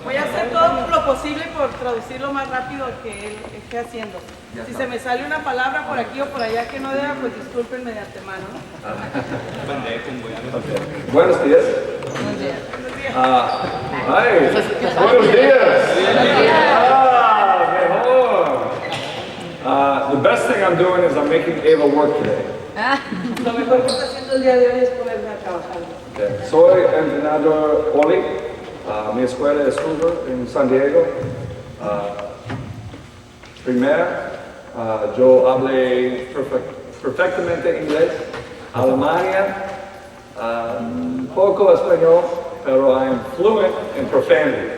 Voy a hacer todo lo posible por traducirlo más rápido que él esté haciendo. Si se me sale una palabra por aquí o por allá que no deba, pues discúlpenme de antemano. Buenos días. Buenos días. Ay, buenos días. Mejor. The best thing I'm doing is I'm making Ava work today. Lo mejor que está haciendo el día de hoy es ponerme a trabajar. Okay. Soy entrenador Oli. Mi escuela es Hoover en San Diego. Primero, yo hablé perfectamente inglés, Alemania, poco español, pero I am fluent in profanity.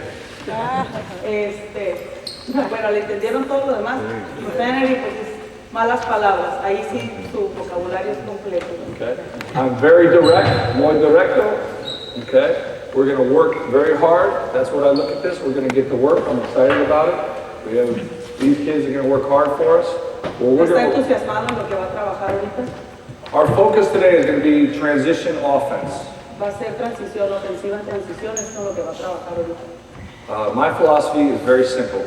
Bueno, le entendieron todo lo demás. Profanity, pues es malas palabras. Ahí sí su vocabulario es completo. Okay. I'm very direct, muy directo. Okay. We're going to work very hard. That's what I look at this. We're going to get to work. I'm excited about it. We have these kids are going to work hard for us. Well, ¿Está entusiasmado en lo que va a trabajar ahorita? Our focus today is going to be transition offense. Va a ser transición, ofensiva en transición, es lo que va a trabajar ahorita. My philosophy is very simple.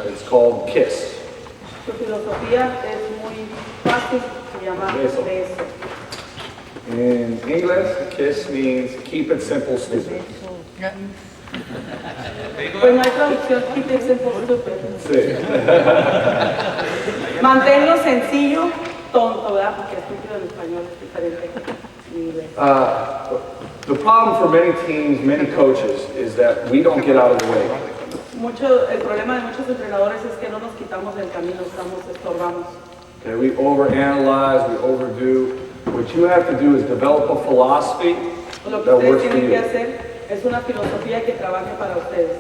It's called KISS. Su filosofía es muy fácil, se llama Beso. beso. In English, KISS means keep it simple, stupid. Pues no hay traducción, keep it simple, stupid. Sí. Manténlo sencillo, tonto, ¿verdad? Porque estúpido en español es diferente. The problem for many teams, many coaches, is that we don't get out of the way. El problema de muchos entrenadores es que no nos quitamos del camino, estorbamos. Okay, we overanalyze, we overdo. What you have to do is develop a philosophy that works for you. Es una filosofía que trabaje para ustedes.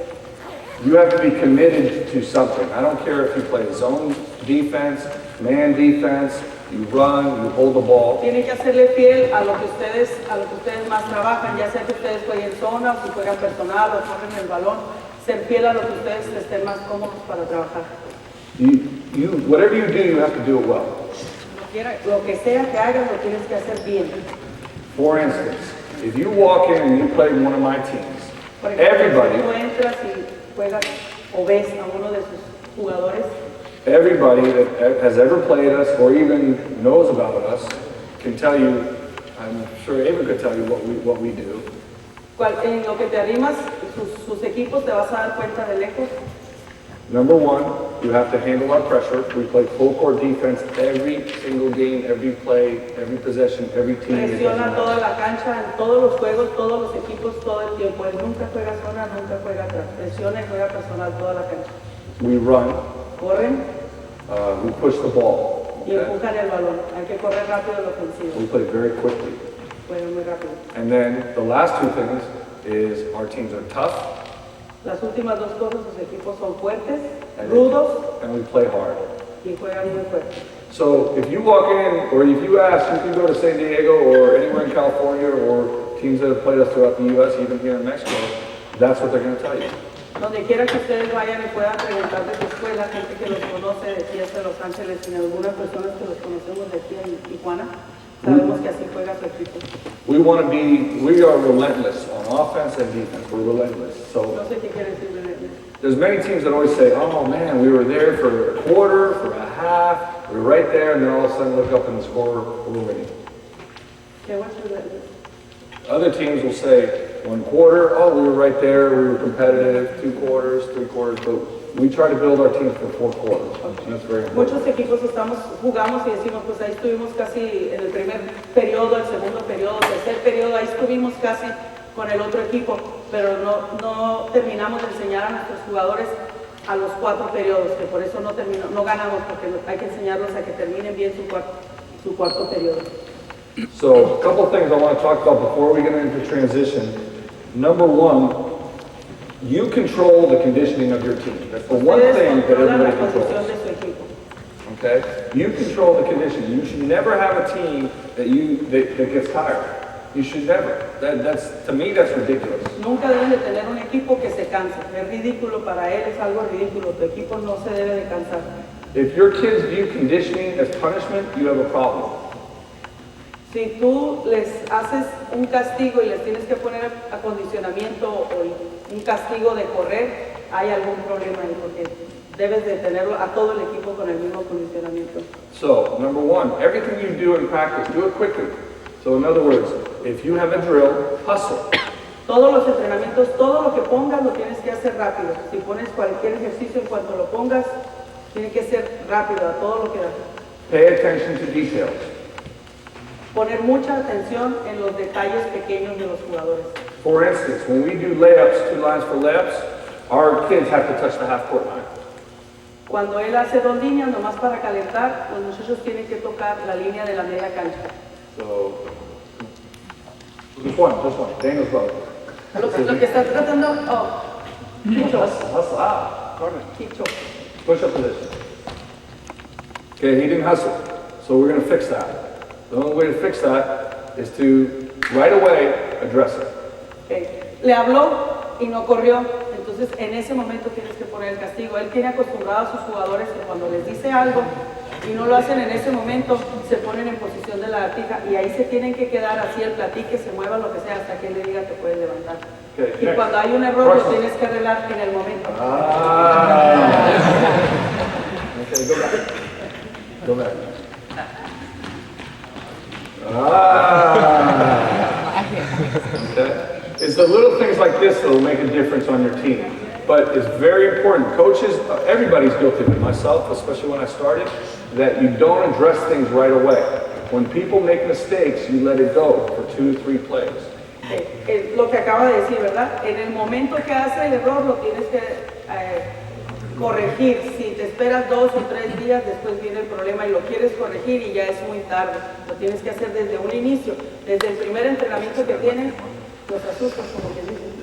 You have to be committed to something. I don't care if you play zone defense, man defense, you run, you hold the ball. Tienen que hacerle fiel a lo que ustedes más trabajan, ya sea que ustedes jueguen zona, o si juegan personal o corren el balón, ser fiel a lo que ustedes estén más cómodos para trabajar. Whatever you do, you have to do it well. Lo que sea que hagas, lo tienes que hacer bien. For instance, if you walk in and you play one of my teams, Por ejemplo, everybody, si tú entras y juegas o ves a uno de sus jugadores, everybody that has ever played us or even knows about us can tell you, I'm sure Ava could tell you what we do. en lo que te arrimas, sus equipos, te vas a dar cuenta de lejos. Number one, you have to handle our pressure. We play full court defense every single game, every play, every possession, every team. Presiona toda la cancha, en todos los juegos, todos los equipos, todo el tiempo. Él nunca juega zona, nunca juega atrás. Presiona y juega personal toda la cancha. We run. Corren. We push the ball. Y empujan el balón. Hay que correr rápido el ofensivo. We play very quickly. Juegan muy rápido. And then the last two things is our teams are tough. Las últimas dos cosas, sus equipos son fuertes, rudos, and we play hard. Y juegan muy fuerte. So if you walk in, or if you ask, you can go to San Diego or anywhere in California or teams that have played us throughout the U.S., even here in Mexico, that's what they're going to tell you. Donde quiera que ustedes vayan y puedan preguntar de su escuela, gente que los conoce de aquí hasta Los Ángeles y algunas personas que los conocemos de aquí en Tijuana, sabemos que así juega su equipo. We are relentless on offense and defense. We're relentless. So No sé qué quiere decir relentless. there's many teams that always say, oh man, we were there for a quarter, for a half, we were right there, and then all of a sudden look up and score, we're winning. Okay, what's relentless? Other teams will say, 1 quarter, oh, we were right there, we were competitive, 2 quarters, 3 quarters, but we try to build our teams for 4 quarters. And that's very important. Muchos equipos jugamos y decimos, pues ahí estuvimos casi en el primer periodo, el segundo periodo, tercer periodo, ahí estuvimos casi con el otro equipo, pero no terminamos de enseñar a nuestros jugadores a los 4 periodos, que por eso no ganamos, porque hay que enseñarlos a que terminen bien su cuarto periodo. So, a couple things I want to talk about before we get into transition. Number one, you control the conditioning of your team. That's the one thing that everybody controls. Okay? You control the conditioning. You should never have a team that gets tired. You should never. To me, that's ridiculous. Nunca deben de tener un equipo que se canse. Es ridículo para él, es algo ridículo. Tu equipo no se debe de cansar. If your kids view conditioning as punishment, you have a problem. Si tú les haces un castigo y les tienes que poner acondicionamiento o un castigo de correr, hay algún problema ahí porque debes de tenerlo a todo el equipo con el mismo acondicionamiento. So, number one, everything you do in practice, do it quickly. So in other words, if you have a drill, hustle. Todos los entrenamientos, todo lo que pongas lo tienes que hacer rápido. Si pones cualquier ejercicio, en cuanto lo pongas, tiene que ser rápido, a todo lo que da. Pay attention to details. Poner mucha atención en los detalles pequeños de los jugadores. For instance, when we do layups, 2 lines for layups, our kids have to touch the half-court line. Cuando él hace 2 líneas, nomás para calentar, los muchachos tienen que tocar la línea de la media cancha. So, just one. Daniel's brother. Lo que está tratando, Hustle out. Kicho. Push up position. Okay, he didn't hustle. So we're going to fix that. The only way to fix that is to, right away, address it. Okay. Le habló y no corrió, entonces en ese momento tienes que poner el castigo. Él tiene acostumbrado a sus jugadores que cuando les dice algo y no lo hacen en ese momento, se ponen en posición de la lagartija y ahí se tienen que quedar así, el platique, se mueva lo que sea, hasta que él le diga que puedes levantar. Okay, y cuando hay un error, lo tienes que arreglar en el momento. Okay, go back. Go back. Okay. It's the little things like this that will make a difference on your team. But it's very important. Coaches, everybody's guilty of it, myself, especially when I started, that you don't address things right away. When people make mistakes, you let it go for 2 to 3 plays. Lo que acaba de decir, ¿verdad? En el momento que hace el error, lo tienes que corregir. Si te esperas 2 o 3 días, después viene el problema y lo quieres corregir y ya es muy tarde. Lo tienes que hacer desde un inicio, desde el primer entrenamiento que tienes, los asustas, como que dicen.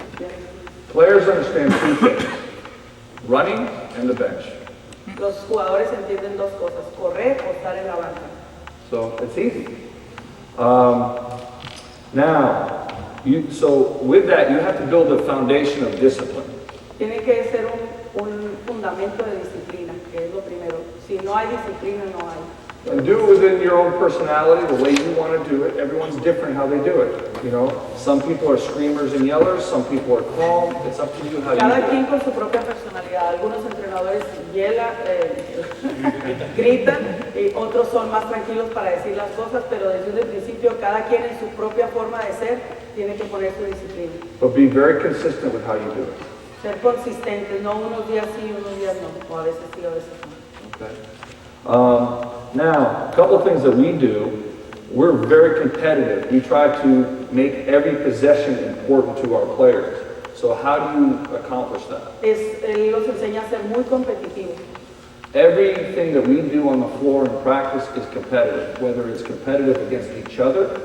Players understand 2 things, running and the bench. Los jugadores entienden 2 cosas, correr o estar en la banca. So it's easy. Now, so with that, you have to build a foundation of discipline. Tiene que ser un fundamento de disciplina, que es lo primero. Si no hay disciplina, no hay. And do it within your own personality, the way you want to do it. Everyone's different how they do it. You know, some people are screamers and yellers, some people are calm. It's up to you how you do Cada it. quien con su propia personalidad. Algunos entrenadores gritan y otros son más tranquilos para decir las cosas, pero desde el principio cada quien en su propia forma de ser tiene que poner su disciplina. But be very consistent with how you do it. Ser consistentes, no unos días sí, unos días no, o a veces sí, a veces no. Okay. Now, a couple of things that we do. We're very competitive. We try to make every possession important to our players. So how do you accomplish that? Él los enseña a ser muy competitivos. Everything that we do on the floor in practice is competitive, whether it's competitive against each other.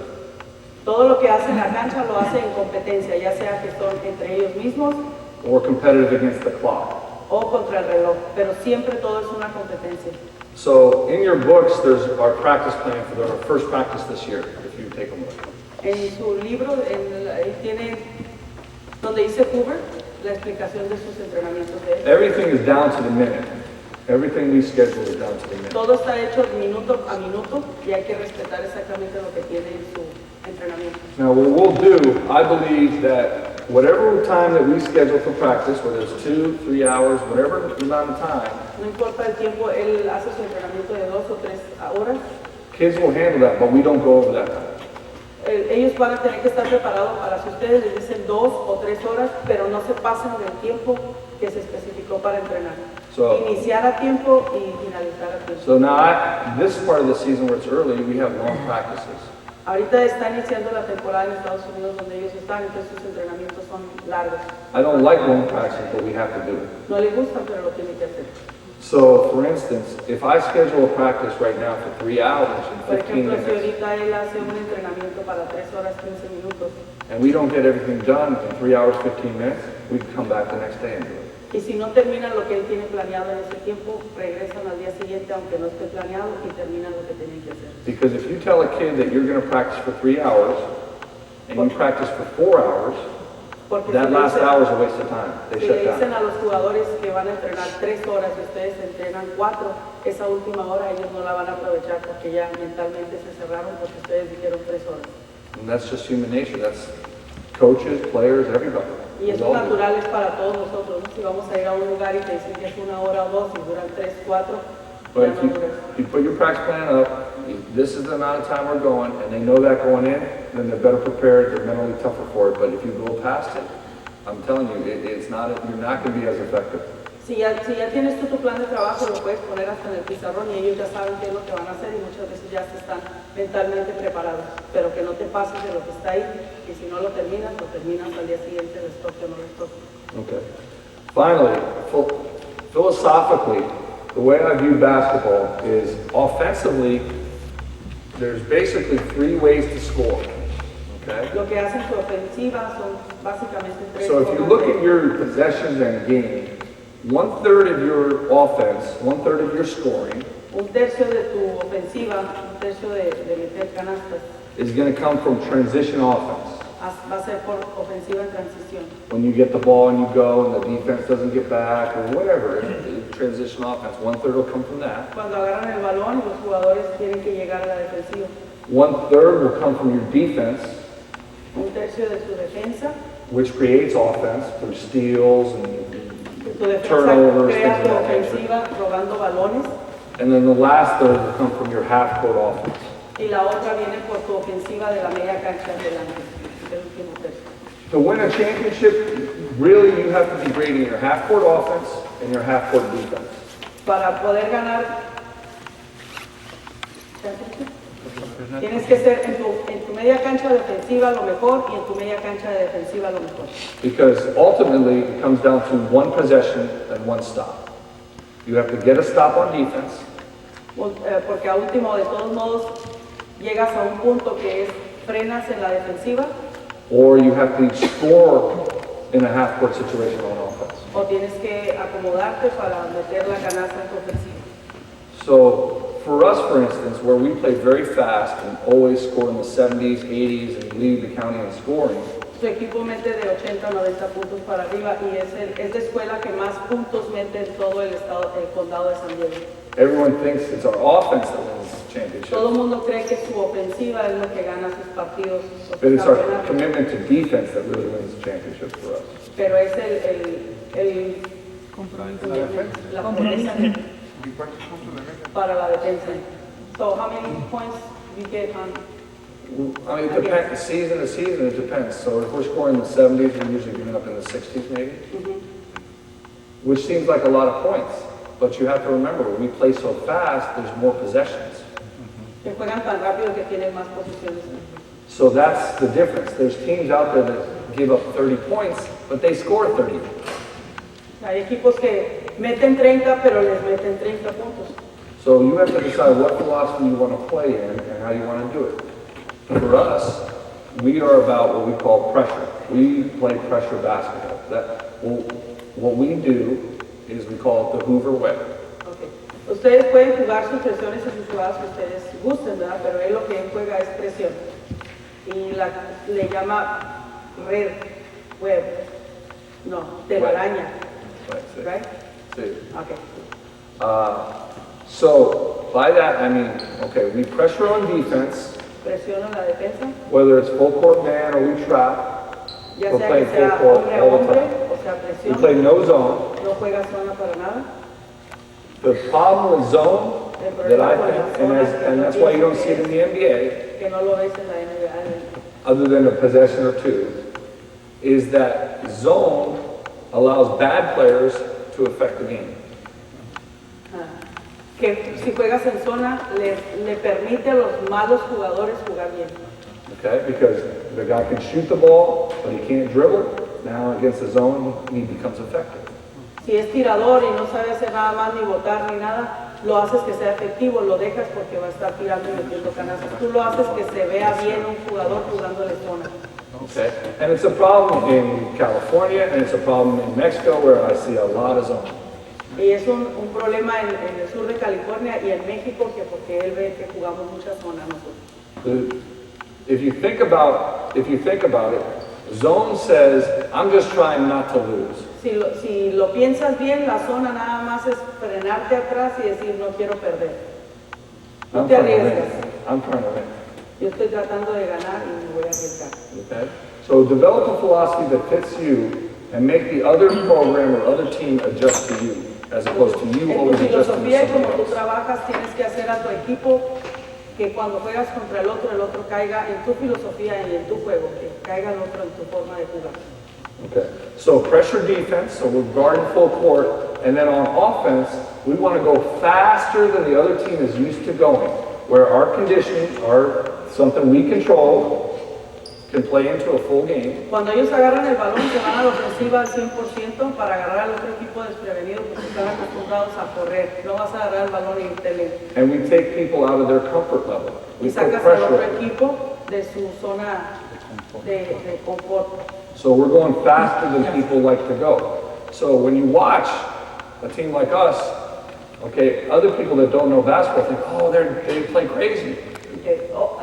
Todo lo que hace en la cancha lo hace en competencia, ya sea que son entre ellos mismos Or competitive against the clock. o contra el reloj, pero siempre todo es una competencia. So in your books, there's our practice plan for our first practice this year, if you take a look. En su libro él tiene, donde dice Hoover, la explicación de sus entrenamientos de él. Everything is down to the minute. Everything we schedule is down to the minute. Todo está hecho minuto a minuto y hay que respetar exactamente lo que tiene en su entrenamiento. Now what we'll do, I believe that whatever time that we schedule for practice, whether it's 2, 3 hours, whatever amount of time, No importa el tiempo, él hace su entrenamiento de 2 o 3 horas. kids will handle that, but we don't go over that time. Ellos van a tener que estar preparados para si ustedes les dicen 2 o 3 horas, pero no se pasen del tiempo que se especificó para entrenar. So- Iniciar a tiempo y finalizar a tiempo. So now, this part of the season where it's early, we have long practices. Ahorita está iniciando la temporada en Estados Unidos donde ellos están, entonces sus entrenamientos son largos. I don't like long practices, but we have to do it. No le gustan, pero lo tienen que hacer. So, for instance, if I schedule a practice right now for 3 hours Por and 15 ejemplo, si minutes, ahorita él hace un entrenamiento para 3 horas 15 minutos and we don't get everything done in 3 hours, 15 minutes, we can come back the next day and do it. y si no terminan lo que él tiene planeado en ese tiempo, regresan al día siguiente aunque no esté planeado y terminan lo que tienen que hacer. Because if you tell a kid that you're going to practice for 3 hours, and you practice for 4 hours, Porque that si last le dicen- hour is a waste of time. They Si shut le dicen down. a los jugadores que van a entrenar 3 horas y ustedes entrenan 4, esa última hora ellos no la van a aprovechar porque ya mentalmente se cerraron porque ustedes dijeron 3 horas. And that's just human nature. That's coaches, players, everybody. Y eso natural es para todos nosotros, ¿no? Si vamos a ir a un lugar y te dicen que es 1 hora o 2 y duran 3, 4, But if you put your practice plan up, this is the amount of time we're going, and they know that going in, then they're better prepared, they're mentally tougher for it. But if you go past it, I'm telling you, it's not, you're not going to be as effective. Si ya tienes tú tu plan de trabajo, lo puedes poner hasta en el pizarrón y ellos ya saben qué es lo que van a hacer y muchas veces ya se están mentalmente preparados. Pero que no te pases de lo que está ahí, y si no lo terminas al día siguiente, les toque o no les toque. Okay. Finally, philosophically, the way I view basketball is offensively, there's basically 3 ways to score. Okay? Lo que hacen su ofensiva son básicamente 3 So if you look at your possessions and game, 1/3 of your offense, 1/3 of your scoring, un tercio de tu ofensiva, un tercio de meter canastas, is going to come from transition offense. va a ser por ofensiva en transición. When you get the ball and you go and the defense doesn't get back or whatever, transition offense, 1/3 will come from that. Cuando agarran el balón, los jugadores tienen que llegar a la defensiva. 1/3 will come from your defense, Un tercio de tu defensa, which creates offense through steals and tu defensa turnovers, crea things tu of that nature. ofensiva robando balones, And then the last third will come from your half-court offense. y la otra viene por tu ofensiva de la media cancha adelante, del último tercio. To win a championship, really you have to be great in your half-court offense and your half-court defense. Para poder ganar, tienes que ser en tu media cancha defensiva lo mejor y en tu media cancha de defensiva lo mejor. Because ultimately it comes down to one possession and one stop. You have to get a stop on defense. Porque a último, de todos modos, llegas a un punto que es frenas en la defensiva. Or you have to score in a half-court situation on offense. O tienes que acomodarte para meter la canasta en tu ofensiva. So for us, for instance, where we play very fast and always score in the 70s, 80s, and lead the county in scoring, Su equipo mete de 80 a 90 puntos para arriba y es la escuela que más puntos mete en todo el condado de San Diego. everyone thinks it's our offense that wins the championship. Todo el mundo cree que su ofensiva es lo que gana sus partidos. Sus But it's our campeonatos. commitment to defense that really wins the championship for us. Pero es la promesa para la defensa. So how many points you get on? I mean, it depends, season to season, it depends. So if we're scoring in the 70s, we're usually giving up in the 60s maybe, which seems like a lot of points. But you have to remember, when we play so fast, there's more possessions. Que juegan tan rápido que tienen más posiciones. So that's the difference. There's teams out there that give up 30 points, but they score 30. Hay equipos que meten 30, pero les meten 30 puntos. So you have to decide what philosophy you want to play in and how you want to do it. For us, we are about what we call pressure. We play pressure basketball. What we do is we call it the Hoover way. Okay. Ustedes pueden jugar sus presiones y sus jugadas que ustedes gusten, ¿verdad? Pero él lo que él juega es presión. Y le llama red, web, no, telaraña. Right? See. Okay. So by that I mean, okay, we pressure on defense, Presiona la defensa, whether it's full court man or we trap. ya We're sea playing que sea full court hombre a all the hombre, time. o sea We presión, play no zone. no juega zona para nada. The problem with zone that I think, and that's why you don't see it in the NBA, Que no lo ves en la NBA. other than a possession or two, is that zone allows bad players to affect the game. Que si juegas en zona, le permite a los malos jugadores jugar bien. Okay, because the guy can shoot the ball, but he can't dribble. Now against the zone, he becomes effective. Si es tirador y no sabe hacer nada más ni botar ni nada, lo haces que sea efectivo, lo dejas porque va a estar tirando y metiendo canastas. Tú lo haces que se vea bien un jugador jugándole zona. Okay, and it's a problem in California and it's a problem in Mexico where I see a lot of zone. Y es un problema en el sur de California y en México que porque él ve que jugamos muchas zonas nosotros. If you think about it, zone says, I'm just trying not to lose. Si lo piensas bien, la zona nada más es frenarte atrás y decir no quiero perder. No te arriesgas. I'm trying to win. Yo estoy tratando de ganar y me voy a arriesgar. Okay? So develop a philosophy that fits you and make the other program or other team adjust to you, as opposed to you En tu always adjusting to filosofía y como somebody tú else. trabajas, tienes que hacer a tu equipo que cuando juegas contra el otro caiga en tu filosofía y en tu juego, que caiga el otro en tu forma de jugar. Okay. So pressure defense, so we're guarding full court, and then on offense, we want to go faster than the other team is used to going, where our conditioning are something we control, can play into a full game. Cuando ellos agarran el balón, se van a la ofensiva al 100% para agarrar al otro equipo desprevenido porque están acostumbrados a correr. No vas a agarrar el balón y irte lento. And we take people out of their comfort level. Y We put sacas al otro pressure. equipo de su zona de confort. So we're going faster than people like to go. So when you watch a team like us, okay, other people that don't know basketball think, oh, they play crazy.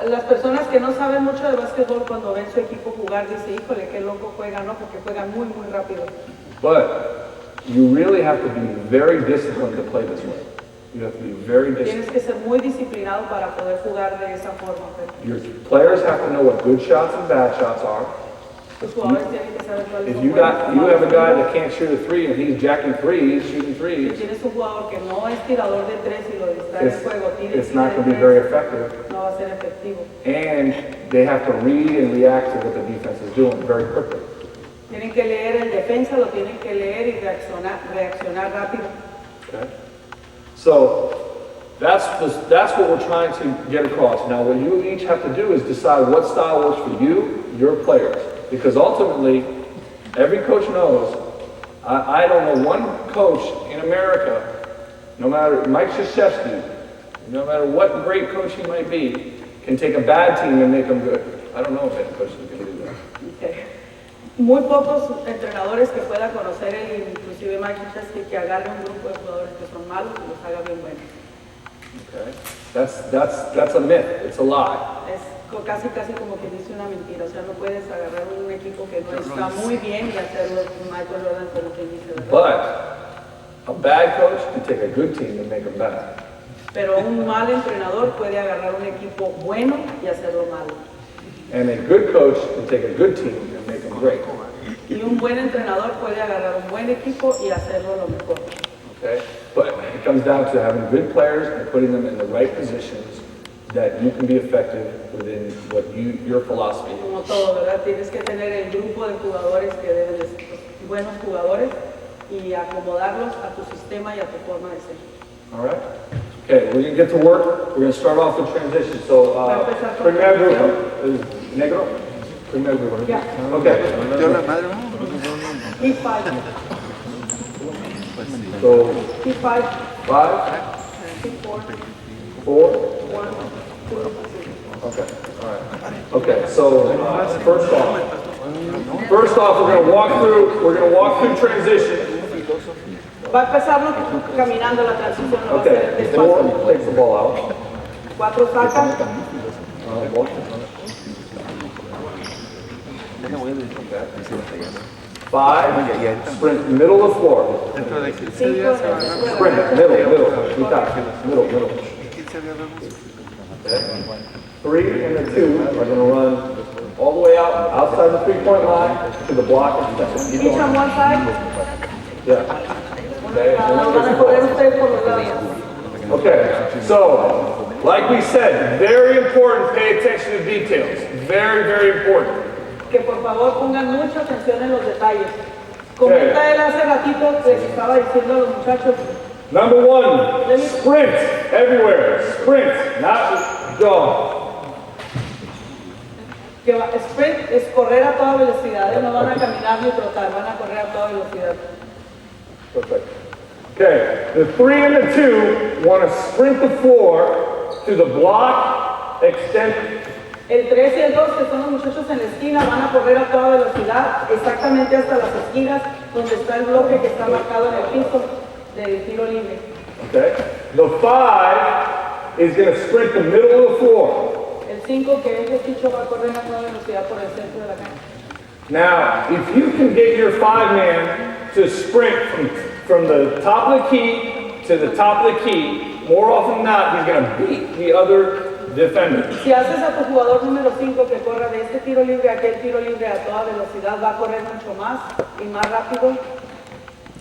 Las personas que no saben mucho de básquetbol cuando ven su equipo jugar dicen, híjole, qué loco juegan, ¿no? Porque juegan muy, muy rápido. But you really have to be very disciplined to play this way. You have to be very Tienes disciplined. que ser muy disciplinado para poder jugar de esa forma. Your players have to know what good shots and bad shots are. Los jugadores tienen que saber cuáles If son you buenos. have a guy that can't shoot a three and he's jacking threes, shooting Si threes, tienes un jugador que no es tirador de tres y lo distrae el juego, it's not going to be very effective. no va a ser efectivo. And they have to read and react to what the defense is doing very quickly. Tienen que leer el defensa, lo tienen que leer y reaccionar rápido. Okay? So that's what we're trying to get across. Now what you each have to do is decide what style works for you, your players. Because ultimately, every coach knows, I don't know one coach in America, no matter, Mike Krzyzewski, no matter what great coach he might be, can take a bad team and make them good. I don't know if any coach can do that. Okay. Muy pocos entrenadores que pueda conocer él, inclusive Mike Krzyzewski, que agarre un grupo de jugadores que son malos y los haga bien buenos. Okay? That's a myth. It's a lie. Es casi como que dice una mentira, o sea, no puedes agarrar un equipo que no está muy bien y hacerlo Michael Jordan como que dice, ¿verdad? But a bad coach can take a good team and make them bad. Pero un mal entrenador puede agarrar un equipo bueno y hacerlo malo. And a good coach can take a good team and make them great. Y un buen entrenador puede agarrar un buen equipo y hacerlo lo mejor. Okay? But it comes down to having good players and putting them in the right positions that you can be effective within what your philosophy is. Como todo, ¿verdad? Tienes que tener el grupo de jugadores que deben de ser buenos jugadores y acomodarlos a tu sistema y a tu forma de ser. All right? Okay, we're going to get to work. We're going to start off with transition. So, primer grupo. Negro? Primer grupo. Yeah. Okay. Keep five. So, Keep five. 5, Keep four. 4. 1, 2, 3. Okay, all right. Okay, so first off, we're going to walk through transition. Va a empezarlo caminando la transición, no va a Okay, ser before despacio. takes the ball out. 4 sacan, Five, sprint middle of the floor. 5, Sprint, middle. Okay. 3 and the 2 are going to run all the way out, outside the 3-point line to the block and second. each on one side. Yeah. Okay, and then Van a there's correr the ball. ustedes por los lados. Okay, so, like we said, very important, pay attention to details. Very, very important. Que por favor pongan mucha atención en los detalles. Comenta él hace ratito que les estaba diciendo a los muchachos, Number 1, sprint everywhere. Sprint, not jog. que sprint es correr a toda velocidad, no van a caminar ni trotar, van a correr a toda velocidad. Perfect. Okay, the 3 and the 2 want to sprint the floor to the block, extend. El 3 y el 2, que son los muchachos en la esquina, van a correr a toda velocidad, exactamente hasta las esquinas, donde está el bloque que está marcado en el piso del tiro libre. Okay, the 5 is going to sprint the middle of the floor. El 5, que es el picho, va a correr a toda velocidad por el centro de la cancha. Now, if you can get your 5-man to sprint from the top of the key to the top of the key, more often than not, he's going to beat the other defender. Si haces a tu jugador número 5 que corra de este tiro libre a aquel tiro libre a toda velocidad, va a correr mucho más y más rápido.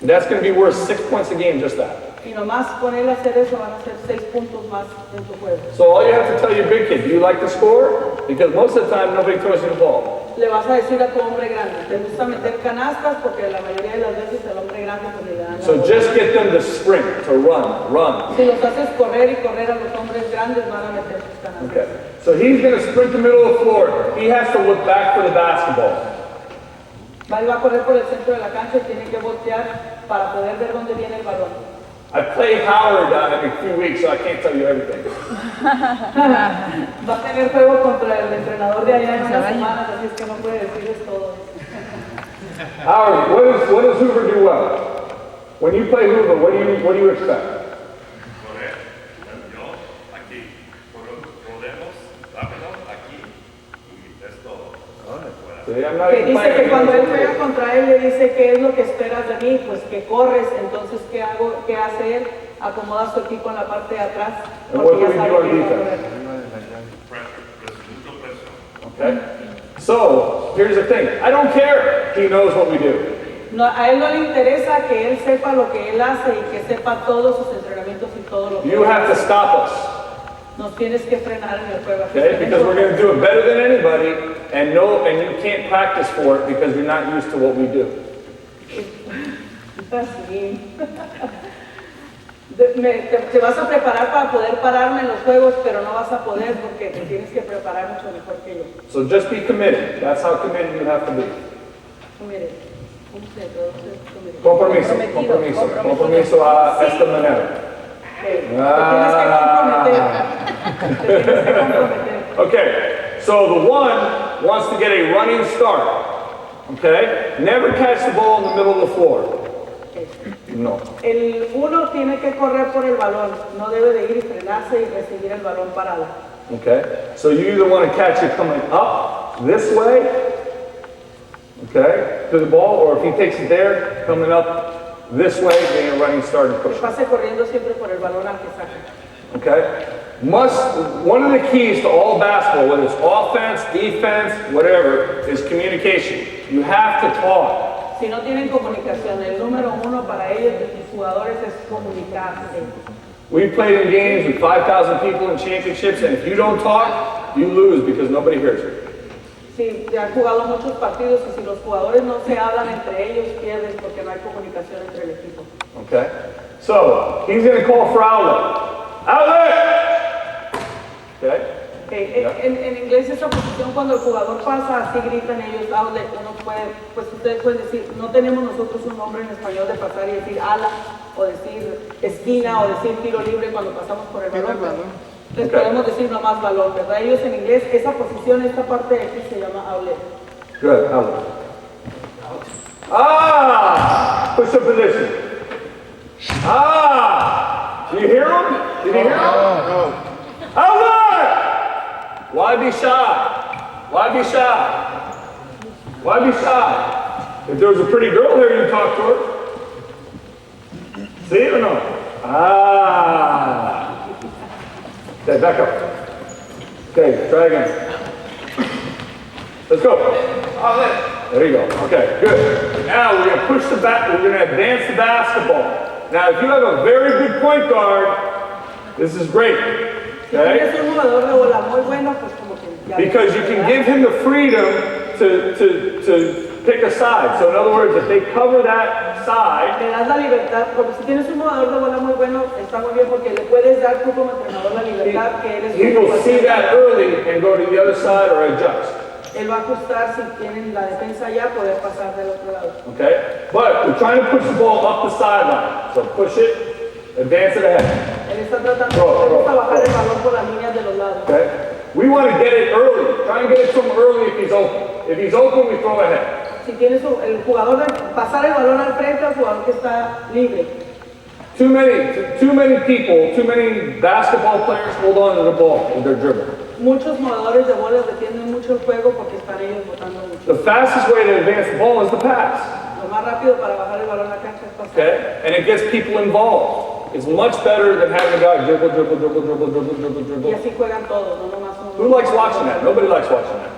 That's going to be worth 6 points a game, just that. Y nomás con él hacer eso van a ser 6 puntos más en tu juego. So all you have to tell your big kid, do you like to score? Because most of the time nobody throws you the ball. Le vas a decir a tu hombre grande, te gusta meter canastas porque la mayoría de las veces el hombre grande pues le dan la So bola. just get them to sprint, to run. Si los haces correr y correr a los hombres grandes van a meter sus canastas. Okay. So he's going to sprint the middle of the floor. He has to look back for the basketball. Él va a correr por el centro de la cancha y tiene que voltear para poder ver dónde viene el balón. I play Howard in a few weeks, so I can't tell you everything. Va a tener juego contra el entrenador de allá en unas semanas, así es que no puede decirles todo. Howard, what does Hoover do well? When you play Hoover, what do you expect? Correr, yo aquí, rodemos rápido aquí y es todo. See, I'm not Que even dice que playing cuando él against juega you. contra él le dice qué es lo que esperas de mí, pues que corres, entonces qué hago, qué hace él, acomoda su equipo en la parte de atrás, And what porque do we ya do sabe on que va a defense? correr. Mucho presión. Okay? So, here's the thing. I don't care. He knows what we do. No, a él no le interesa que él sepa lo que él hace y que sepa todos sus entrenamientos y todo lo que You él have to hace. stop us. Nos tienes que frenar en el juego. así Okay? que Because we're going to nosotros- do it better than anybody, and you can't practice for it because you're not used to what we do. Así. Te vas a preparar para poder pararme en los juegos, pero no vas a poder porque te tienes que preparar mucho mejor que yo. So just be committed. That's how committed you have to be. Mire, ¿cómo se traduce committed? Compromiso, Comprometido, compromiso a Sí. esta manera. Te tienes que comprometer. Te tienes que comprometer. Okay, so the one wants to get a running start. Okay? Never catch the ball in the middle of the floor. No. El uno tiene que correr por el balón, no debe de ir y frenarse y recibir el balón parado. Okay? So you either want to catch it coming up this way, okay, to the ball, or if he takes it there, coming up this way, getting a running start and Que push. pase corriendo siempre por el balón al que saque. Okay? One of the keys to all basketball, whether it's offense, defense, whatever, is communication. You have to talk. Si no tienen comunicación, el número uno para ellos, de sus jugadores, es comunicarse. We've played in games with 5,000 people in championships, and if you don't talk, you lose because nobody hears you. Sí, se han jugado muchos partidos y si los jugadores no se hablan entre ellos, pierden porque no hay comunicación entre el equipo. Okay? So, he's going to call for outlet. Outlet! Okay? En inglés esa posición cuando el jugador pasa, así gritan ellos outlet. Uno puede, pues ustedes pueden decir, no tenemos nosotros un nombre en español de pasar y decir ala, o decir esquina, o decir tiro libre cuando pasamos por el balón. Les podemos decir nomás balón, ¿verdad? Ellos en inglés, esa posición, esta parte de aquí se llama outlet. Good, outlet. Ah! Push the position. Ah! Did you hear him? Did you hear him? No. Outlet! Why be shy? Why be shy? Why be shy? If there was a pretty girl here, you'd talk to her. See it or no? Ah! Okay, back up. Okay, try again. Let's go. There you go. Okay, good. Now we're going to push the bat. We're going to advance the basketball. Now, if you have a very good point guard, this is great. Si Okay? tienes un jugador de bola muy bueno, pues como que ya. Because you can give him the freedom to pick a side. So in other words, if they cover that side, Le das la libertad, porque si tienes un jugador de bola muy bueno, está muy bien porque le puedes dar tú como entrenador la libertad que eres he will see that early and go to the other side or adjust. Él va a ajustar si tienen la defensa ya, poder pasar del otro lado. Okay? But we're trying to push the ball up the sideline. So push it, advance it ahead. Él está tratando de bajar el balón por las líneas de los lados. Okay? We want to get it early. Try and get it to him early if he's open. If he's open, we throw ahead. Si tienes el jugador de pasar el balón al frente al jugador que está libre. Too many people, too many basketball players hold on to the ball with their dribble. Muchos jugadores de bola detienen mucho el juego porque están ellos botando mucho. The fastest way to advance the ball is the pass. Lo más rápido para bajar el balón a la cancha es pasar. Okay? And it gets people involved. is much better than having a guy dribble, dribble, dribble, dribble, dribble, dribble, Y dribble. así juegan todos, no nomás uno. Who likes watching that? Nobody likes watching that.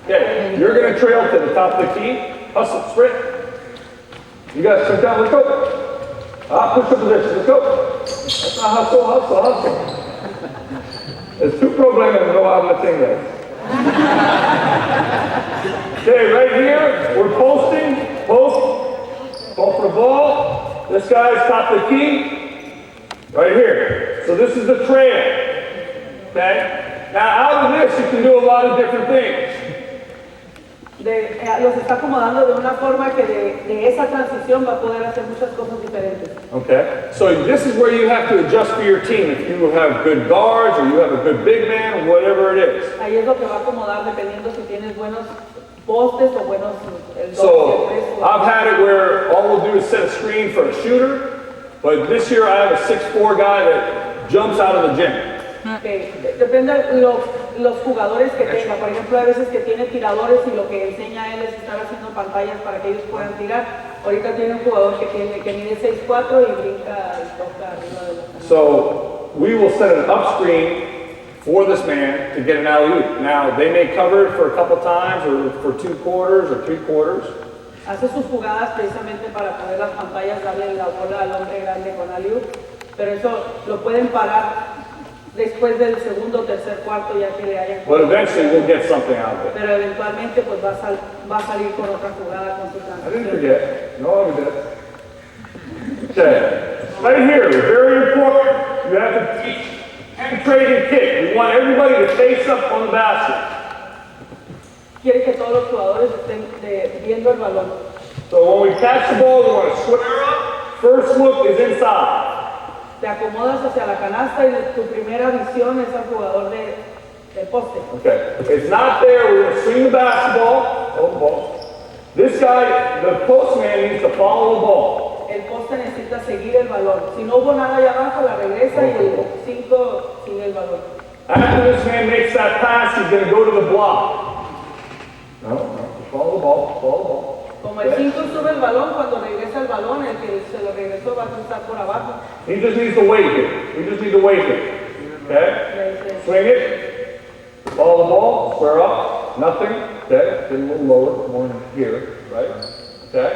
Okay, you're going to trail to the top of the key. Hustle, sprint. You guys sit down, let's go. Push up position, let's go. That's not hustle, hustle, hustle. There's two problemas que no hablan inglés. Okay, right here, we're posting, post for the ball. This guy's top of the key, right here. So this is the trail, okay? Now out of this, you can do a lot of different things. Los está acomodando de una forma que de esa transición va a poder hacer muchas cosas diferentes. Okay, so this is where you have to adjust for your team. If you have good guards or you have a good big man or whatever it is. Ahí es lo que va a acomodar dependiendo si tienes buenos postes o buenos. So I've had it where all we'll do is set a screen for a shooter, but this year I have a 6'4" guy that jumps out of the gym. Okay. Depende de los jugadores que tenga. Por ejemplo, hay veces que tiene tiradores y lo que enseña a él es estar haciendo pantallas para que ellos puedan tirar. Ahorita tiene un jugador que mide 6'4" y brinca y toca arriba de la canasta. So we will set an up screen for this man to get an alley-oop. Now they may cover it for a couple times or for 2 quarters or 3 quarters. Hace sus jugadas precisamente para poner las pantallas, darle la bola al hombre grande con alley-oop, pero eso lo pueden parar después del segundo o tercer cuarto ya que le hayan. But eventually we'll get something out of it. Pero eventualmente pues va a salir con otra jugada con su I didn't transición. forget. No, I did. Okay. Right here, very important. You have to teach penetrating kick. We want everybody to face up on the basket. Quiere que todos los jugadores estén viendo el balón. So when we catch the ball, we want to square up. First look is inside. Te acomodas hacia la canasta y tu primera visión es al jugador del poste. Okay. If it's not there, we're going to swing the basketball. Hold the ball. This guy, the postman, needs to follow the ball. El poste necesita seguir el balón. Si no hubo nada allá abajo, la regresa y el 5 sigue el balón. After this man makes that pass, he's going to go to the block. No, follow the ball, follow the ball. Como el 5 sube el balón, cuando regresa el balón, el que se lo regresó va a cruzar por abajo. He just needs to wait here. We just need to wait here. Okay? Swing it. Follow the ball. Square up. Nothing. Okay? Get a little lower. More in here. Right? Okay?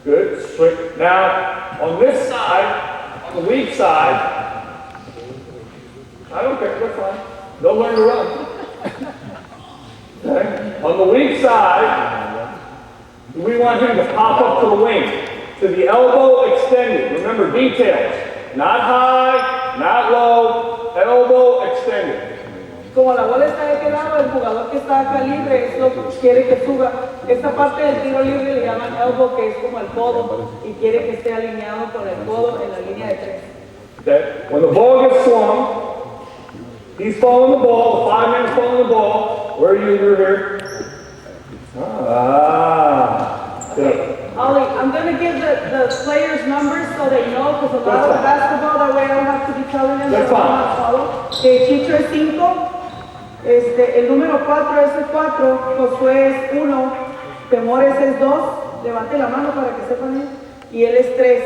Good. Swing. Now, on this side, on the weak side, I don't care. That's fine. They'll learn to run. Okay? On the weak side, we want him to pop up to the wing, to the elbow extended. Remember, details. Not high, not low, elbow extended. Como la bola está de aquel lado, el jugador que está acá libre es lo que quiere que suba. Esta parte del tiro libre le llaman elbow, que es como el codo, y quiere que esté alineado con el codo en la línea de 3. Okay? When the ball gets swung, he's following the ball, the 5 man's following the ball. Where are you? You're here. Good. Ollie, I'm going to give the players' numbers so they know, because a lot of basketball, that way I don't have to be telling them. That's fine. Follow. Chicho es 5, el número 4 es el 4, Josué es 1, Temores es 2, levante la mano para que sepan ellos, y él es 3.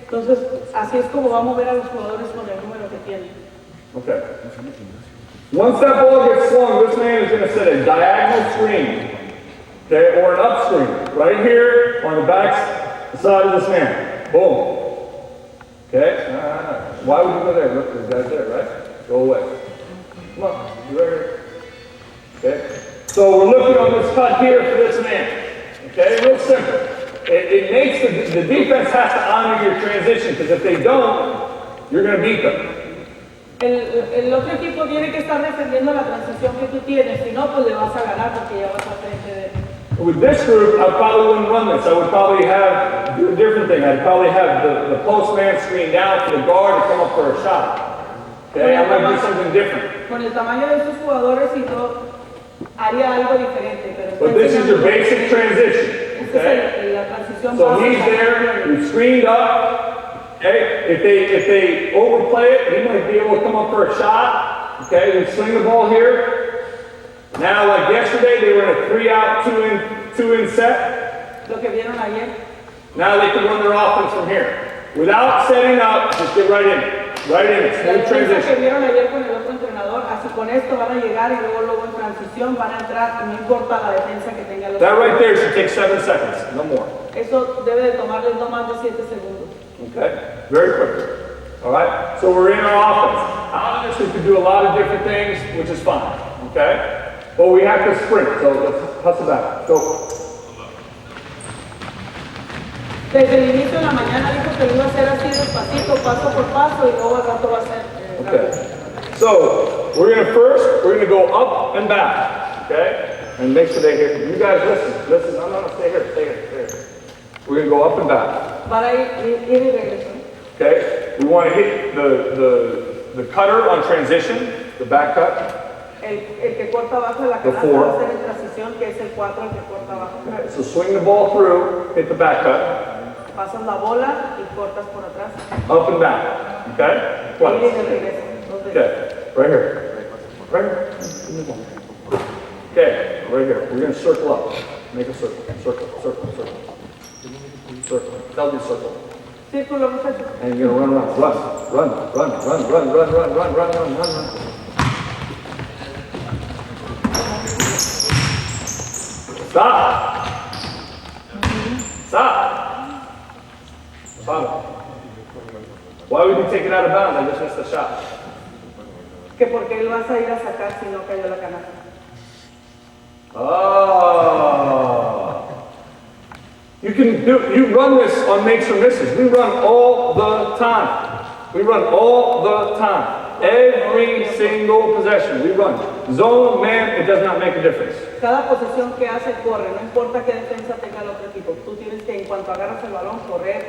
Entonces, así es como va a mover a los jugadores con el número que tienen. Okay. Once that ball gets swung, this man is going to set a diagonal screen. Okay, or an up screen, right here on the back side of this man. Boom. Okay? Why would you go there? Look, there's guys there, right? Go away. Come on, you right here. Okay? So we're looking on this cut here for this man. Okay, real simple. It makes the defense has to honor your transition, because if they don't, you're going to beat them. El otro equipo tiene que estar defendiendo la transición que tú tienes, si no, pues le vas a ganar porque ya vas a frente de él. With this group, I probably wouldn't run this. I would probably do a different thing. I'd probably have the postman screen down for the guard to come up for a shot. Okay, I might do something different. Con el tamaño de estos jugadores y todo, haría algo diferente. Pero But this is your basic transition. Okay? La transición So he's there, we've screened up. Okay? If they overplay it, he might be able to come up for a shot. Okay, we swing the ball here. Now, like yesterday, they were in a 3-out, 2-in set. Lo que vieron ayer. Now they can run their offense from here. Without setting up, just get right in. Right in, La smooth defensa que transition. vieron ayer con el otro entrenador, así con esto van a llegar y luego en transición van a entrar, no importa la defensa que tenga el otro. That right there should take 7 seconds, no more. Eso debe de tomarles no más de 7 segundos. Okay? Very quickly. All right? So we're in our offense. Obviously, we can do a lot of different things, which is fine. Okay? But we have to sprint, so let's hustle back. Go. Desde el inicio de la mañana dijo que lo iba a hacer así despacito, paso por paso, y luego al rato va a ser rápido. Okay. So we're gonna go up and back. Okay? And make sure they hear. You guys listen. No, stay here. We're gonna go up and back. Para ir y regreso. Okay? We want to hit the cutter on transition, the back cut. El que corta abajo de la canasta va a ser en transición, que es el 4, el que corta abajo. Okay, so swing the ball through, hit the back cut. Pasas la bola y cortas por atrás. Up and back. Okay? Y Twice. de regreso. Dos veces. Okay, right here. Right here. Okay, right here. We're going to circle up. Make a circle. Circle. Tell me circle. Círculo, muchachos. And you're going to run. Stop. Why would you take it out of bounds? I just missed the shot. Que porque él vas a ir a sacar si no cayó la canasta. Oh. You run this on makes or misses. We run all the time. Every single possession, we run. Zone, man, it does not make a difference. Cada posesión que hace corre, no importa qué defensa tenga el otro equipo. Tú tienes que, en cuanto agarras el balón, correr.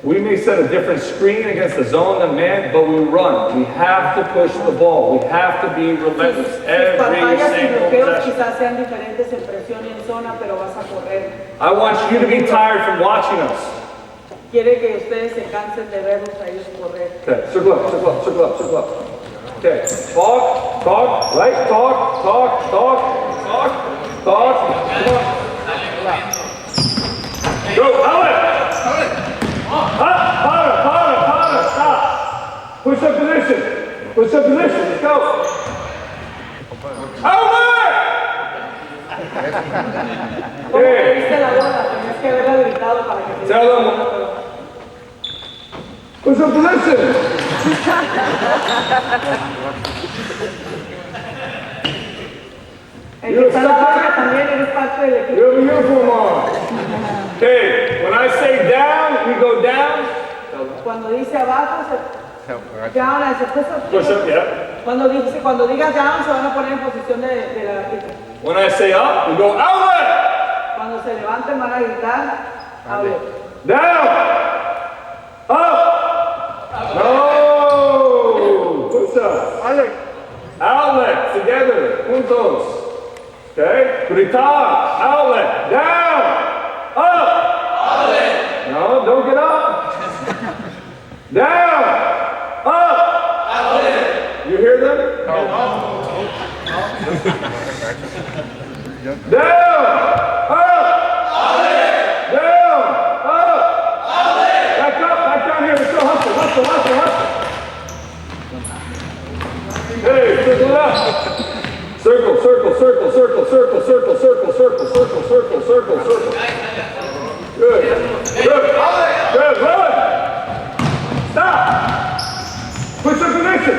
We may set a different screen against the zone than man, but we run. We have to push the ball. We have to be relentless every Pantallas y single bloqueos possession. quizás sean diferentes en presión y en zona, pero vas a correr. I want you to be tired from watching us. Quiere que ustedes se cansen de verlos a ellos correr. Okay, circle up. Okay, talk, right? Talk. Go, outlet! Potter, stop! Push up position, let's go! Outlet! ¿Cómo le diste la bola? Tenías que haberla gritado para que te Tell them. Push up position! El que está en la banca también eres parte del equipo. You have a uniform on. Okay, when I say down, we go down. Cuando dice abajo, down, Push up, yeah. cuando digas down, se van a poner en posición de la arquita. When I say up, we go outlet. Cuando se levanten, van a gritar outlet. Down. Up. No. Push up. Outlet. Together. Juntos. Okay. Gritar. Outlet. Down. Up. Outlet. No, don't get up. Down. Up. Outlet. You hear them? No. Down. Up. Outlet. Down. Up. Outlet. Back down here. Let's go hustle. Hey, circle it up. Circle. Good. Run. Stop. Push up position.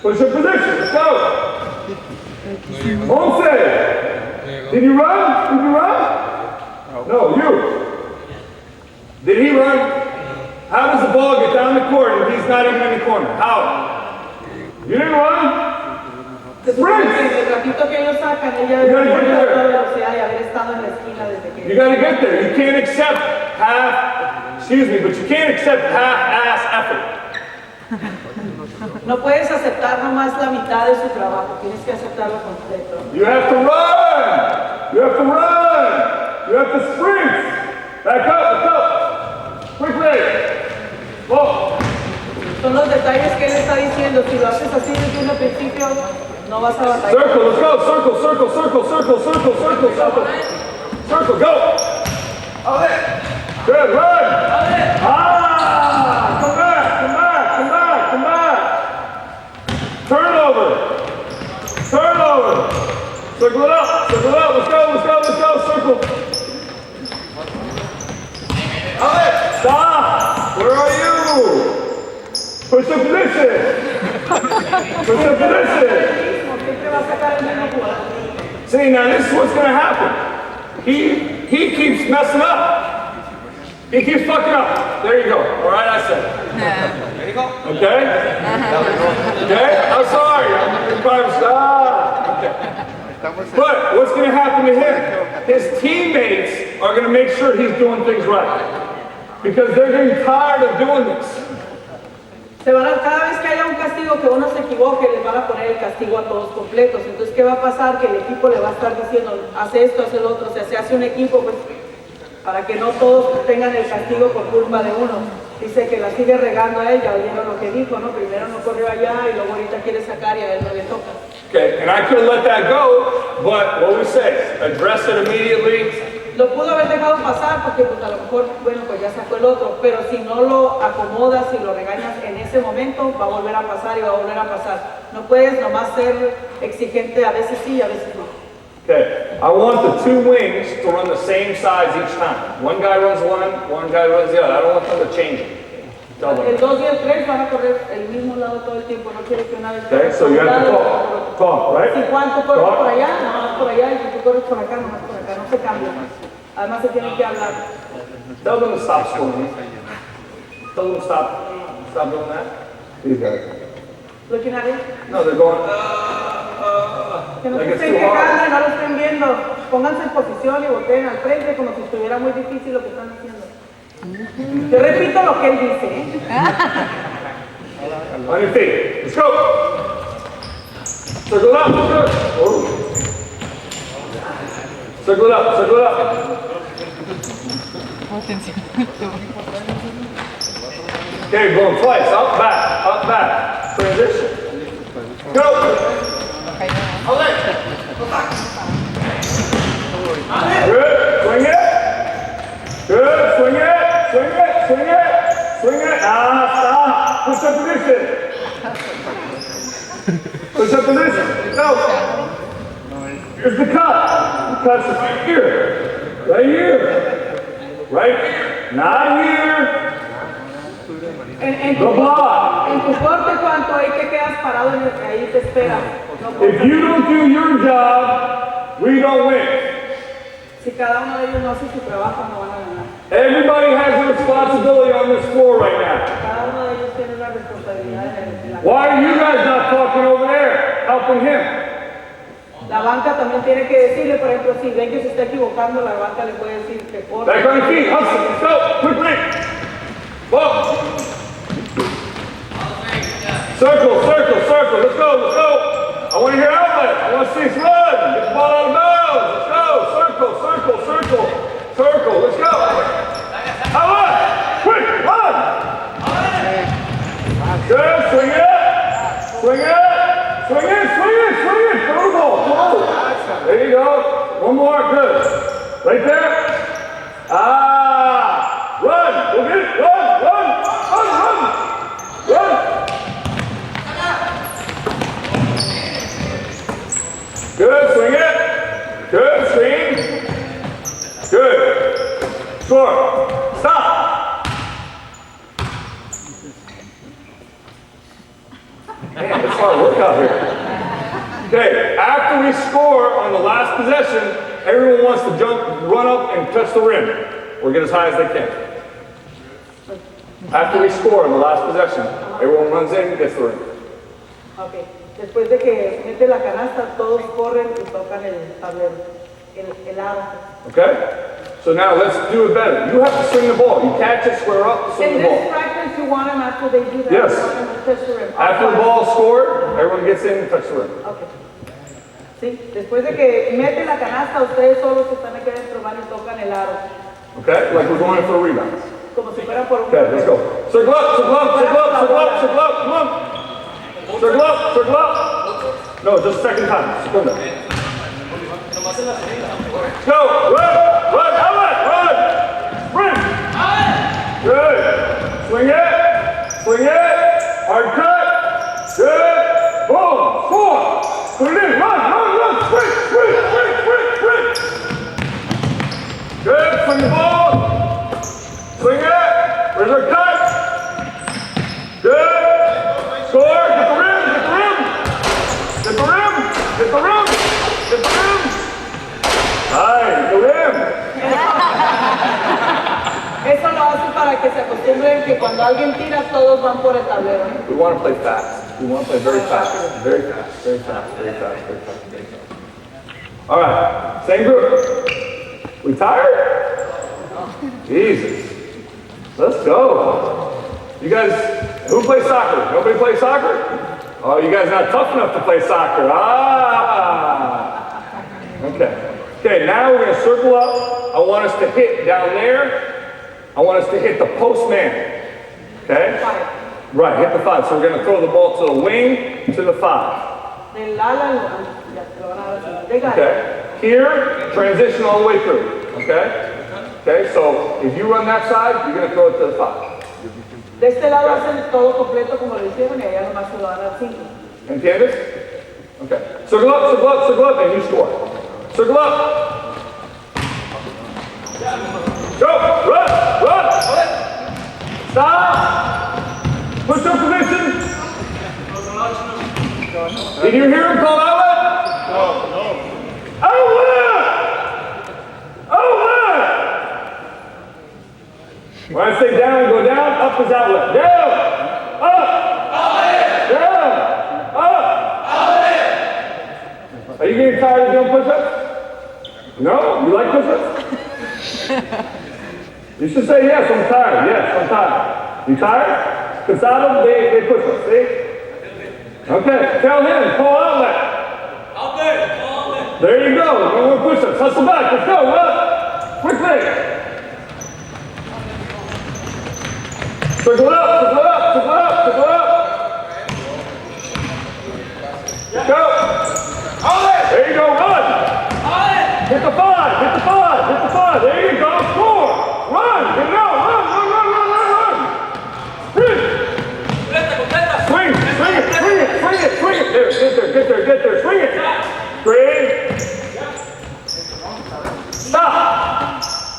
Let's go. Once. Did you run? No, you. Did he run? How does the ball get down the court if he's not even in the corner? How? You didn't run? El ratito que ellos sacan, ella debe ir a toda velocidad y haber estado en la esquina desde que... You gotta get there. You can't accept half-ass effort. No puedes aceptar nomás la mitad de su trabajo, tienes que aceptarlo completo. You have to run. You have to sprint. Back up. Quickly. Whoa. Son los detalles que él está diciendo. Si lo haces así desde un principio, no vas a batallar. Circle, let's go. Circle, go. Good, run. Come back, come back, come back, come back. Turnover. Turnover. Circle it up, circle it up. Let's go, let's go, let's go. Circle. Stop. Where are you? Push the position. Push the position. See, now this is what's going to happen. He keeps messing up. He keeps fucking up. There you go. All right, I said. There you go. Okay? Okay? I'm sorry. I'm probably okay. But what's going to happen to him? His teammates are going to make sure he's doing things right. Because they're getting tired of doing this. Cada vez que haya un castigo que uno se equivoque, les van a poner el castigo a todos completos. Entonces, ¿qué va a pasar? Que el equipo le va a estar diciendo, haz esto, haz el otro. O sea, se hace un equipo, pues, para que no todos tengan el castigo por culpa de uno. Dice que la sigue regando a ella, oyeron lo que dijo, ¿no? Primero no corrió allá y luego ahorita quiere sacar y a él no le toca. Okay, and I could have let that go, but what we say, address it immediately. Lo pudo haber dejado pasar porque pues a lo mejor, bueno, pues ya sacó el otro, pero si no lo acomodas y lo regañas en ese momento, va a volver a pasar y va a volver a pasar. No puedes nomás ser exigente, a veces sí, a veces no. Okay, I want the two wings to run the same sides each time. One guy runs one guy runs the other. I don't want them to change it. Tell them. El 2 y el 3 van a correr el mismo lado todo el tiempo, no quiere que una vez... Okay, so you have to talk, right? Si Juan, tú corres por allá, nomás por allá, y si tú corres por acá, nomás por acá, no se cambia. Además se tienen que hablar. Tell them to stop scoring. Tell them to stop doing that. These guys. Looking at it. No, they're going, Que no like se it's estén too hard. quejando, no lo estén viendo. Pónganse en posición y volteen al frente como si estuviera muy difícil lo que están haciendo. Yo repito lo que él dice, ¿eh? On your feet. Let's go. Circle up. Oh. Circle it up. Circle it up. Okay, going twice. Up, back. Transition. Go. Good. Swing it. Good. Swing it. Swing it. Swing it. Swing it. Stop. Push up position. Push up position. Go. Here's the cut. The cut's right here. Right here. Right here. Not here. En The block. tu corte, cuanto ahí te quedas parado, ahí te espera. No If you don't do your job, we don't win. Si cada uno de ellos no hace su trabajo, no van a ganar. Everybody has a responsibility on this floor right now. Cada uno de ellos tiene una responsabilidad en la... Why are you guys not talking over there, helping him? La banca también tiene que decirle, por ejemplo, si ven que se está equivocando, la banca le puede decir que corre. Back on your feet, hustle, let's go, quick break. Whoa. Circle, circle, circle, let's go. I want to hear outlet, I want to see us run. Get the ball out of bounds, let's go. Circle, circle, circle, circle, let's go. Outlet, quick, run. Good, swing it, swing it, swing it, swing it, swing it. Throw the ball, throw. There you go. One more, good. Right there. Run, go get it, run, run, run, run, run. Good, swing it. Good, swing. Good. Score. Stop. Man, it's hard work out here. Okay, after we score on the last possession, everyone wants to jump, run up, and touch the rim, or get as high as they can. After we score on the last possession, everyone runs in and gets the rim. Okay. Después de que mete la canasta, todos corren y tocan el tablero, el aro. Okay? So now let's do it better. You have to swing the ball. You catch it, square up, swing In the this ball. practice, you want them after they do that, Yes. you want them to touch the rim. After the ball is scored, everyone gets in and touch the rim. Okay. Sí, después de que mete la canasta, ustedes solos que están aquí adentro van y tocan el aro. Okay? Like we're going for a rebound. Como si fuera por un... Okay, let's go. Circle up, circle up, circle up, circle up, circle up, come on. Circle up, circle up. No, just second time. Segunda. Go, run, run, outlet, run. Sprint. Good. Swing it. Hard cut. Good. Boom. Score. Put it in. Run. Sprint. Good. Swing the ball. Swing it. Where's our cut? Good. Score. Get the rim. Get the rim. Nice. The rim. Eso lo hace para que se acostumbren que cuando alguien tira, todos van por el tablero. We want to play fast. We want to play very fast. All right. Same group. We tired? Jesus. Let's go. You guys, who plays soccer? Nobody plays soccer? Oh, you guys not tough enough to play soccer. Okay, now we're going to circle up. I want us to hit down there. I want us to hit the post man. Okay? Right, hit the 5. So we're going to throw the ball to the wing, to the 5. Okay. Here, transition all the way through. Okay, so if you run that side, you're going to throw it to the 5. De este lado hacen todo completo como lo hicieron y allá nomás se lo dan al 5. ¿Entiendes? Okay. Circle up, and you score. Circle up. Go, run. Stop. Push up position. Did you hear him call outlet? No. Outlet! When I say down, go down, up is outlet. Down, up, outlet. Down, up, outlet. Are you getting tired of doing push-ups? No? You like push-ups? You should say yes, I'm tired. Yes, I'm tired. You tired? Cansado, they push ups, see? Okay, tell him, call outlet. Outlet. There you go, no more push ups. Hustle back, let's go, up. Quickly. Circle up. Let's go. Outlet. There you go, run. Outlet. Hit the 5. There you go, score. Run! Get it out! Run! Sprint! Swing it! Get there! Swing it! Stop!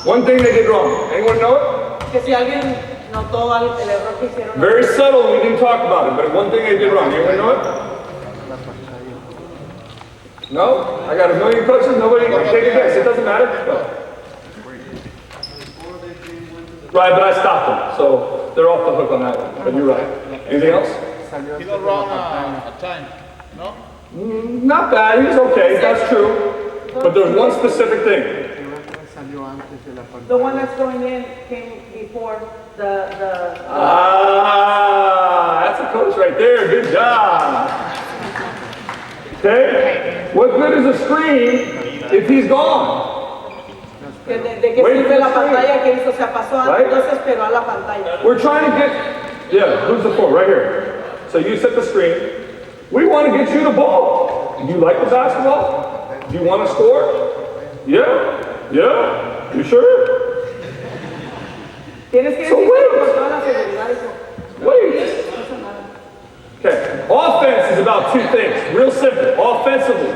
One thing they did wrong. Anyone know it? Que si alguien notó el error que hicieron. Very subtle, we didn't talk about it, but one thing they did wrong. Anyone know it? No? I got a million coaches, nobody can take a guess. It doesn't matter. No. Right, but I stopped them, so they're off the hook on that one. But you're right. Anything else? He don't run a time, no? Not bad, he was okay, that's true. But there's one specific thing. The one that's going in came before the that's a coach right there, good job. Okay? What good is a screen if he's gone? de que sirve la pantalla que hizo, se pasó antes, entonces esperó a la pantalla. We're trying to get, who's the 4? Right here. So you set the screen. We want to get you the ball. Do you like the basketball? Do you want to score? Yeah? You sure? Tienes que decir con toda la seguridad. Wait. Okay. Offense is about 2 things. Real simple. Offensively.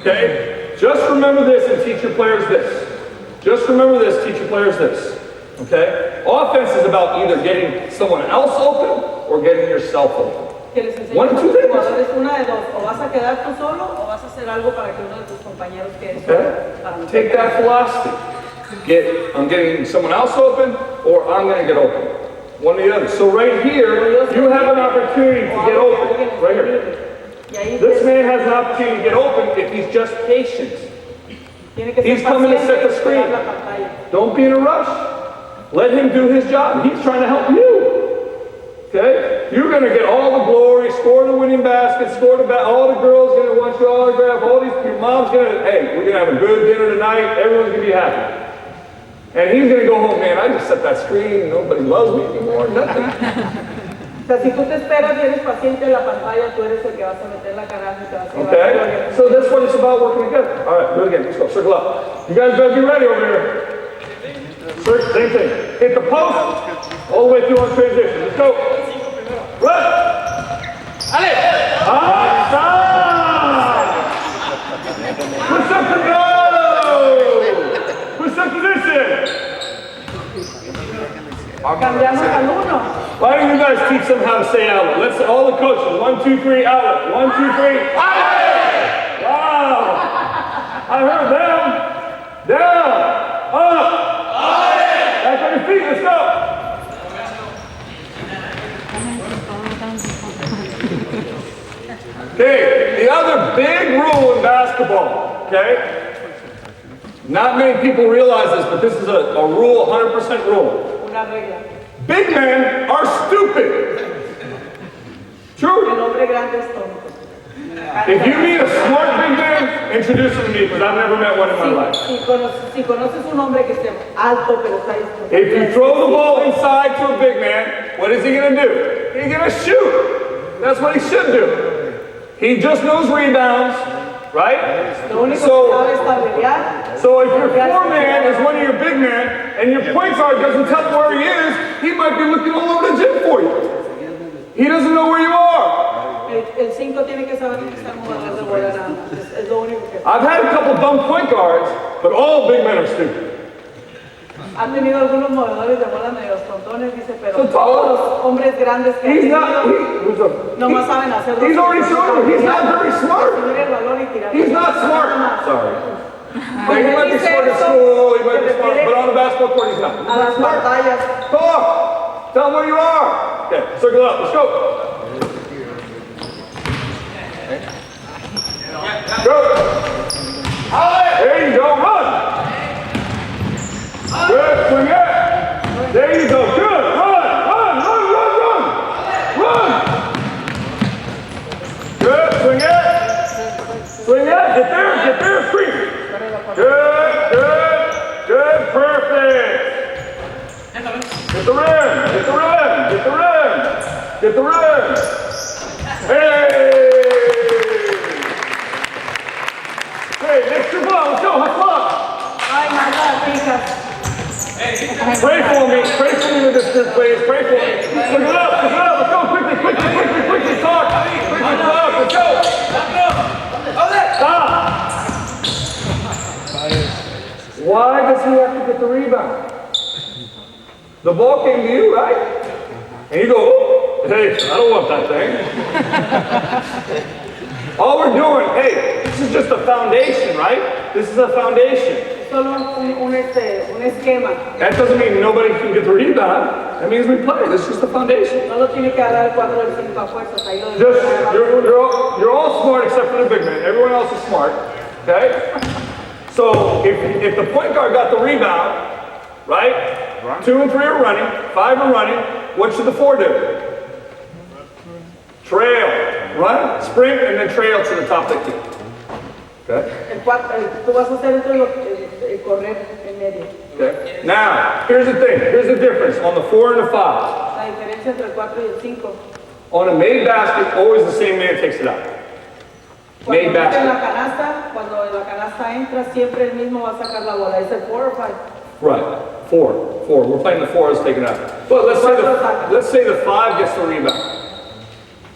Okay? Just remember this and teach your players this. Just remember this, teach your players this. Okay? Offense is about either getting someone else open or getting yourself open. One of 2 things. Una de dos, o vas a quedar tú solo o vas a hacer algo para que uno de tus compañeros quede solo. Take that philosophy. I'm getting someone else open or I'm going to get open. One or the other. So right here, you have an opportunity to get open. Right here. This man has an opportunity to get open if he's just patient. He's coming to set the screen. Don't be in a rush. Let him do his job. He's trying to help you. Okay? You're going to get all the glory, score the winning basket, all the girls going to want your autograph, your mom's going to, hey, we're going to have a good dinner tonight, everyone's going to be happy. And he's going to go home, man, I just set that screen, nobody loves me anymore, nothing. Si tú te esperas y eres paciente en la pantalla, tú eres el que vas a meter la caraja y te vas a Okay? So that's what it's about, working together. All right, do it again. Let's go. Circle up. You guys better be ready over here. Same thing. Hit the post all the way through on transition. Let's go. Run. ¡Dale! Push up to go! Push up position! Cambiamos al 1. Why don't you guys teach them how to say outlet? Let's all the coaches. 1, 2, 3, outlet. 1, 2, 3, outlet! Wow! I heard them. Down. Up. Back on your feet. Let's go. Okay, the other big rule in basketball, okay? Not many people realize this, but this is a rule, 100% rule. Una regla. Big men are stupid. El True. hombre grande es tonto. If you meet a smart big man, introduce him to me, because I've never met one in my life. Si conoces un hombre que esté alto, pero está dispuesto. If you throw the ball inside to a big man, what is he going to do? He's going to shoot. That's what he should do. He just knows rebounds, right? Lo único que sabe es tablerear. So if your four man is one of your big men, and your point guard doesn't tell him where he is, he might be looking all over the gym for you. He doesn't know where you are. El 5 tiene que saber que está jugando de bola nada más. Es lo único que I've had a couple dumb point guards, but all big men are stupid. han tenido algunos movedores de bola medio tontones, dice, pero So todos los hombres grandes que han He's tenido not. nomás saben hacer He's already shown you. He's not very smart. recibir el balón y tirar. He's not smart. Sorry. He might be smart at school. He might be smart, but on the basketball court, he's not. A las pantallas. Talk. Tell him where you are. Okay, circle up. Let's go. Go. There you go. Run. Good. Swing it. There you go. Good. Run. Run. Run. Run. Run. Run. Good. Swing it. Swing it. Get there. Get there. Scream. Good. Good. Good. Perfect. Get the rim. Get the rim. Get the rim. Get the rim. Hey. Hey, next your ball. Let's go. High five. Ay, nada, fijas. Pray for me. Pray for me with this group, please. Pray for me. Look it up. Look it up. Let's go. Quickly, quickly, quickly, quickly. Talk. Quickly talk. Let's go. Stop. Why does he have to get the rebound? The ball came to you, right? And you go, oh, hey, I don't want that thing. All we're doing, hey, this is just a foundation, right? This is a foundation. Solo un esquema. That doesn't mean nobody can get the rebound. That means we play. This is just a foundation. No lo tiene que dar el 4 del 5 a fuerzas. Ahí lo Just, you're all smart except for the big man. Everyone else is smart, okay? So if the point guard got the rebound, right? 2 and 3 are running, 5 are running. What should the 4 do? Trail, run, sprint, and then trail to the top of the key. Okay? Tú vas a hacer el correr en medio. Okay. Now, here's the thing. Here's the difference on the 4 and the 5. La diferencia entre el 4 y el 5. On a made basket, always the same man takes it out. Made En la basket. canasta, cuando en la canasta entra, siempre el mismo va a sacar la bola. ¿Es el 4 o 5? Right. 4. We're playing the 4 is taken out. But let's say the 5 gets the rebound.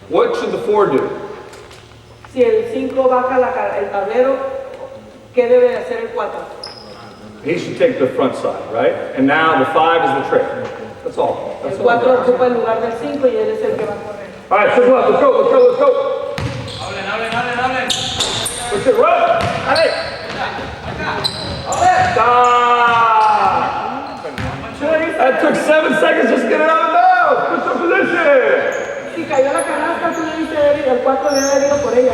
What should the 4 do? Si el 5 baja el tablero, ¿qué debe hacer el 4? He should take the front side, right? And now the 5 is the trail. That's all. That's El all. 4 ocupa el lugar del 5 y él es el que va a correr. All right, circle up. Let's go. Let's go. Let's go. Let's get run. Allez. Stop. That took 7 seconds just to get it out of bounds. Put some position. Si cayó la canasta, tú le dices, el 4 debe haber ido por ella.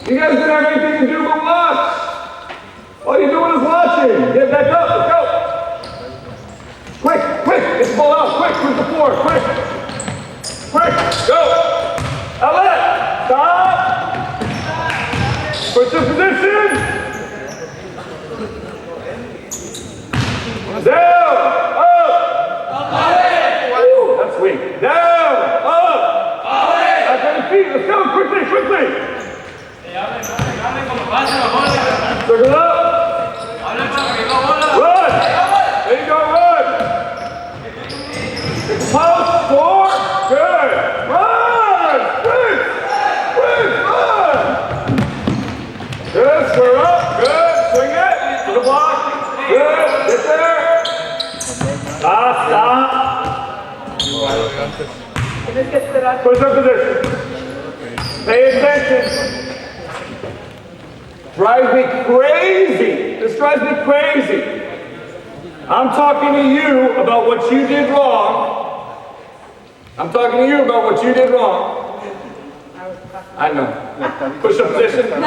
You guys didn't have anything to do but watch. All you're doing is watching. Get back up. Let's go. Quick, quick. Get the ball out. Quick. Quick the 4. Quick. Quick. Go. Outlet. Stop. Put your position. Down. Up. Ooh, that's weak. Down. Up. Back on your feet. Let's go. Quickly. Quickly. Circle up. Run. There you go, run. Post, 4. Good. Run. Tienes que esperar. Push-up position. Pay attention. Drives me crazy. This drives me crazy. I'm talking to you about what you did wrong. I'm talking to you about what you did wrong. I know. Push-up position. No.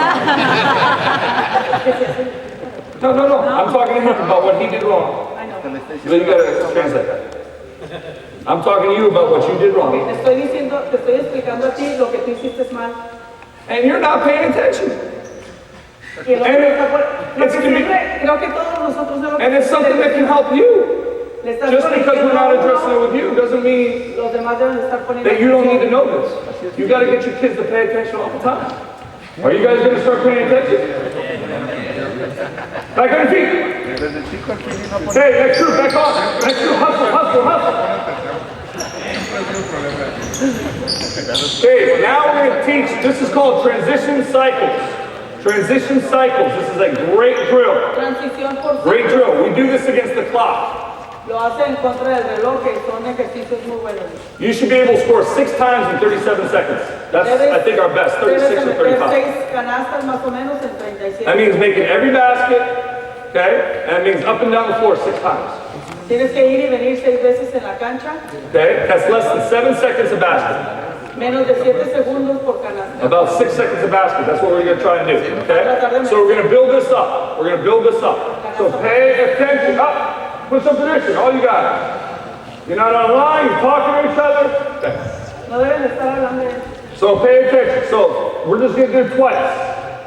I'm talking to him about what he did wrong. I know. So you gotta translate that. I'm talking to you about what you did wrong. Te estoy diciendo, te estoy explicando a ti lo que tú hiciste mal. And you're not paying attention. Y lo que está por, lo It's que siempre, creo que todos nosotros no lo And it's something that can help you. le estás Just because we're not corrigiendo addressing it with you doesn't mean los demás deben estar poniendo that you don't need to atención. know this. You gotta get your kids to pay attention all the time. Are you guys gonna start paying attention? Back on your feet. Hey, next group, back on. Next group, hustle. Okay, now we're going to teach, this is called transition cycles. Transition cycles, this is a great drill. Transición por Great drill. We do this against the clock. Lo hace en contra del reloj, que son ejercicios muy buenos. You should be able to score 6 times in 37 seconds. That's, I think, our best, 36 or 35. 6 canastas más o menos en 37. That means making every basket, okay? And it means up and down the floor 6 times. Tienes que ir y venir 6 veces en la cancha. Okay? That's less than 7 seconds a basket. Menos de 7 segundos por canasta. About 6 seconds a basket. That's what we're going to try and do. Okay? So we're going to build this up. We're going to build this up. So pay attention. Up. Push up position. All you got. You're not on line. You're talking to each other. Okay. No deben estar hablando de eso. So pay attention. So we're just going to do it twice.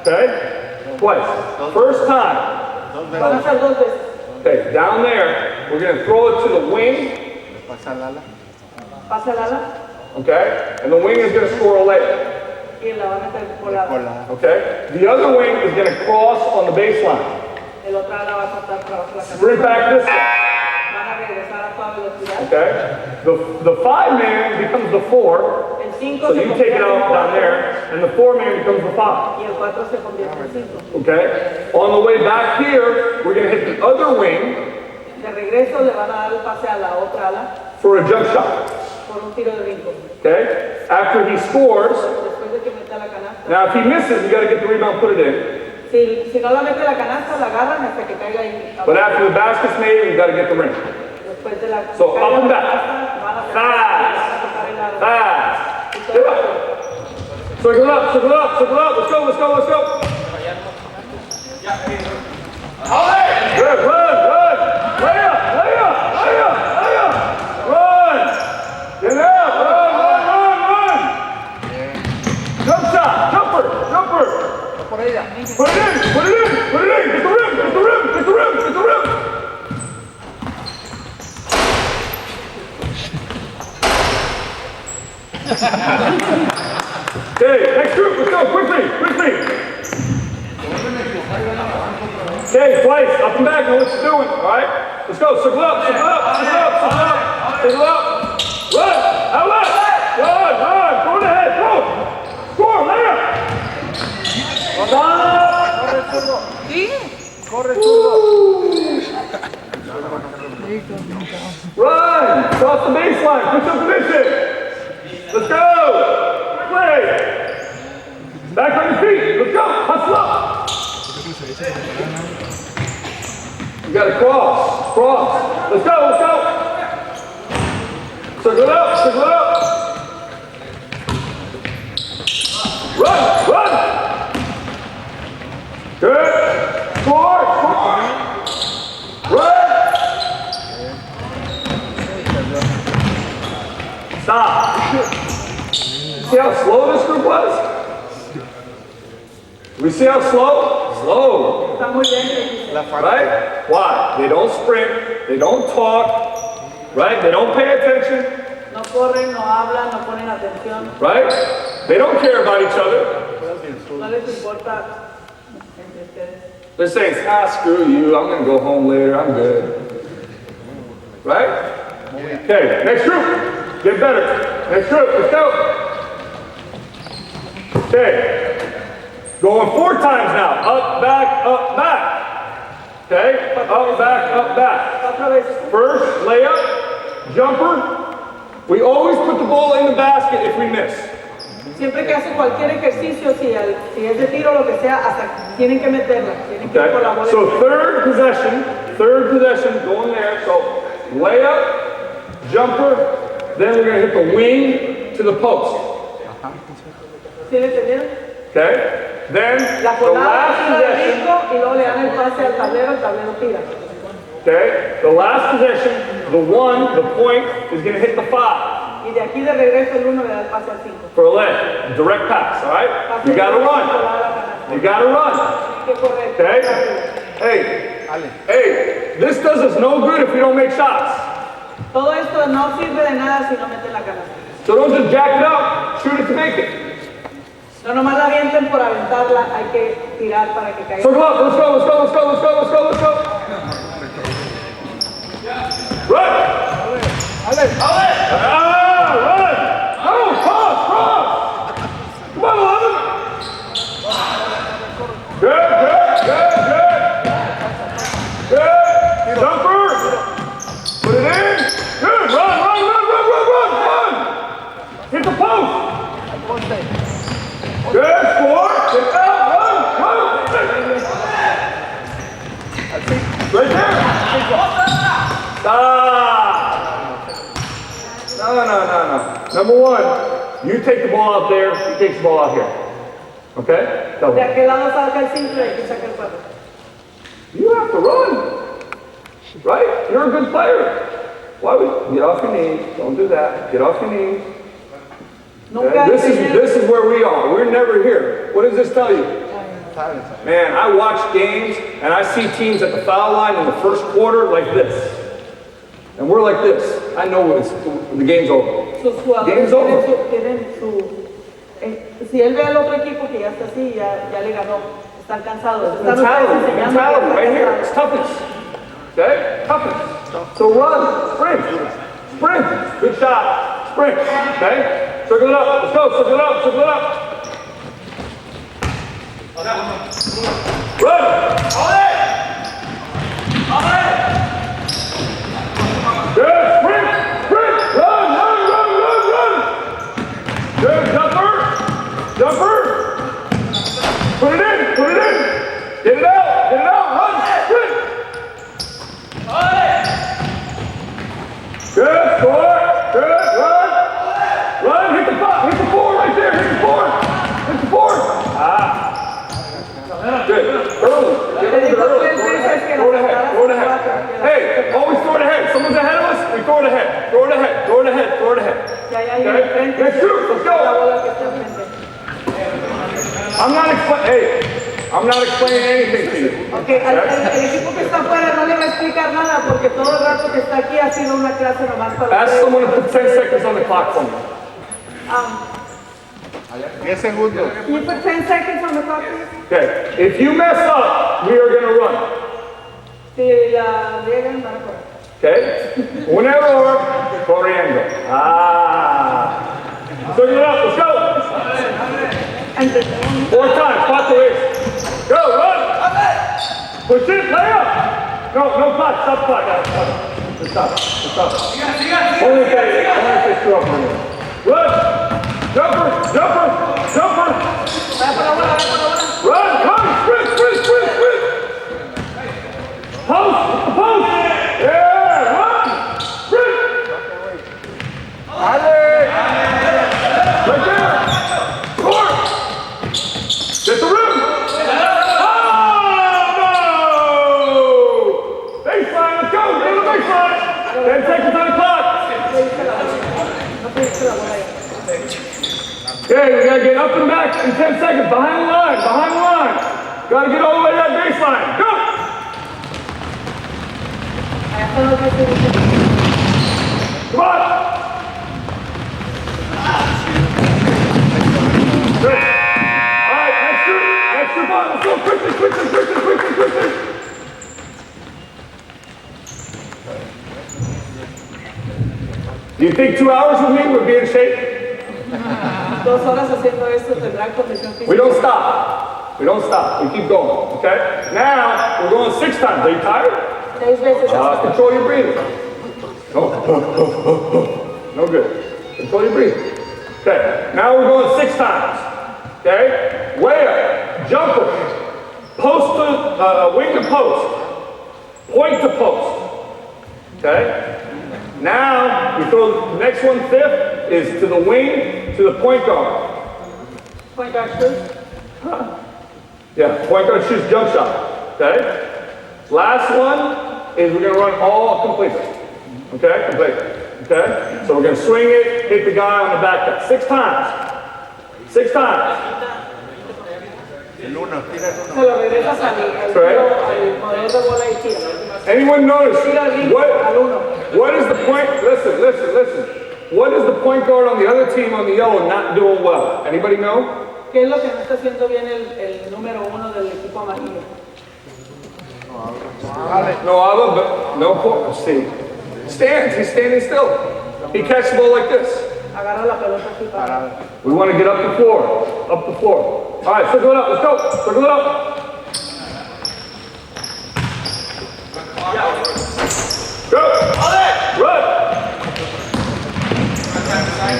Okay? Twice. First time. Van a hacer 2 veces. Okay, down there, we're going to throw it to the wing. Pasa el ala Okay? And the wing is going to score a layup. y la van a meter por la. Okay? The other wing is going to cross on the baseline. El otro ala va a saltar para abajo la canasta. Sprint back this way. Van a regresar a toda velocidad. Okay? The 5-man becomes the 4. El 5 So se you take it convierte en out down 4 there, and the 4-man becomes the 5. y el 4 se convierte en 5. Okay? On the way back here, we're going to hit the other wing De regreso le van a dar el pase a la otra ala for a jump shot. por un tiro de brinco. Okay? After he scores, Después de que meta la canasta. now if he misses, you got to get the rebound, put it in. Si no la mete la canasta, la agarran hasta que caiga ahí. But after the basket's made, we've got to get the ring. Después de la So caiga up and la back. canasta, van a tocar el aro. Fast. Y todo Get up. Circle up, circle up, circle up. Let's go, let's go, let's go. Good, run. Lay up. Run. Get out, run. Jump shot, jumper. Put it in. Get the rim. Okay, next group, let's go, quickly. Okay, twice, up and back, know what you're doing, all right? Let's go, circle up. Run, outlet, run, go ahead, go. Score, layup. Run, cross the baseline, push up position. Let's go, quickly. Back on your feet, let's go, hustle up. You gotta cross. Let's go. Circle up. Run. Good. Score. Run. Stop. See how slow this group was? We see how slow? Slow. Está muy bien. Right? Why? They don't sprint, they don't talk, right? They don't pay attention, No corren, no hablan, no ponen atención. right? They don't care about each other. No les importa entre ustedes. They're saying, screw you, I'm gonna go home later, I'm good. Right? Okay, next group. Get better. Next group, let's go. Okay. Going 4 times now. Up, back. Okay? Up, back. Otra vez. First, layup, jumper, We always put the ball in the basket if we miss. Siempre que hace cualquier ejercicio, si es de tiro o lo que sea, hasta tienen que meterla. Tienen que ir por la Okay? bola. So third possession, going there. So layup, jumper, then we're going to hit the wing to the post. ¿Sí le entendieron? Okay? Then La the colada last tira de possession. rico y luego le dan el pase al tablero tira. Okay? The last possession, the point is going to hit the 5 Y de aquí de regreso el 1 le da el pase al 5. for a leg, direct pass. All right? You got to run. You got to run. Okay? Hey, this does us no good if we don't make shots. Todo esto no sirve de nada si no meten la canasta. So don't just jack it up, shoot it to make it. No nomás la avienten por aventarla, hay que tirar para que caiga. So come on, let's go. Run! Run! No, cross! Come on, 11! Good. Jumper! Put it in! Good! Run! Hit the post! Good, score! Get out! Run! Right there! Stop! No. Number 1, you take the ball out there, he takes the ball out here. Okay? Tell De me. aquel lado saca el 5 y de aquí saca el 4. You have to run. Right? You're a good player. Why would get off your knees? Don't do that. Get off your knees. Okay? This is where we are. We're never here. What does this tell you? Man, I watch games and I see teams at the foul line in the first quarter like this. And we're like this. I know the game's over. Game's over. Si él ve al otro equipo que ya está así, ya le ganó. Están cansados. Mentality right here. It's toughness. Okay? Toughness. So run. Sprint. Good shot. Sprint. Okay? Circle it up. Let's go. Circle it up. Run. Good. Sprint. Run. Good. Jumper. Put it in. Get it out. Run. Sprint. Good. Score. Good. Run. Hit the 4 right there. Hit the 4. Good. Early. Get a little bit early. Throw it ahead. Hey, always throw it ahead. Someone's ahead of us, we throw it ahead. Throw it ahead. Okay? Let's shoot. Let's go. I'm not explaining anything to you. Okay, el equipo que está afuera no le va a explicar nada porque todo el rato que está aquí ha sido una clase nomás para Ask someone to put 10 seconds on the clock for me. 10 segundos. Can you put 10 seconds on the clock, please? Okay. If you mess up, we are going to run. Si la llegan, van a correr. Okay? Un error, corriendo. Circle it up. Let's go. 4 times. 4 ways. Go, run. Push it, lay up. No clock. Stop clock. Stop. Only if they screw up for a minute. Run. Jumper. Run, come, sprint. Post. Yeah, run. Sprint. Right there. Score. Get the rim. Oh, no. Baseline, let's go. Go to the baseline. 10 seconds on the clock. Okay, we gotta get up and back in 10 seconds. Behind the line. Gotta get all the way to that baseline. Go! Come on! Good. All right, next group on. Let's go quickly. Do you think 2 hours with me would be in shape? 2 horas haciendo esto tendrán condición física. We don't stop. We keep going, okay? Now, we're going 6 times. Are you tired? 6 veces. Control your breathing. Go. No good. Control your breathing. Okay, now we're going 6 times. Okay? Way up. Jumper. Post to, wing to post. Point to post. Okay? Now, we throw the next one, 5th, is to the wing, to the point guard. Point guard shoot. Yeah, point guard shoots jump shot. Okay? Last one is we're going to run all completely. Okay? Completely. Okay? So we're going to swing it, hit the guy on the back cut. 6 times. 6 times. Se lo regresas al jugador de bola y tira. Anyone notice what is the point? Listen. What is the point guard on the other team on the yellow not doing well? Anybody know? ¿Qué es lo que no está haciendo bien el número 1 del equipo amarillo? No point. See. Stands. He's standing still. He catches the ball like this. Agarra la pelota aquí para. We want to get up the floor. Up the floor. All right, circle it up. Let's go. Circle it up. Go. Run.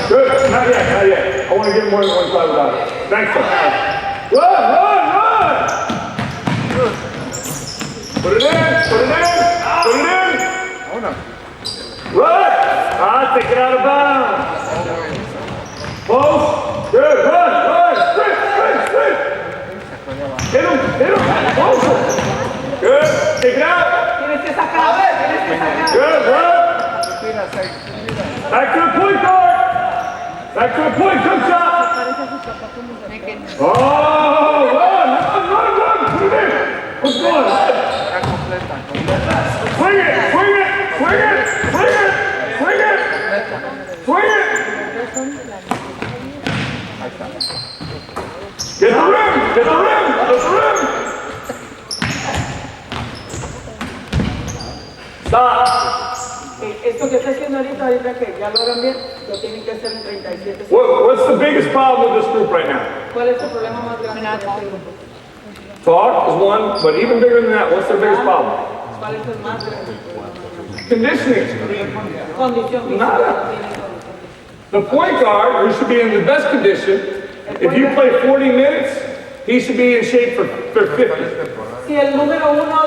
Good. Not yet. I want to get more than 1 side without it. Thanks, sir. Run. Put it in. Run. Take it out of bounds. Post. Good. Run. Sprint. Hit him. Post. Good. Take it out. Tienes que sacar. Good. Run. Back to the point guard. Back to the point. Jump shot. Oh, run. Put it in. What's going on? Swing it. Get the rim. Stop. Esto que está haciendo ahorita que ya lo hagan bien, lo tienen que hacer en 37 segundos. What's the biggest problem with this group right now? ¿Cuál es tu problema más grande con este grupo? Talk is one, but even bigger than that, what's their biggest problem? ¿Cuál es el más grande? Conditioning. Condición física. Nada. No tienen condición. The point guard, who should be in the best condition, if you play 40 minutes, he should be in shape for 50. Si el número 1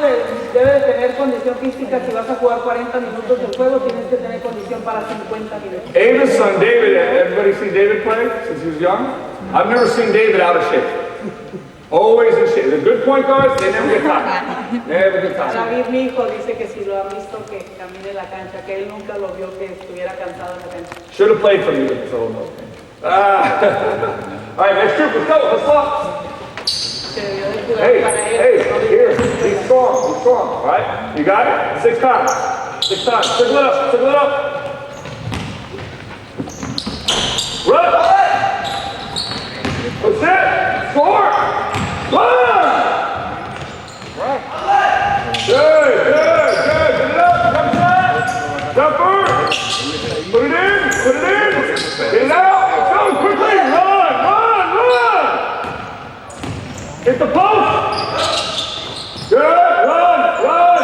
debe de tener condición física, si vas a jugar 40 minutos del juego, tienes que tener condición para 50 minutos. David's son, David, everybody seen David play since he was young? I've never seen David out of shape. Always in shape. The good point guards, they never get tired. Never get tired. David, mi hijo, dice que si lo han visto que camine la cancha, que él nunca lo vio que estuviera cansado en la cancha. Should have played for you, so no. All right, next group, let's go. Let's go. Hey, here, be strong, all right? You got it? 6 times. Circle it up. Run! That's it! Score! Run! Good. Get it up, come back. Jumper! Put it in! Get it out! Go quickly! Run! Hit the post! Good! Run! Run!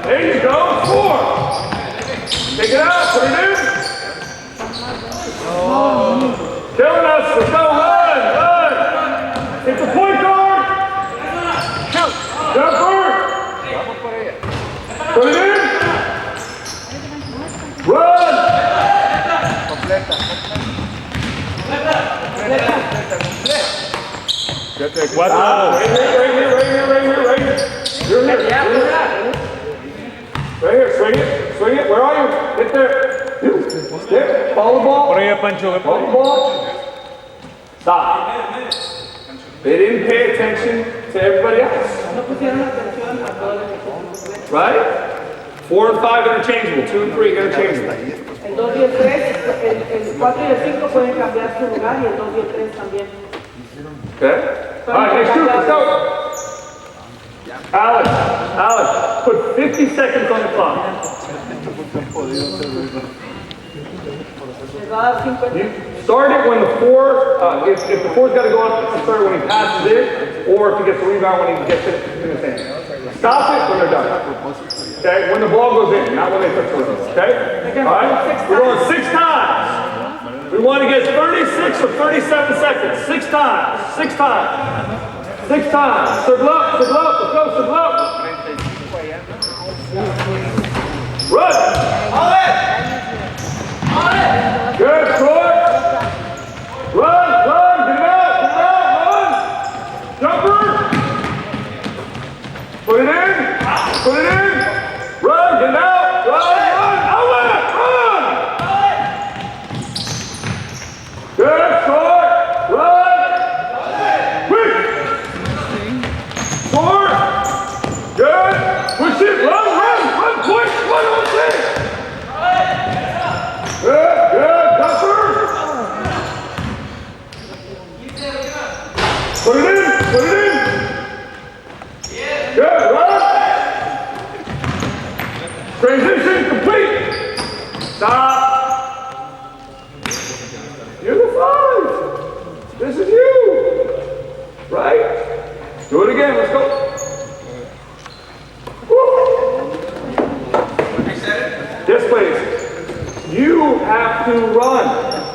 There you go! Score! Take it out! Put it in! Killing us! Let's go! Run! Hit the point guard! Jumper! Put it in! Run! Right here. You're here. Right here, swing it. Where are you? Get there. There. Follow the ball. Follow the ball. Stop. They didn't pay attention to everybody else. No pusieron atención a todo el equipo. Right? 4 and 5 interchangeable. 2 and 3 interchangeable. El 2 y el 3, el 4 y el 5 pueden cambiar su lugar y el 2 y el 3 también. Okay? All right, next group, let's go. Alex, put 50 seconds on the clock. Les va a dar 50. You start it when the 4, if the 4's got to go up, start it when he passes it, or if he gets the rebound when he gets it in his hand. Stop it when they're done. Okay? When the ball goes in, not when they touch the rim. Okay? All right? We're going 6 times. We want to get 36 or 37 seconds. 6 times. 6 times. 6 times. Circle up. Circle up. Let's go. Circle up. Run. Good. Short. Run. Run. Get it out. Get it out. Run. Jumper. Put it in. Put it in. Run. Get it out. Run. Run. Outlet. Run. Good. Short. Run. Quick. Short. Good. Push it. Run. Run. Run quick. 1 on 6. Good. Good. Jumper. Put it in. Put it in. Good. Run. Transition complete. Stop. You're the 5. This is you. Right? Do it again. Let's go. Woo. Yes, please. You have to run.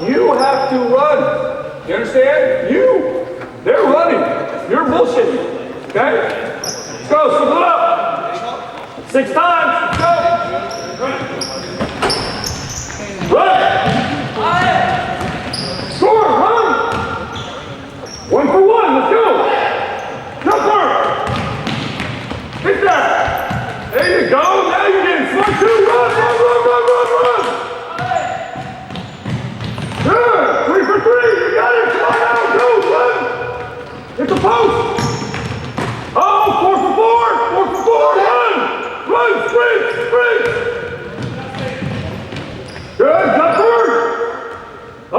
You have to run. You understand? You. They're running. You're bullshitting. Okay? Let's go. Split up. 6 times. Go. Run. Score. Run. 1 for 1. Let's go. Jumper. Hit that. There you go. Now you're getting front 2. Run, run, run, run, run, run. Good. 3 for 3. You got it. Come on now. Go. Run. Hit the post. Oh, 4 for 4. 4 for 4. Run. Run. Sprint. Sprint. Good. Jumper. Oh,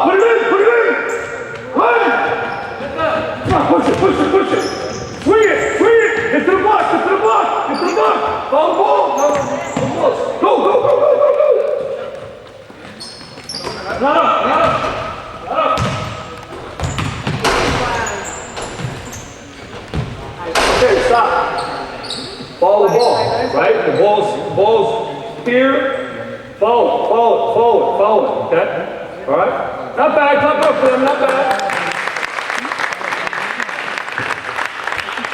put it in. Put it in. Run. Come on. Push it. Push it. Push it. Swing it. Swing it. Get to the block. Get to the block. Get to the block. Follow the ball. Go. Go. Go. Go. Go. Go. Not up. Not up. Not up. Okay, stop. Follow the ball, right? The ball's here. Follow it, follow it, follow it, follow it, okay? All right? Not bad, clap up for them, not bad.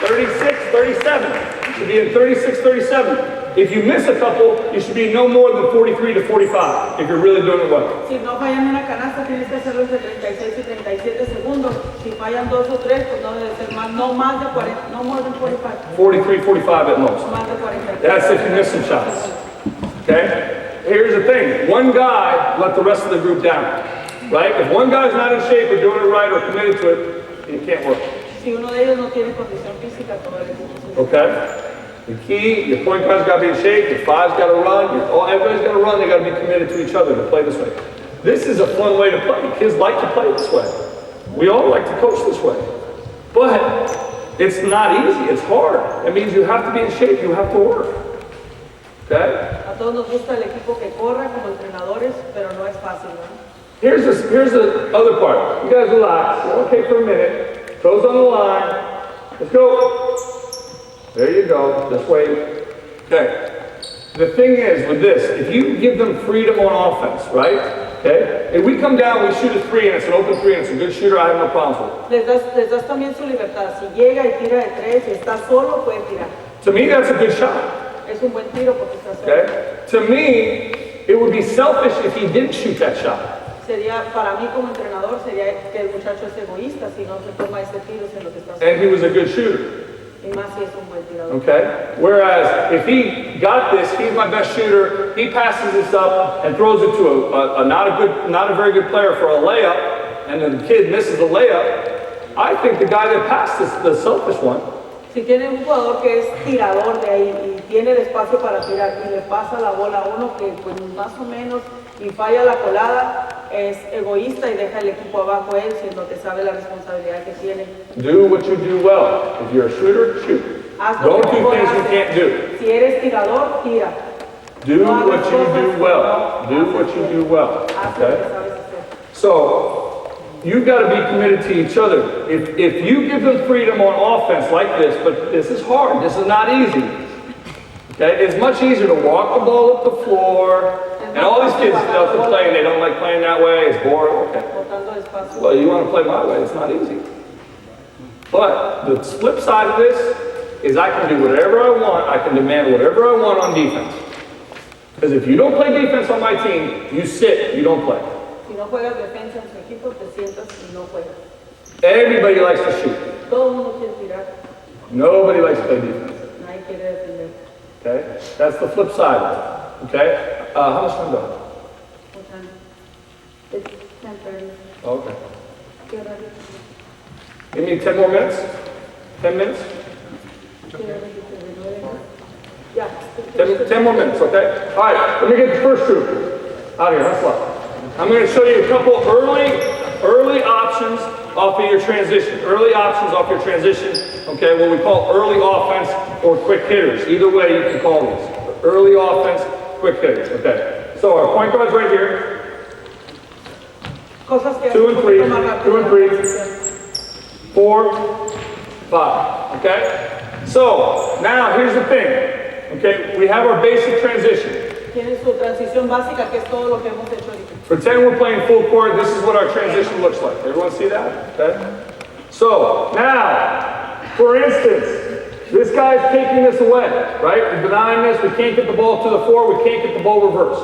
36, 37. You should be in 36, 37. If you miss a couple, you should be no more than 43 to 45 if you're really doing it well. Si no fallan una canasta, tienes que hacerlo de 36 y 37 segundos. Si fallan 2 o 3, pues no debe ser más, no más de 40, no more than 45. 43, 45 at most. Más de 40. That's if you miss some shots. Okay? Here's the thing. One guy let the rest of the group down. Right? If one guy's not in shape or doing it right or committed to it, it can't work. Si uno de ellos no tiene condición física, todo el equipo. Okay? The key, your point guard's got to be in shape, your 5's got to run, everybody's got to run, they got to be committed to each other to play this way. This is a fun way to play. Kids like to play this way. We all like to coach this way. But it's not easy, it's hard. It means you have to be in shape, you have to work. Okay? A todos nos gusta el equipo que corra como entrenadores, pero no es fácil, ¿no? Here's the other part. You guys relax. Okay for a minute. Toes on the line. Let's go. There you go. This way. Okay. The thing is with this, if you give them freedom on offense, right? Okay? If we come down, we shoot a 3 and it's an open 3 and it's a good shooter, I have no problems with it. Les das también su libertad. Si llega y tira de 3 y está solo, puede tirar. To me, that's a good shot. Es un buen tiro porque está solo. Okay? To me, it would be selfish if he didn't shoot that shot. Sería, para mí como entrenador, sería que el muchacho es egoísta si no se toma ese tiro en lo que está And he solo. was a good shooter. Y más si es un buen tirador. Okay? Whereas if he got this, he's my best shooter, he passes this up and throws it to not a very good player for a layup, and then the kid misses the layup, I think the guy that passed is the selfish one. Si tiene un jugador que es tirador de ahí y tiene el espacio para tirar y le pasa la bola a uno que pues más o menos y falla la colada, es egoísta y deja el equipo abajo él, siendo que sabe la responsabilidad que tiene. Do what you do well. If you're a shooter, shoot. Don't do things you can't do. Si eres tirador, tira. Do what you do well. Do what you do well. Okay? So, you've got to be committed to each other. If you give them freedom on offense like this, but this is hard, this is not easy. Okay, it's much easier to walk the ball up the floor. And all these kids love to play and they don't like playing that way. It's boring. Okay. botando espacio. Well, you want to play my way. It's not easy. But the flip side of this is I can do whatever I want. I can demand whatever I want on defense. Because if you don't play defense on my team, you sit. You don't play. Si no juegas defensa en su equipo, te sientas y no juegas. Everybody likes to shoot. Todo el mundo quiere tirar. Nobody likes to play defense. Nadie quiere defender. Okay? That's the flip side of it. Okay? How much time do I have? What time? It's 10:30. Okay. ¿Qué horario? Give me 10 more minutes? 10 minutes? ¿Qué horario dijiste? ¿De 9? Ya. 10 more minutes, okay? All right, let me get the first group out of here. Let's look. I'm going to show you a couple early options off of your transition. Early options off your transition, okay? What we call early offense or quick hitters. Either way you can call these. Early offense, quick hitters, okay? So our point guard's right here. Cosas que 2 and 3, 2 and 3, transición. 4, 5, okay? So now here's the thing, okay? We have our basic transition. Tiene su transición básica, que es todo lo que hemos hecho ahorita. Pretend we're playing full court. This is what our transition looks like. Everyone see that? Okay. So now, for instance, this guy's taking this away, right? We're denying this. We can't get the ball to the floor. We can't get the ball reversed.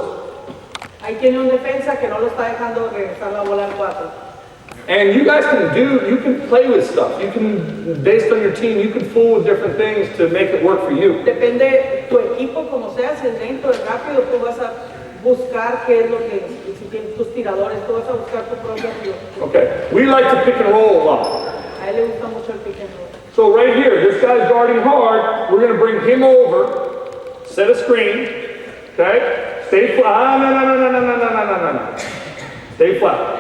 Ahí tiene un defensa que no lo está dejando regresar la bola al 4. And you guys you can play with stuff. You can, based on your team, you can fool with different things to make it work for you. Depende tu equipo, como sea, si es lento, es rápido, tú vas a buscar qué es lo que, si tienes tus tiradores, tú vas a buscar tu propio tiro. Okay. We like to pick and roll a lot. A él le gusta mucho el pick and roll. So right here, this guy's guarding hard. We're going to bring him over, set a screen, okay? Stay flat. No. Stay flat.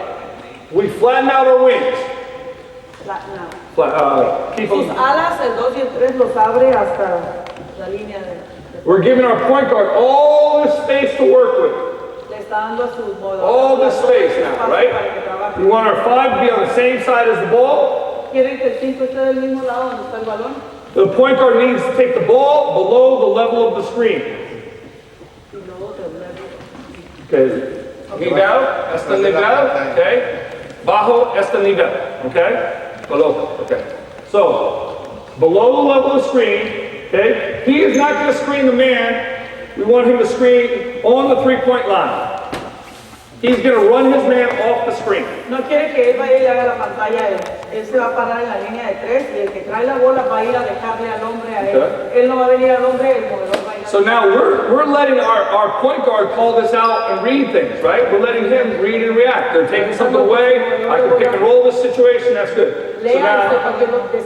We flatten out our wings. Flatten out. Keep Sus them. alas, el 2 y el 3 los abre hasta la línea de... We're giving our point guard all this space to work with. Le está dando a sus modos. All this space now, right? We want our 5 to be on the same side as the ball. ¿Quieren que el 5 esté del mismo lado donde está el balón? The point guard needs to take the ball below the level of the screen. Y luego te vuelve. Okay. Nivel, este nivel, okay? Bajo este nivel, okay? Below, okay. So, below the level of the screen, okay? He is not going to screen the man. We want him to screen on the three-point line. He's going to run his man off the screen. No quiere que él vaya y haga la pantalla a él. Él se va a parar en la línea de 3 y el que trae la bola va a ir a dejarle al hombre a él. Okay. Él no va a venir al hombre, el movedor va a ir a... So now we're letting our point guard call this out and read things, right? We're letting him read and react. They're taking something away. I can pick and roll this situation. That's good. So now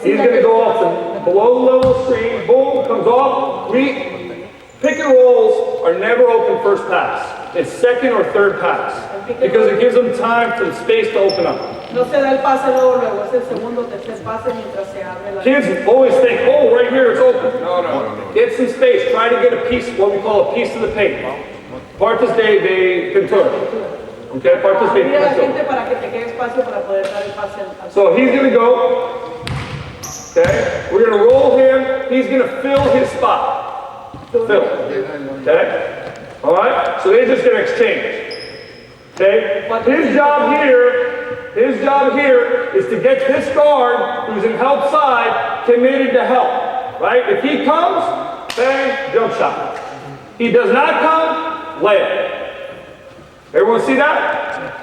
he's going to go off the below the level screen. Boom, comes off. Pick and rolls are never open first pass. It's second or third pass because it gives them time for the space to open up. No se da el pase luego, es el segundo o tercer pase mientras se abre la... Kids always think, oh, right here it's open. No. Get some space. Try to get a piece, what we call a piece of the paint. Partes de pintura. Okay, partes de Mira la pintura. gente para que te quede espacio para poder dar el pase al... So he's going to go. Okay, we're going to roll him. He's going to fill his spot. Fill. Okay. All right. So they're just going to exchange. Okay. His job here is to get this guard who's in help side committed to help. Right. If he comes, bang, jump shot. He does not come, layup. Everyone see that?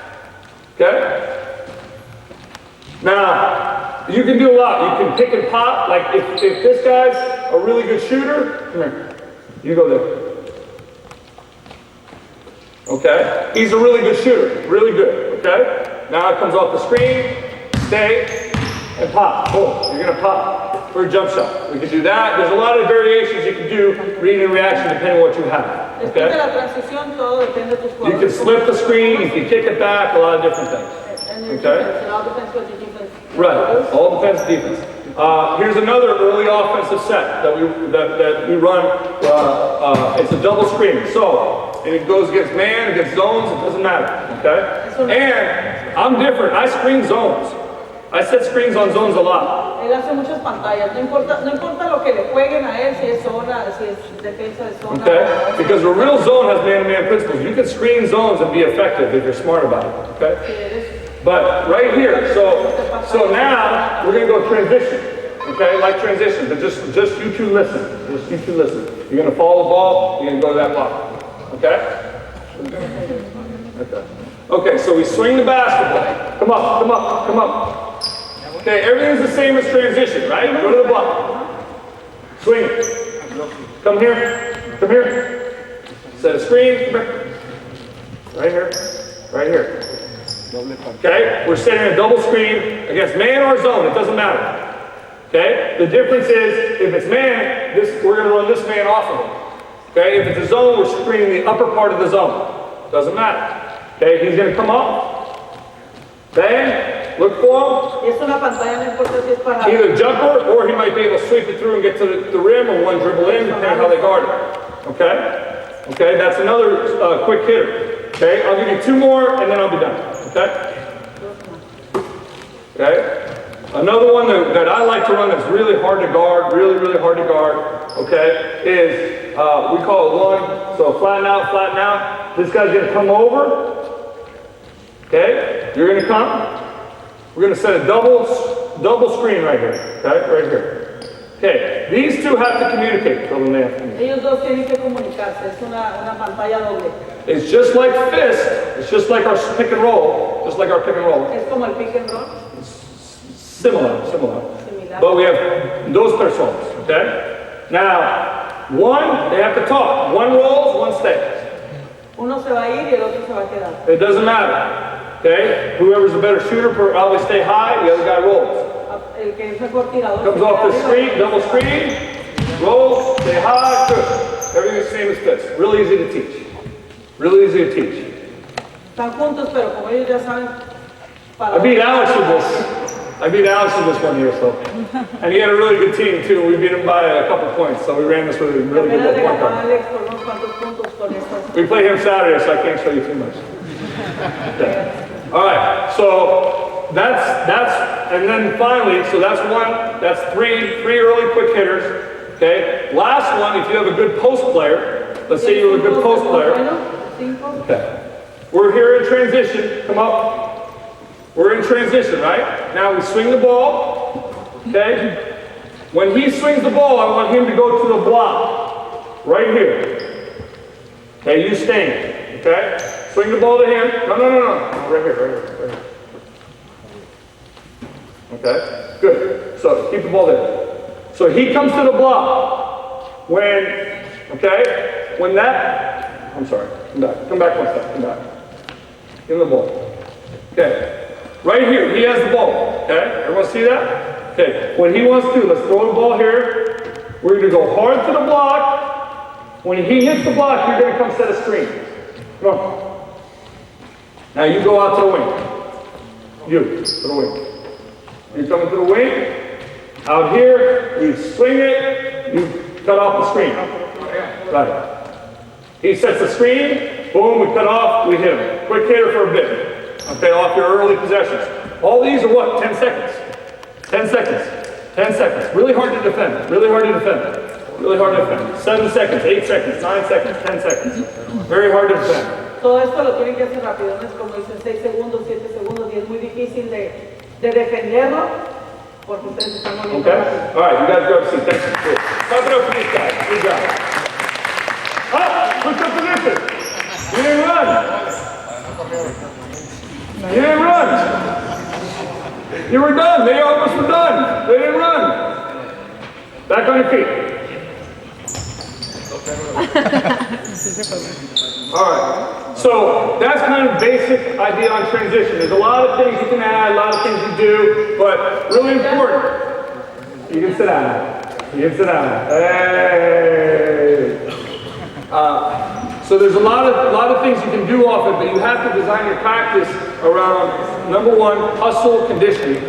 Okay. Now, you can do a lot. You can pick and pop. Like if this guy's a really good shooter, come here. You go there. Okay? He's a really good shooter. Really good. Okay? Now it comes off the screen. Stay. And pop. Boom. You're going to pop for a jump shot. We can do that. There's a lot of variations you can do, read and reaction, depending on what you have. Después de Okay? la transición, todo depende de tus You jugadores. can slip the screen. You can kick it back. A lot of different things. Okay? It all depends what the defense... Right. All depends defense. Here's another early offensive set that we run. It's a double screen. So it goes against man, against zones. It doesn't matter. Okay. And I'm different. I screen zones. I set screens on zones a lot. Él hace muchas pantallas, no importa lo que le jueguen a él, si es zona, si es defensa de zona. Okay? Because a real zone has man-to-man principles. You can screen zones and be effective if you're smart about it. Okay? But right here, so now we're gonna go transition. Okay, like transition, but just you two listen. Just you two listen. You're gonna follow the ball, you're gonna go to that block. Okay? Okay. Okay, so we swing the basketball. Come up, come up, come up. Okay, everything's the same as transition, right? Go to the block. Swing it. Come here. Come here. Set a screen. Come here. Right here. Right here. Okay, we're setting a double screen against man or zone. It doesn't matter. Okay, the difference is if it's man, we're going to run this man off of him. Okay, if it's a zone, we're screening the upper part of the zone. Doesn't matter. Okay, he's going to come up. Bang. Look for him. Either jumper or he might be able to sweep it through and get to the rim or one dribble in, depending on how they guard it. Okay? Okay, that's another quick hitter. Okay, I'll give you two more and then I'll be done. Okay? Okay? Another one that I like to run that's really hard to guard, really hard to guard, okay, is we call it one. So flatten out. This guy's going to come over. Okay? You're going to come. We're going to set a double screen right here. Okay? Right here. Okay. These two have to communicate. Ellos dos tienen que comunicarse. Es una pantalla doble. It's just like fist. It's just like our pick and roll. Just like our pick and roll. Es como el pick and roll. Similar. But we have dos personas. Okay? Now, one, they have to talk. One rolls, one stays. Uno se va a ir y el otro se va a quedar. It doesn't matter. Okay? Whoever's a better shooter always stay high, the other guy rolls. El que es mejor tirador. Comes off the screen, double screen, rolls, stay high, good. Everything's the same as this. Really easy to teach. Really easy to teach. Están juntos, pero como ellos ya saben. I beat Alex with this one year, so. And he had a really good team too. We beat him by a couple points, so we ran this with a really good little point guard. We play him Saturday, so I can't show you too much. Okay. All right, so that's, and then finally, so that's one, that's three early quick hitters. Okay. Last one, if you have a good post player, let's say you have a good post player. Okay. We're here in transition. Come up. We're in transition, right? Now we swing the ball, okay? When he swings the ball, I want him to go to the block, right here. Okay, you stand, okay? Swing the ball to him. No. Right here. Okay, good. So keep the ball there. So he comes to the block. When that, I'm sorry, come back one step, come back. Give him the ball. Okay. Right here, he has the ball, okay? Everyone see that? Okay, when he wants to, let's throw the ball here. We're gonna go hard to the block. When he hits the block, you're gonna come set a screen. Come on. Now you go out to the wing. You, to the wing. You're coming to the wing. Out here, you swing it, you cut off the screen. Right. He sets the screen, boom, we cut off, we hit him. Quick hitter for a bit. Okay, off your early possessions. All these are what? 10 seconds. 10 seconds. 10 seconds. Really hard to defend. Really hard to defend. Really hard to defend. 7 seconds, 8 seconds, 9 seconds, 10 seconds. Very hard to defend. Todo esto lo tienen que hacer rápido, no es como dicen 6 segundos, 7 segundos, y es muy difícil de defenderlo porque ustedes están moviendo. Okay? All right, you guys grab a seat. Thanks. Good. Clap it up for these guys. Good job. What's up position? You didn't run. You didn't run. You were done. They almost were done. They didn't run. Back on your feet. All right. So that's kind of basic idea on transition. There's a lot of things you can add, a lot of things you do, but really important. You can sit down. You can sit down. Hey. So there's a lot of things you can do off it, but you have to design your practice around, number one, hustle conditioning.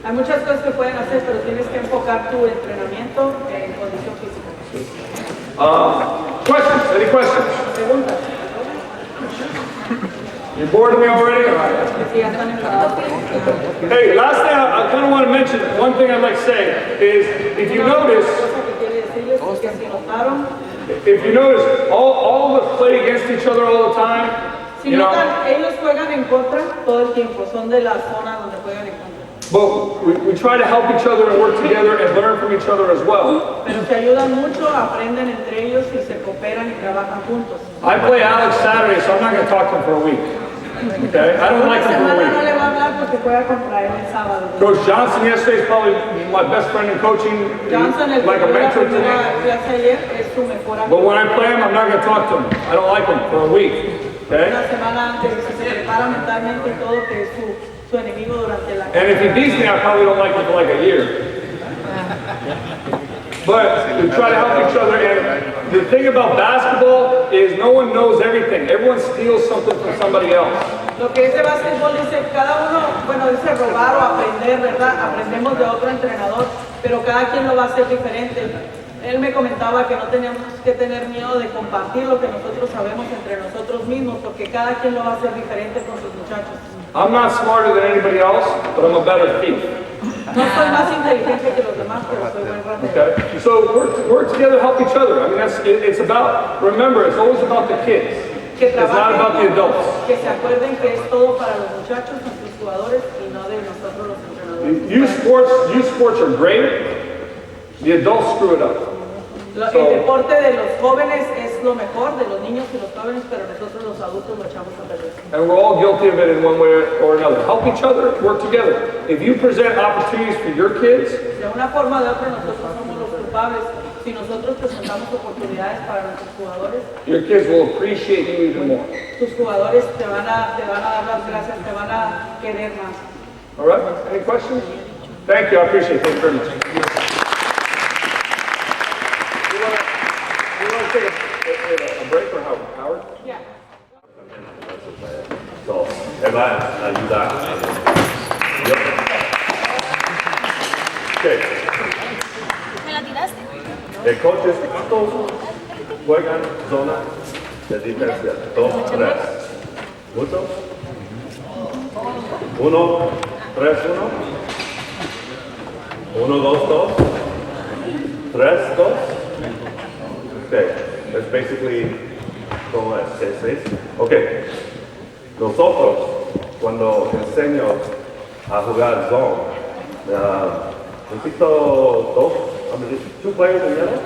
Hay muchas cosas que pueden hacer, pero tienes que enfocar tu entrenamiento en condición física. Questions? Any questions? Preguntas. You bored of me already? All right. Sí, ya están enfadados. Hey, last thing I kind of want to mention, one thing I'd like to say is, if you notice, all of us play against each other all the time. Si notan, ellos juegan en contra todo el tiempo, son de la zona donde juegan en contra. But we try to help each other and work together and learn from each other as well. Pero se ayudan mucho, aprenden entre ellos y se cooperan y trabajan juntos. I play Alex Saturday, so I'm not going to talk to him for a week. Okay? I don't like him for a No week. le va a hablar porque juega contra él el sábado. Coach Johnson yesterday is probably my best friend in coaching, Johnson, el like a mentor to me. clase ayer, es su mejor amigo. But when I play him, I'm not going to talk to him. I don't like him for a week. Okay? Una semana antes, se prepara mentalmente y todo, que es su enemigo durante la And if he beats me, I probably don't like him for like a year. But we try to help each other. And the thing about basketball is no one knows everything. Everyone steals something from somebody else. Lo que es de básquetbol dice, cada uno, bueno, dice robar o aprender, ¿verdad? Aprendemos de otro entrenador, pero cada quien lo va a hacer diferente. Él me comentaba que no teníamos que tener miedo de compartir lo que nosotros sabemos entre nosotros mismos, porque cada quien lo va a hacer diferente con sus muchachos. I'm not smarter than anybody else, but I'm a better thief. No soy más inteligente que los demás, pero soy buen ratero. Okay? So work together, help each other. I mean, it's about, remember, it's always about the kids. Que It's not trabajen about the juntos, adults. que se acuerden que es todo para los muchachos, nuestros jugadores, y no de nosotros los entrenadores. Youth sports are great. The adults screw it up. El deporte de los jóvenes es lo mejor, de los niños y los jóvenes, pero nosotros los adultos lo echamos a perder. And we're all guilty of it in one way or another. Help each other, work together. If you present opportunities for your kids, De una forma o de otra nosotros somos los culpables. Si nosotros presentamos oportunidades para nuestros jugadores, your kids will appreciate you even more. tus jugadores te van a dar las gracias, te van a querer más. All right? Any questions? Thank you. I appreciate it. Thank you very much. You want to take a break or Howard? Yeah. So, él va a ayudar. Yo. Okay. ¿Me la tiraste? El coach es todos juegan zona de diferencia. 2, 3. ¿Mucho? 1, 3, 1. 1, 2, 2. 3, 2. Okay. That's basically como es 6, 6. Okay. Nosotros, cuando enseño a jugar zone, necesito two players in yellow.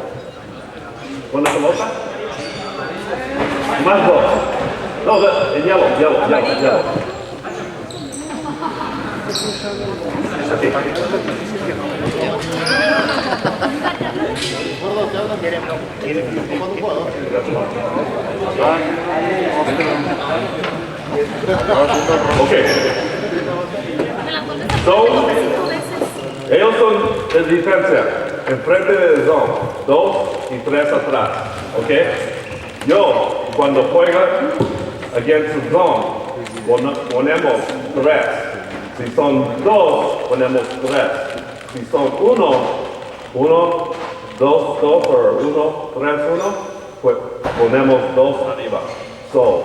¿Con la pelota? Más dos. No, en yellow. Aquí. Okay. So, ellos son de defensa, enfrente del zone, 2 y 3 atrás, ¿ok? Yo, cuando juega against the zone, ponemos 3. Si son 2, ponemos 3. Si son 1, 2, 2 o 1, 3, 1, pues ponemos 2 arriba. So,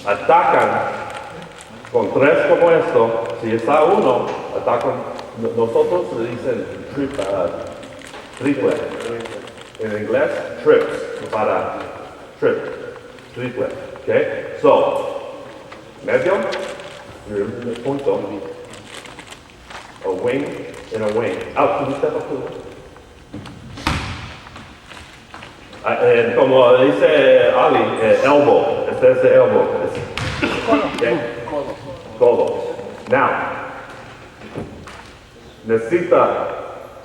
atacan con 3 como esto. Si está 1, atacan. Nosotros le dicen triple. En inglés, trips, para triple. Okay? So, medio, punto, a wing and a wing. Out, can you step up to it? Como dice Ali, elbow. Este es el elbow. Okay? Codo. Now, necesita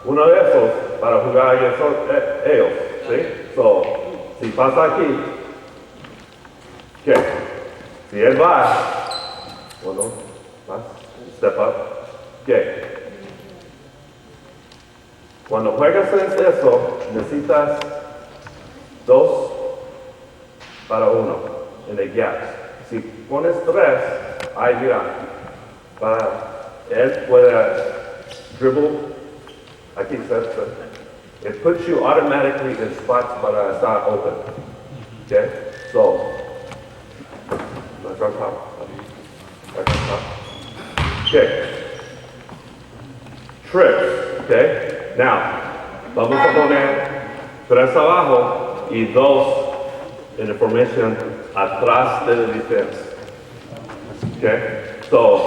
uno de esos para jugar ellos, ¿sí? So, si pasa aquí, ¿qué? Si él va, uno, más, step up, ¿qué? Cuando juegas en eso, necesitas 2 para 1 en el gap. Si pones 3, ahí mira, para él puede dribble, aquí está. It puts you automatically in spots para estar open. Okay? So, back on top. Back on top. Okay. Trips, okay? Now, vamos a poner 3 abajo y 2 en la formación atrás de la defensa. Okay? So,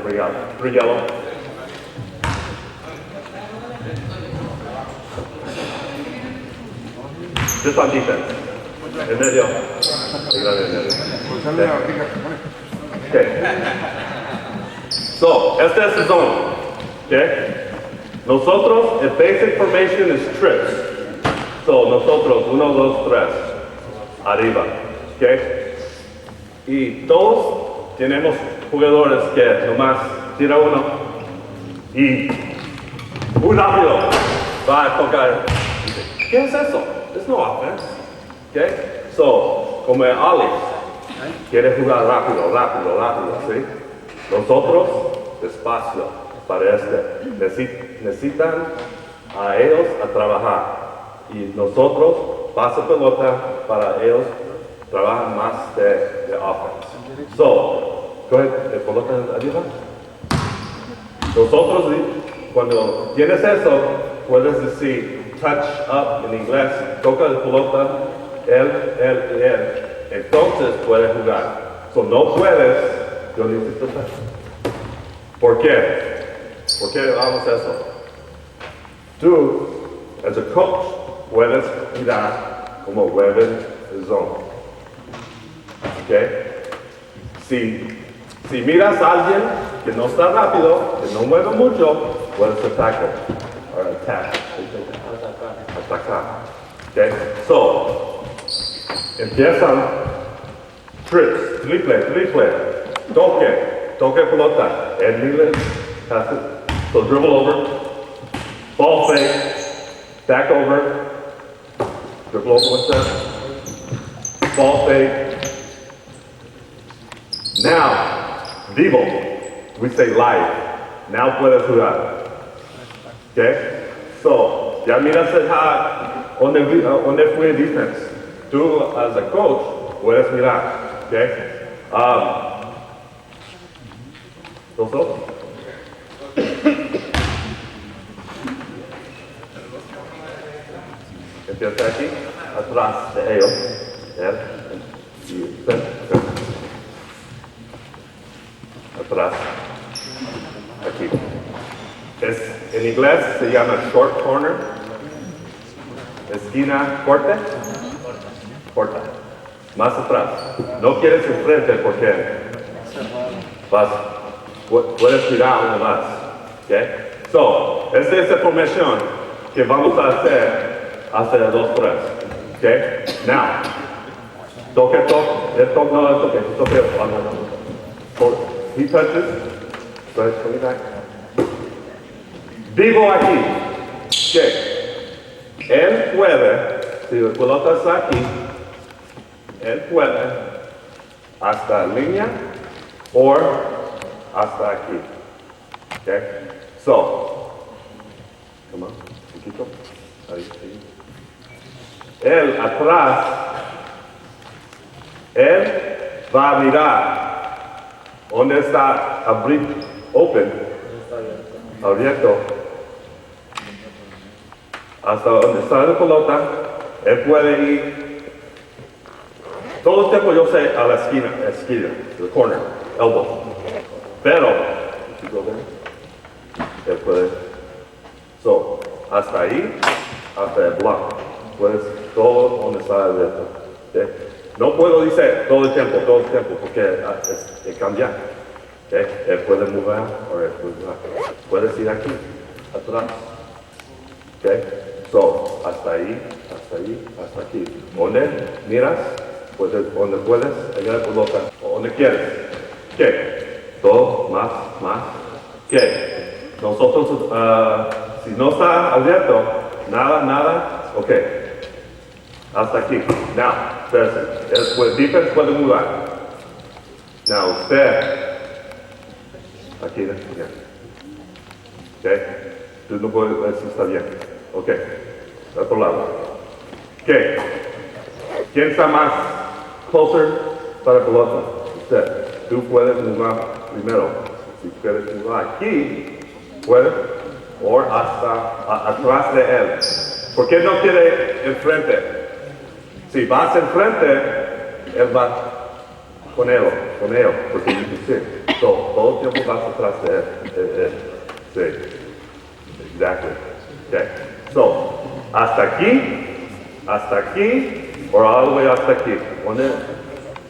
three yellow. Just on defense. En medio. Okay. So, este es el zone. Okay? Nosotros, el basic formation is trips. So, nosotros, 1, 2, 3. Arriba. Okay? Y todos tenemos jugadores que nomás tira uno y muy rápido va a tocar. ¿Qué es eso? It's no offense. Okay? So, como Ali quiere jugar rápido, ¿sí? Nosotros, despacio, para necesitan a ellos a trabajar. Y nosotros, pasa pelota para ellos, trabajan más de offense. So, coge el pelota arriba. Nosotros, cuando tienes eso, puedes decir touch up en inglés, toca la pelota, él. Entonces puedes jugar. So, no puedes, yo necesito touch. ¿Por qué? ¿Por qué vamos a eso? Tú, as a coach, puedes mirar cómo mueven el zone. ¿Ok? Si miras a alguien que no está rápido, que no mueve mucho, puedes atacar. Atacar. ¿Ok? So, empiezan trips, triple, toque pelota, and middle, pass it. So dribble over, ball fake, back over, dribble over one step, ball fake. Now, vivo, we say live. Now puedes jugar. Okay? So, ya miras el hack, donde fue defense. Tú, as a coach, puedes mirar. Okay? ¿Nosotros? Empieza aquí, atrás de ellos. Y usted. Atrás. Aquí. En inglés se llama short corner. Esquina corta. Corta. Más atrás. No quieres enfrente porque puedes tirar uno más. Okay? So, esta es la formación que vamos a hacer hasta el 2-3. Okay? Now, toque. He touches. Right, coming back. Vivo aquí. Okay. Él puede, si la pelota está aquí, él puede hasta la línea o hasta aquí. Okay? So, come on, un poquito. Ahí. Él atrás, él va a mirar dónde está abierto, hasta donde está la pelota. Él puede ir todo el tiempo, yo sé, a la esquina, the corner, elbow. Pero, él puede, so, hasta ahí, hasta el block. Puedes todo donde está abierto. ¿Okay? No puedo decir todo el tiempo, porque cambia. ¿Okay? Él puede mover o él puede mover. Puedes ir aquí, atrás. ¿Okay? So, hasta ahí, hasta aquí. Donde miras, donde puedes, allá la pelota, o donde quieres. ¿Okay? Todo, más. ¿Okay? Nosotros, si no está abierto, nada, ok. Hasta aquí. Now, el defense puede mudar. Now, usted, aquí, ok. Tú no puedes ver si está bien. Ok. De otro lado. Ok. ¿Quién está más closer para la pelota? Usted. tú puedes jugar primero. Si quieres jugar aquí, puedes, o hasta atrás de él. ¿Por qué no quiere enfrente? Si vas enfrente, él va con él, porque you can see. So, todo el tiempo vas atrás de él. Sí, exactly. Okay. So, hasta aquí, or all the way hasta aquí.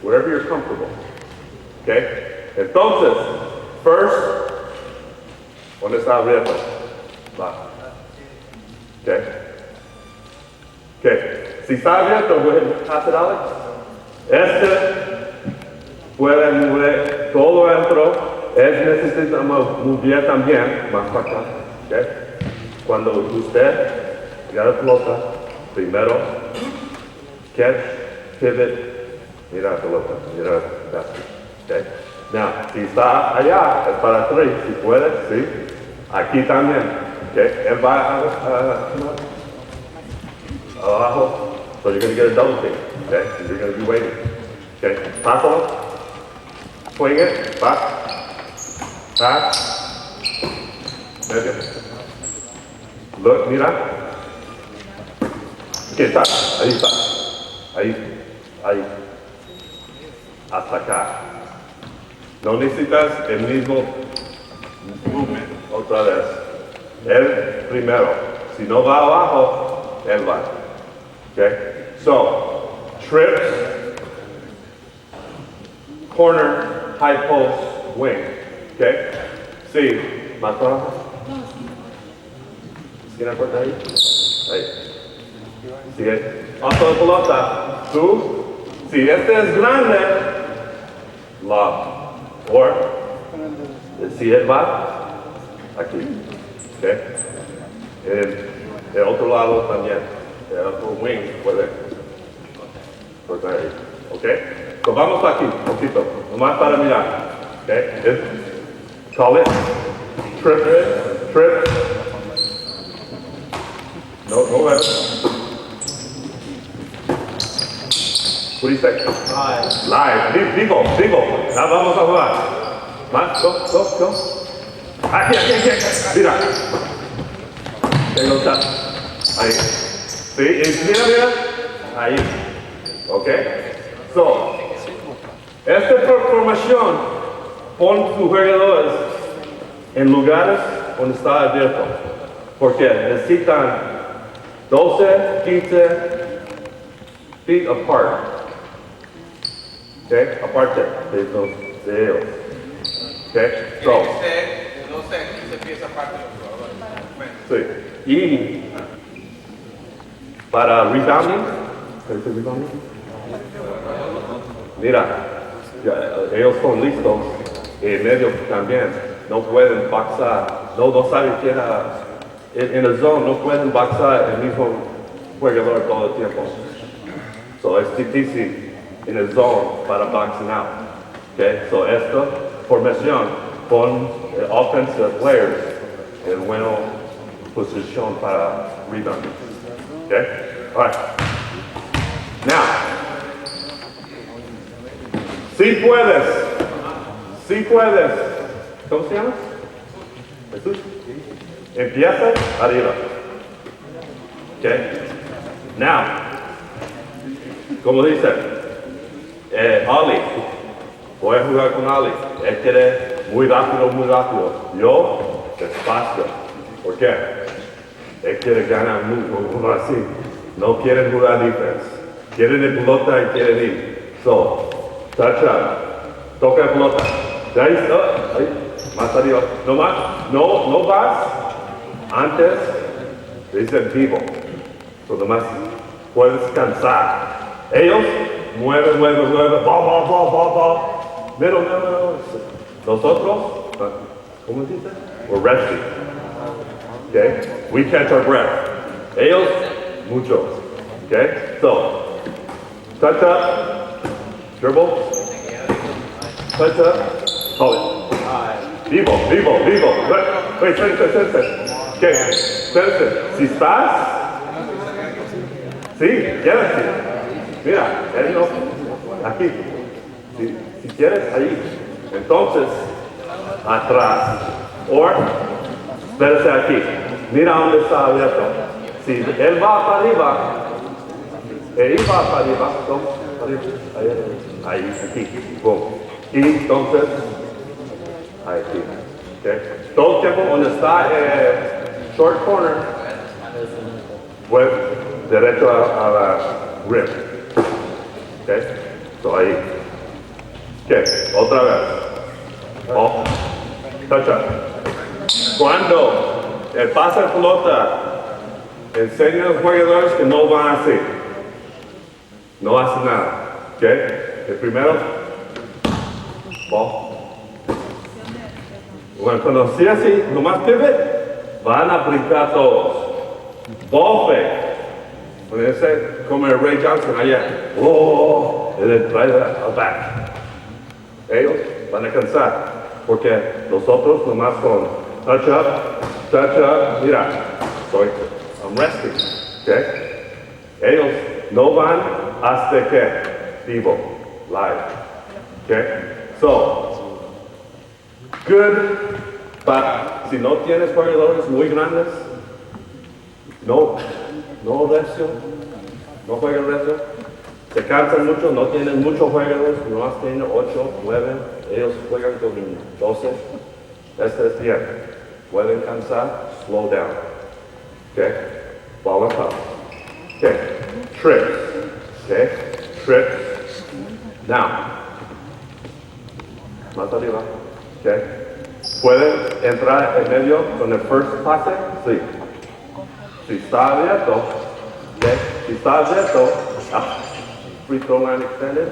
Wherever you're comfortable. Okay. Entonces, first, ¿dónde está abierto? Va. Okay. Okay. Si está abierto, voy a hacer Alex. Puede mover todo adentro. Necesita mover también más para acá. Okay. Cuando usted agarra la pelota, primero, catch, pivot, mira la pelota, mira el basket. Okay. Now, si está allá, es para atrás, si puede, sí. Aquí también. Okay. Él va abajo. So you're going to get a double team. Okay. And you're going to be waiting. Okay. Pásalo. Swing it. Back. Back. Medio. Look, mira. Aquí está. Ahí está. Ahí. Hasta acá. No necesitas el mismo movement otra vez. Él primero. Si no va abajo, él va. Okay? So, trips, corner, high post, wing. Okay? Sí, más abajo. ¿Quién aporta ahí? Ahí. Sigue. Paso de pelota. Tú. Si este es grande, lob. O si él va, aquí. Okay? El otro lado también. El otro wing puede cortar ahí. Okay? So vamos aquí, un poquito. Nomás para mirar. Okay? Call it. Trip. No better. What do you say? Live. Vivo. Now vamos a jugar. Más, go. Aquí. Mira. Tengo chat. Ahí. Sí, mira. Ahí. Ok. So, esta formación pon tus jugadores en lugares donde está abierto. Porque necesitan 12, 15 feet apart. Okay, aparte de ellos. Okay, so. No sé, se empieza aparte de los jugadores. Sí. Y para rebounding, mira, ellos son listos y medio también. No pueden boxar, no saben quién en el zone, no pueden boxar el mismo jugador todo el tiempo. So es difícil en el zone para boxing out. Okay, so esta formación con offensive players en buena posición para rebounding. Okay, all right. Now, si puedes, ¿cómo se llama? Jesús. Empieza arriba. Okay. Now, como dice, Ali, voy a jugar con Ali. Él quiere muy rápido. Yo, despacio. ¿Por qué? Él quiere ganar mucho, así. No quieren jugar defense. Quieren el pelota y quieren ir. So, touch up. Toca el pelota. Ahí. Más arriba. No más. No vas. Antes, dicen vivo. So, nomás puedes cansar. Ellos mueven. Ball. Middle. Nosotros, ¿cómo dice? We're resting. Okay? We catch our breath. Ellos, mucho. Okay? So, touch up, dribble, touch up, hold it. Vivo. Wait, listen. Okay, listen. Si estás, sí, quédate. Mira, él no, aquí. Si quieres, ahí. Entonces, atrás. O, espérese aquí. Mira dónde está abierto. Si él va para arriba, él va para arriba, ahí, aquí, boom. Y entonces, aquí. Okay. Todo el tiempo donde está short corner, pues derecho a la rim. Okay. So ahí. Okay. Otra vez. Oh. Touch up. Cuando el pase de pelota, enseña a los jugadores que no van así. No hacen nada. Okay. El primero, ball. Bueno, cuando sea así, nomás pivot, van a brincar todos. Ball fake. Cuando ese, como el Ray Johnson allá, oh, y le trae al back. Ellos van a cansar, porque nosotros nomás con touch up, mira, I'm resting, okay? Ellos no van hasta que vivo, live, okay? So, good, but si no tienes jugadores muy grandes, no recio, no juegan recio, se cansan mucho, no tienen muchos jugadores, nomás tienen 8, 9, ellos juegan con 12, este es bien, pueden cansar, slow down, okay, ball and pop, okay, trips, now, más arriba, okay, pueden entrar en medio con el first pase, sí. Si está abierto, okay. Si está abierto, free throw line extended.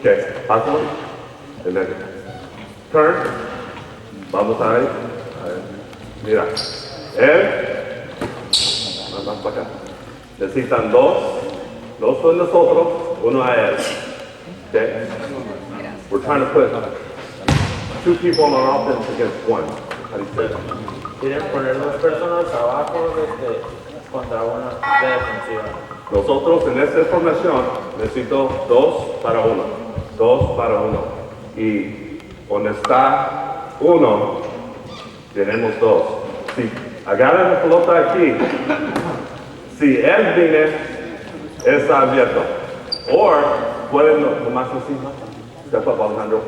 Okay, pásalo, en medio. Turn, vamos ahí. Mira, él, más para acá. Necesitan dos son nosotros, uno a él. Okay? We're trying to put 2 people on offense against 1. How do you say that? Quieren poner 2 personas abajo contra una defensiva. Nosotros en esta formación necesito 2 para 1. 2 para 1. Y donde está 1, tenemos 2. Si agarran la pelota aquí, si él viene, está abierto. O pueden nomás encima, step up Alejandro.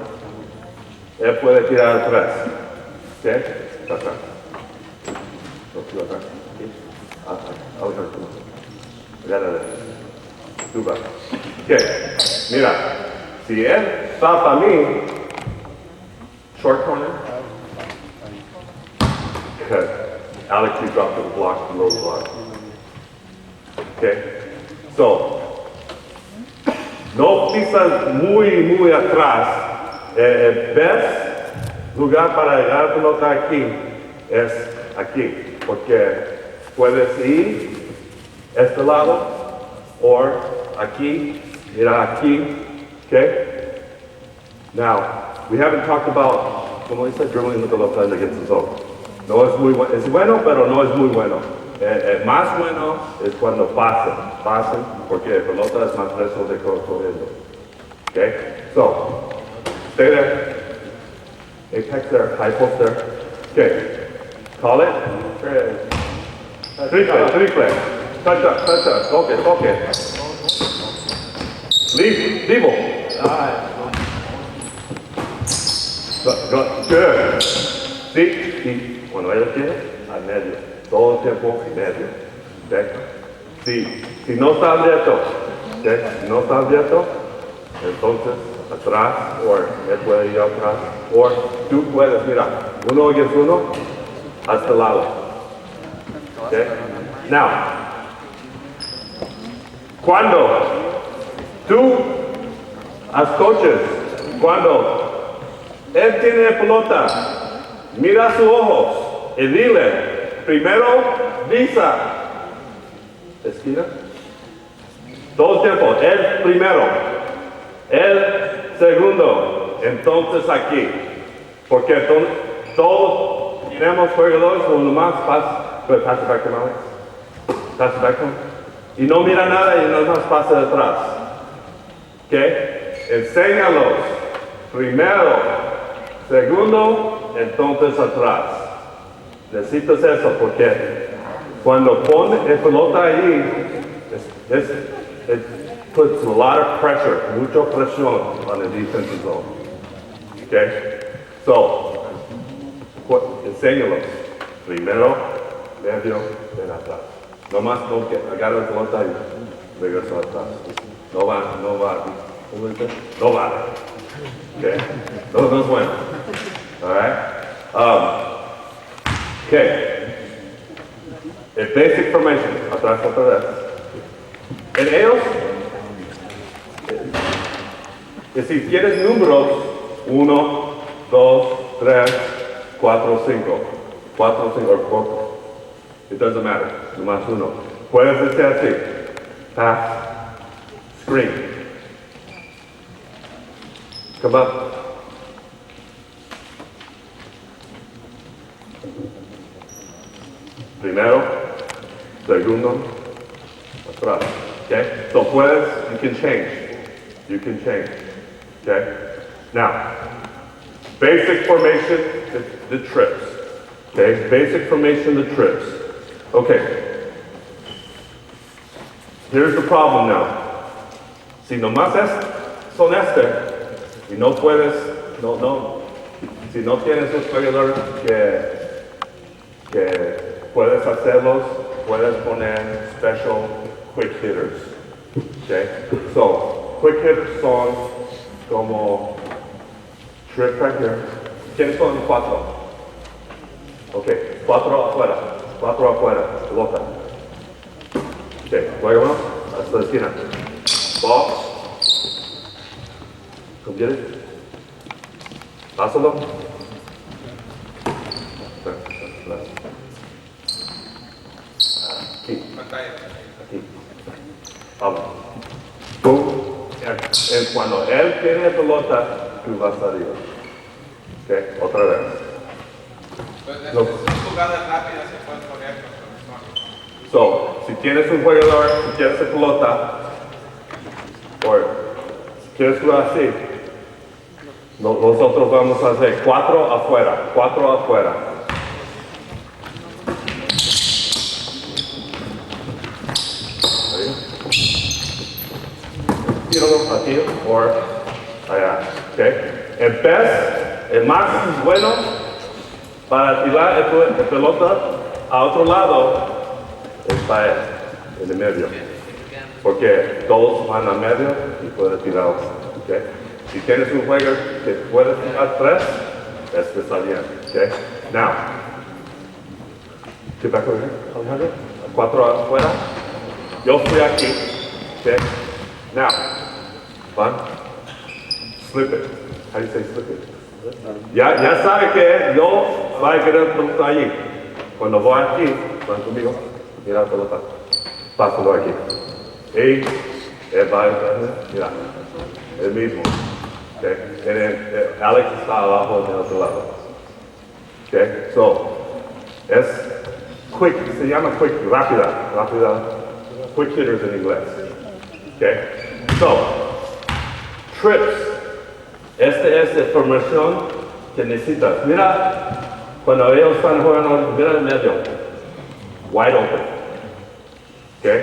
Él puede tirar atrás. ¿Ok? Atrás. Okay, mira, si él está para mí, short corner, because Alex, you dropped the block, the low block. Okay, so, no pisas muy atrás. ¿Ves? Lugar para llegar la pelota aquí es aquí, porque puedes ir este lado o aquí, mira aquí, okay? Now, we haven't talked about, como dice, dribbling the pelota against the zone. No es muy bueno, es bueno, pero no es muy bueno. Más bueno es cuando pasen, porque la pelota es más fresco de corriendo. Okay? So, stay there. Apex there, high post there. Okay. Call it. Triple. Touch up. Toque. Vivo. Good. Sí. Y cuando él quiere, al medio. Todo el tiempo medio. Okay. Si no está abierto, okay. Si no está abierto, entonces atrás, o él puede ir atrás, o tú puedes, mira, 1 against 1, hasta el lado. Okay. Now, cuando tú, as coaches, cuando él tiene pelota, mira sus ojos y dile, primero, visa, esquina, todo el tiempo, él primero, él segundo, entonces aquí, porque todos tenemos jugadores, uno más, pass it back to Alex. Pass it back to him. Y no mira nada y no más pasa detrás. ¿Ok? Enséñalos Primero, segundo, entonces atrás. Necesitas eso porque cuando pone el pelota ahí, it puts a lot of pressure, mucha presión on the defensive zone. Okay? So, enséñalos. Primero, medio, ven atrás. No más no que agarra la pelota y regresa atrás. No va. ¿Cómo dice? No va. Okay? No es bueno. Alright? Okay. El basic formation, atrás otra vez. En ellos, si tienes números, 1, 2, 3, 4, 5. 4, 5, or 4. It doesn't matter, nomás uno. Puedes decir así, pass, screen. Come up. Primero, segundo, atrás. Okay? So puedes, you can change. Okay? Now, basic formation, the trips. Okay? Basic formation, the trips. Okay. Here's the problem now. Si nomás son y no puedes, si no tienes un jugador que puedes hacerlos, puedes poner special quick hitters. Okay? So, quick hitters son como trip right here. ¿Quiénes son 4? Okay, 4 afuera, pelota. Okay, juega hasta la esquina. Box. ¿Cómo quieres? Pásalo. Aquí. Vamos. Tú, cuando él tiene pelota, tú vas arriba. Okay, otra vez. Entonces, esas jugadas rápidas se pueden poner con So, si tienes un jugador, si quieres hacer pelota, o si quieres jugar así, nosotros vamos a hacer 4 afuera. Tíralo aquí o allá, ¿ok? El más bueno para tirar el pelota a otro lado está él, en el medio. Porque todos van al medio y pueden tirar, ¿ok? Si tienes un jugador que puede tirar 3, está bien, ¿ok? Now, get back over here, Alejandro. 4 afuera. Yo fui aquí, ¿ok? Now, one, slip it. How do you say slip it? Ya sabe que yo voy a querer pelota allí. Cuando voy aquí, van conmigo, mira la pelota. Pásalo aquí. Y él va a mira, el mismo. Okay. Alex está abajo del otro lado. Okay. So, es quick, se llama quick, rápida, quick hitters en inglés. Okay. So, trips. Esta es la formación que necesitas. Mira, cuando ellos están jugando, mira el medio. Wide open. Okay.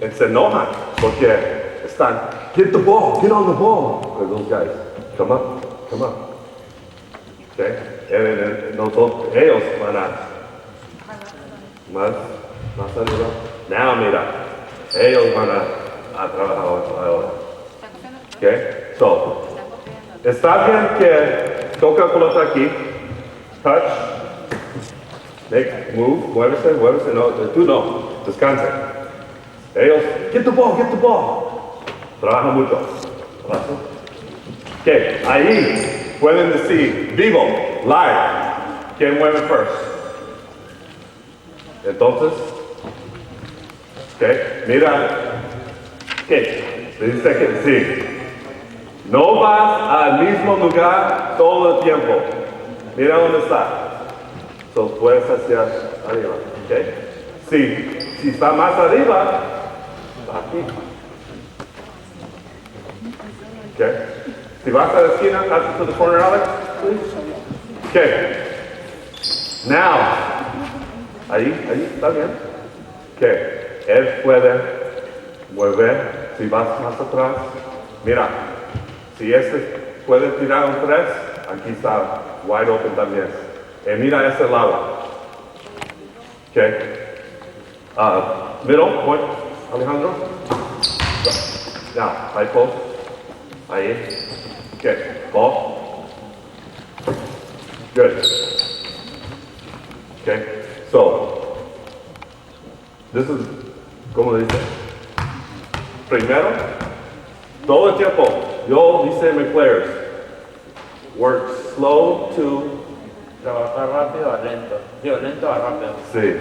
Y se enojan porque están, get the ball, get on the ball. For those guys, come up. Okay. Ellos van a más arriba. Now mira, ellos van a trabajar ahora. Okay. So, está bien que toca la pelota aquí, touch, make, move, muévese, no, tú no, descanse. Ellos, get the ball. Trabaja mucho. Ok, ahí pueden decir, vivo, live, ¿quién mueve first? Entonces, ok, mira, ok, se dice que sí. No vas al mismo lugar todo el tiempo. Mira dónde está. So, puedes hacia arriba, ok. Si está más arriba, aquí. Okay. Si vas a la esquina, pass it to the corner, Alex, please. Okay. Now, ahí, está bien. Okay. Él puede mover, si vas más atrás. Mira, si este puede tirar un 3, aquí está wide open también. Mira ese lado. Okay. Middle, point, Alejandro. Now, high post. Ahí. Okay, ball. Good. Okay, so, this is, ¿cómo dice? Primero, todo el tiempo, yo dice my players, work slow to, Trabajar rápido a lento. Digo, lento a rápido. sí,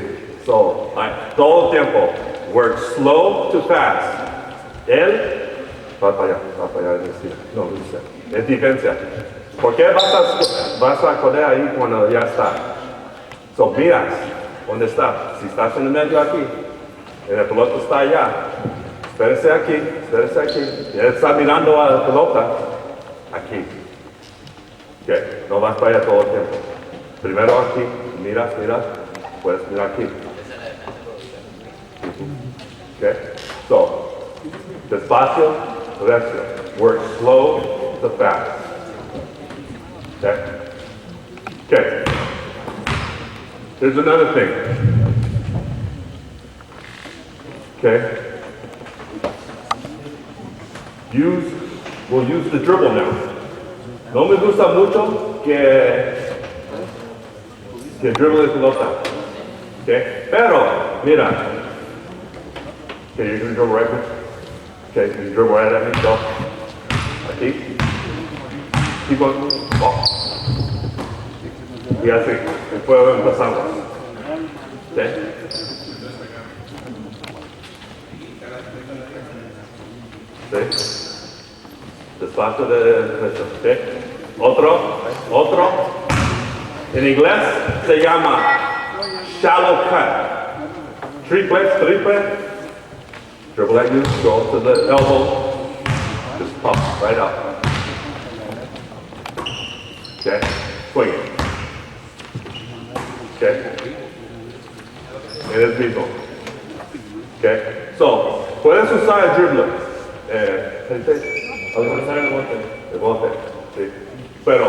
so, todo el tiempo, work slow to fast. Él, va para allá, no, dice, es diferencia. ¿Por qué vas a correr ahí cuando ya está? So, miras, ¿dónde está? Si estás en el medio aquí, el pelota está allá, espérese aquí, y él está mirando a la pelota, aquí. Okay. No vas para allá todo el tiempo. Primero aquí, miras, puedes mirar aquí. Okay. So, despacio, recio. Work slow to fast. Okay. Okay. Here's another thing. Okay. We'll use the dribble now. No me gusta mucho que dribble de pelota. Okay. Pero, mira. Okay, you're gonna dribble right there. Okay, you dribble right at me, go. Aquí. Keep on. Oh. Y así, después empezamos. Okay. Sí. Despacio de eso. Okay. Otro. En inglés se llama shallow cut. Triple. Dribble at you, go to the elbow, just pop right up. Okay, swing it. Okay, it is mismo. Okay, so, puedes usar el dribbler. Puedes usar el bote. El bote, sí. Pero,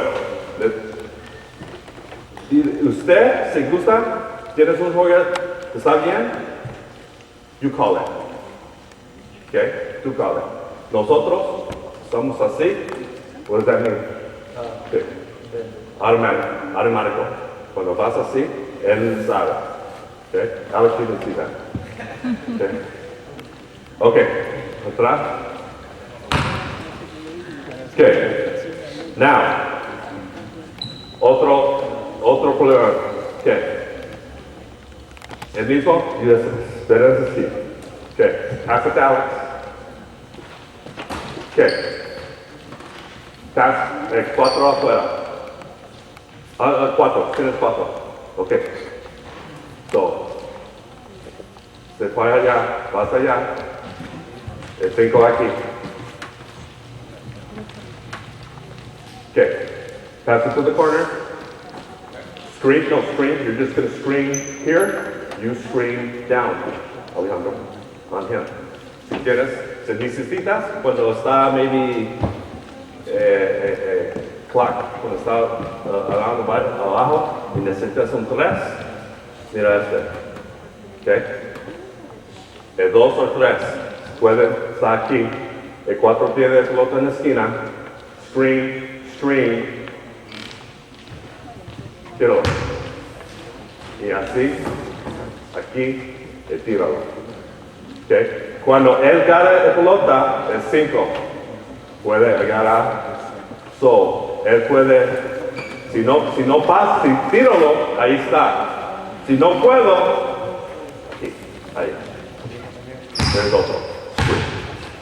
usted, si gusta, tienes un jugador que está bien, you call it. Okay, tú call it. Nosotros estamos así, what does that mean? Okay. Automático. Cuando vas así, él sabe. Okay, Alex didn't see that. Okay, atrás. Okay, now, otro problema. Okay, el mismo, y esperas así. Okay, pass it to Alex. Okay, pass, 4 afuera. 4, tienes 4. Okay, so, se fue allá, vas allá, el 5 aquí. Okay, pass it to the corner. Screen, no screen, you're just going to screen here, you screen down. Alejandro, on him. Si quieres, si necesitas, cuando está maybe clock, cuando está abajo y necesitas un 3, mira este. Okay. El 2 o 3 puede estar aquí. El 4 tiene el pelota en la esquina. Screen. Tíralo. Y así, aquí, y tíralo. Okay. Cuando él gana la pelota, el 5 puede agarrar. So, él puede, si no pasa, si tíralo, ahí está. Si no puedo, aquí, ahí. There's otro.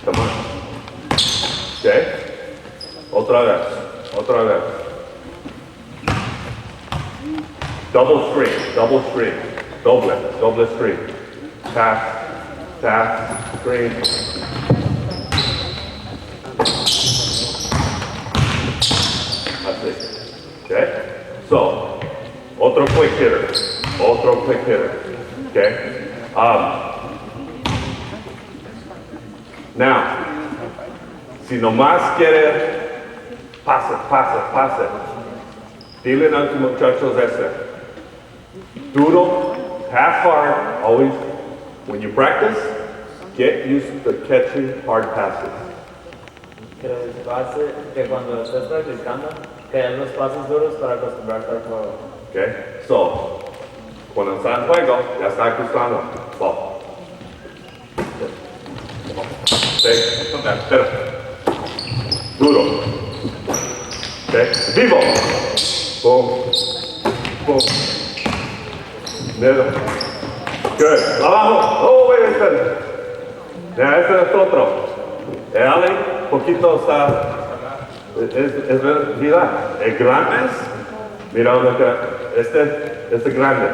Come on. Okay. Otra vez. Double screen. Doble screen. Pass, screen. Okay? So, otro quick hitter. Okay? Now, si nomás quiere, pase. Dile a tus muchachos ese. Duro, half hard, always. When you practice, get used to catching hard passes. Que les pase, que cuando estés practicando, que den los pases duros para acostumbrarte al juego. Okay? So, cuando está en juego, ya está acostumbrado. Ball. Okay? Espera. Duro. Okay? Vivo. Boom. Dedo. Good. Abajo. Oh, wait a second. Ya, ese es otro. Ale, poquito está. Es verdad. El grandes. Mira lo que. Este grande.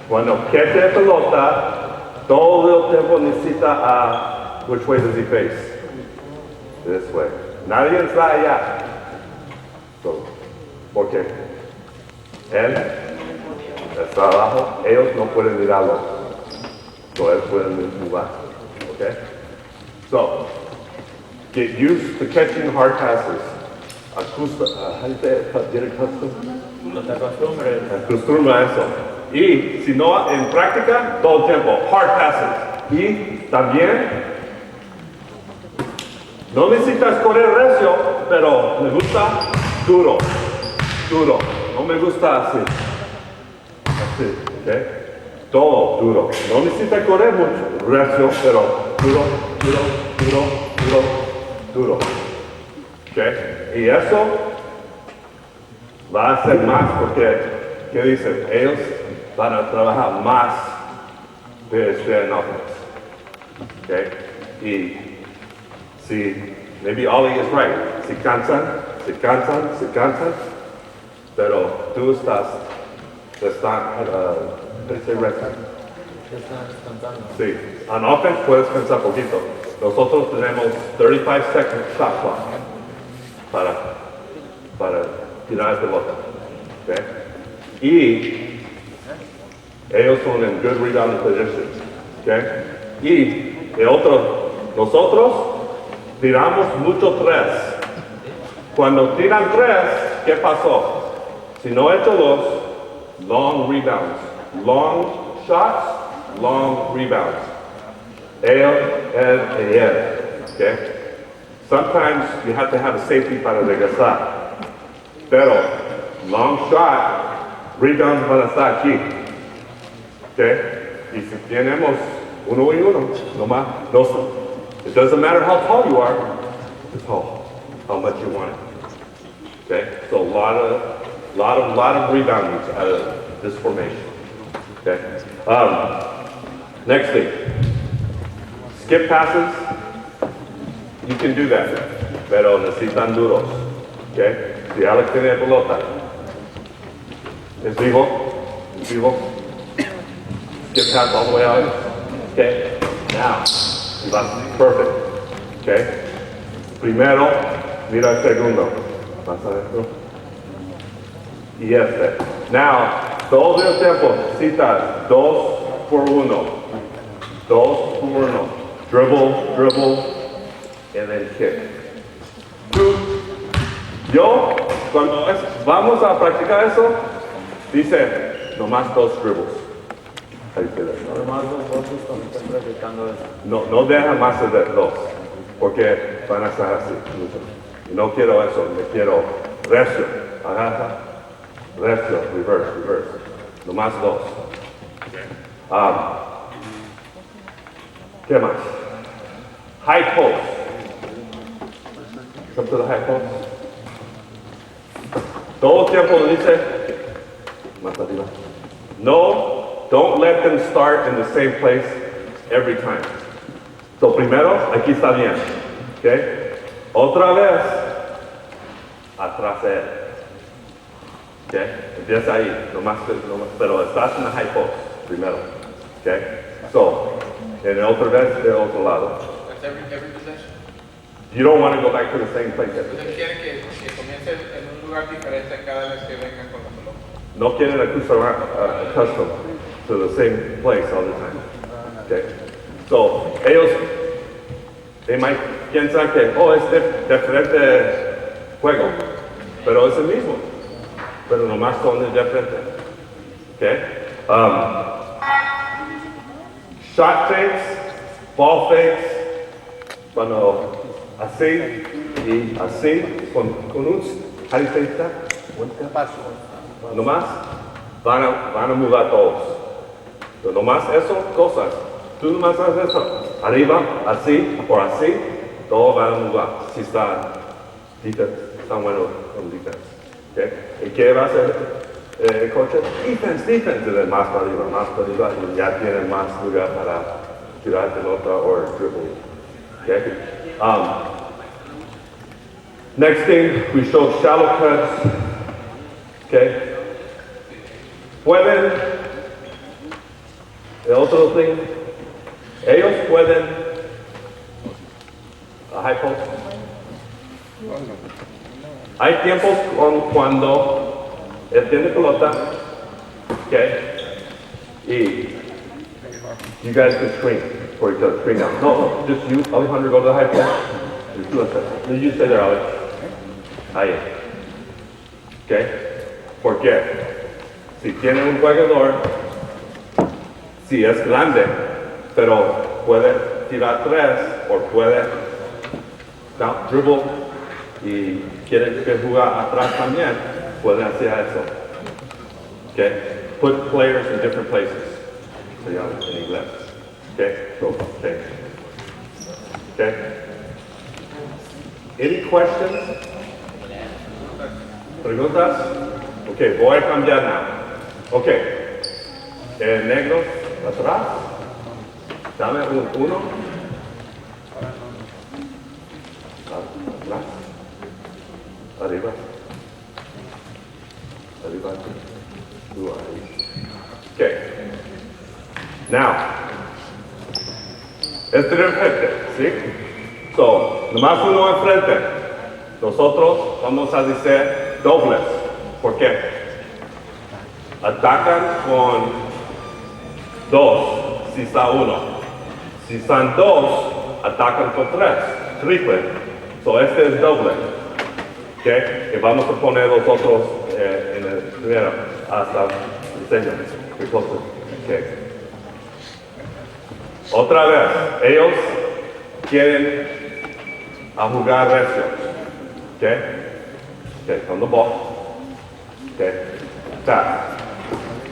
Cuando catche pelota, todo el tiempo necesita which way does he face? This way. Nadie está allá. So, ¿por qué? Él está abajo, ellos no pueden mirarlo. So, ellos pueden jugar. Okay? So, get used to catching hard passes. How do you say it? Get accustomed? No te acostumbres. Acostumbra a eso. Y si no, en práctica, todo el tiempo, hard passes. Y también, no necesitas correr recio, pero me gusta duro. No me gusta así. ¿Ok? Todo duro. No necesitas correr mucho, recio, pero duro. ¿Ok? Y eso va a ser más porque, ¿qué dicen? Ellos van a trabajar más de este offense. ¿Ok? Y si, maybe Ollie is right. Se cansan, pero tú están sí, en offense puedes pensar poquito. Nosotros tenemos 35 seconds shot clock para tirar pelota. ¿Okay? Y ellos son en good rebounding position. ¿Okay? Y el otro, nosotros tiramos mucho tres. Cuando tiran tres, ¿qué pasó? Si no he hecho dos, long rebounds. Long shots, long rebounds. Él. Okay? Sometimes you have to have a safety para regresar. Pero, long shot, rebounds van a estar aquí. Okay? Y si tenemos 1 y 1, nomás, it doesn't matter how tall you are, it's how much you want it. Okay? So a lot of rebounding out of this formation. Okay? Next thing. Skip passes. You can do that, pero necesitan duros. Okay? Si Alex tiene pelota, es vivo. Skip pass all the way out. Okay? Now, perfect. Okay? Primero, mira el segundo. Más adentro. Y este. Now, todo el tiempo necesitas 2 por 1. Dribble, and then kick. Yo, cuando vamos a practicar eso, dice, nomás 2 dribbles. How do you say that? Nomás 2 votos cuando estén practicando eso. No deja más de 2, porque van a estar así. Y no quiero eso, me quiero recio. Agarra, recio, reverse. Nomás 2. ¿Qué más? High post. Come to the high post. Todo el tiempo dice, más arriba. No, don't let them start in the same place every time. So primero, aquí está bien. Okay? Otra vez, atrás de él. Okay? Empieza ahí, nomás, pero estás en la high post primero. Okay? So, en otra vez de otro lado. That's every possession. You don't want to go back to the same place every Usted quiere que comience en un lugar lugar diferente cada vez que vengan con la pelota. No quieren accustomed to the same place all the time. Okay? So, ellos, they might piensan que, oh, es diferente juego, pero es el mismo, pero nomás son diferentes. Okay? Shot fakes, ball fakes, cuando así y así, con un, how do you say that? Nomás van a mover todos. Pero nomás eso, cosas. Tú nomás haces eso, arriba, así o así, todos van a mover. Si están buenos con defense. Okay? ¿Y qué va a hacer el coach? Defense, más para arriba, y ya tienen más lugar para tirar pelota o dribble. Okay? Next thing, we show shallow cuts. Okay? Pueden, el otro thing, ellos pueden, a high post. Hay tiempos cuando él tiene pelota, okay, y you guys can screen for each other, screen now. No, just you, Alejandro, go to the high post. Just do it. You stay there, Alex. Ahí. Okay? ¿Por qué? Si tiene un jugador, si es grande, pero puede tirar tres o puede dribble y quiere que jugar atrás también, puede hacer eso. Okay? Put players in different places. Se llama en inglés. Okay? So, okay. Okay? Any questions? ¿Preguntas? Ok, voy a cambiar now. Ok, el negro atrás, dame uno. Atrás, arriba, tú ahí. Ok, now, este de enfrente, ¿sí? So, nomás uno enfrente. Nosotros vamos a decir dobles. ¿Por qué? Atacan con dos, si está uno. Si están dos, atacan con tres, triple. So este es doble. ¿Okay? Y vamos a poner los otros en el primero, hasta enseño. Okay. Otra vez, ellos quieren a jugar recio. Okay? Okay, on the ball. Okay, tap.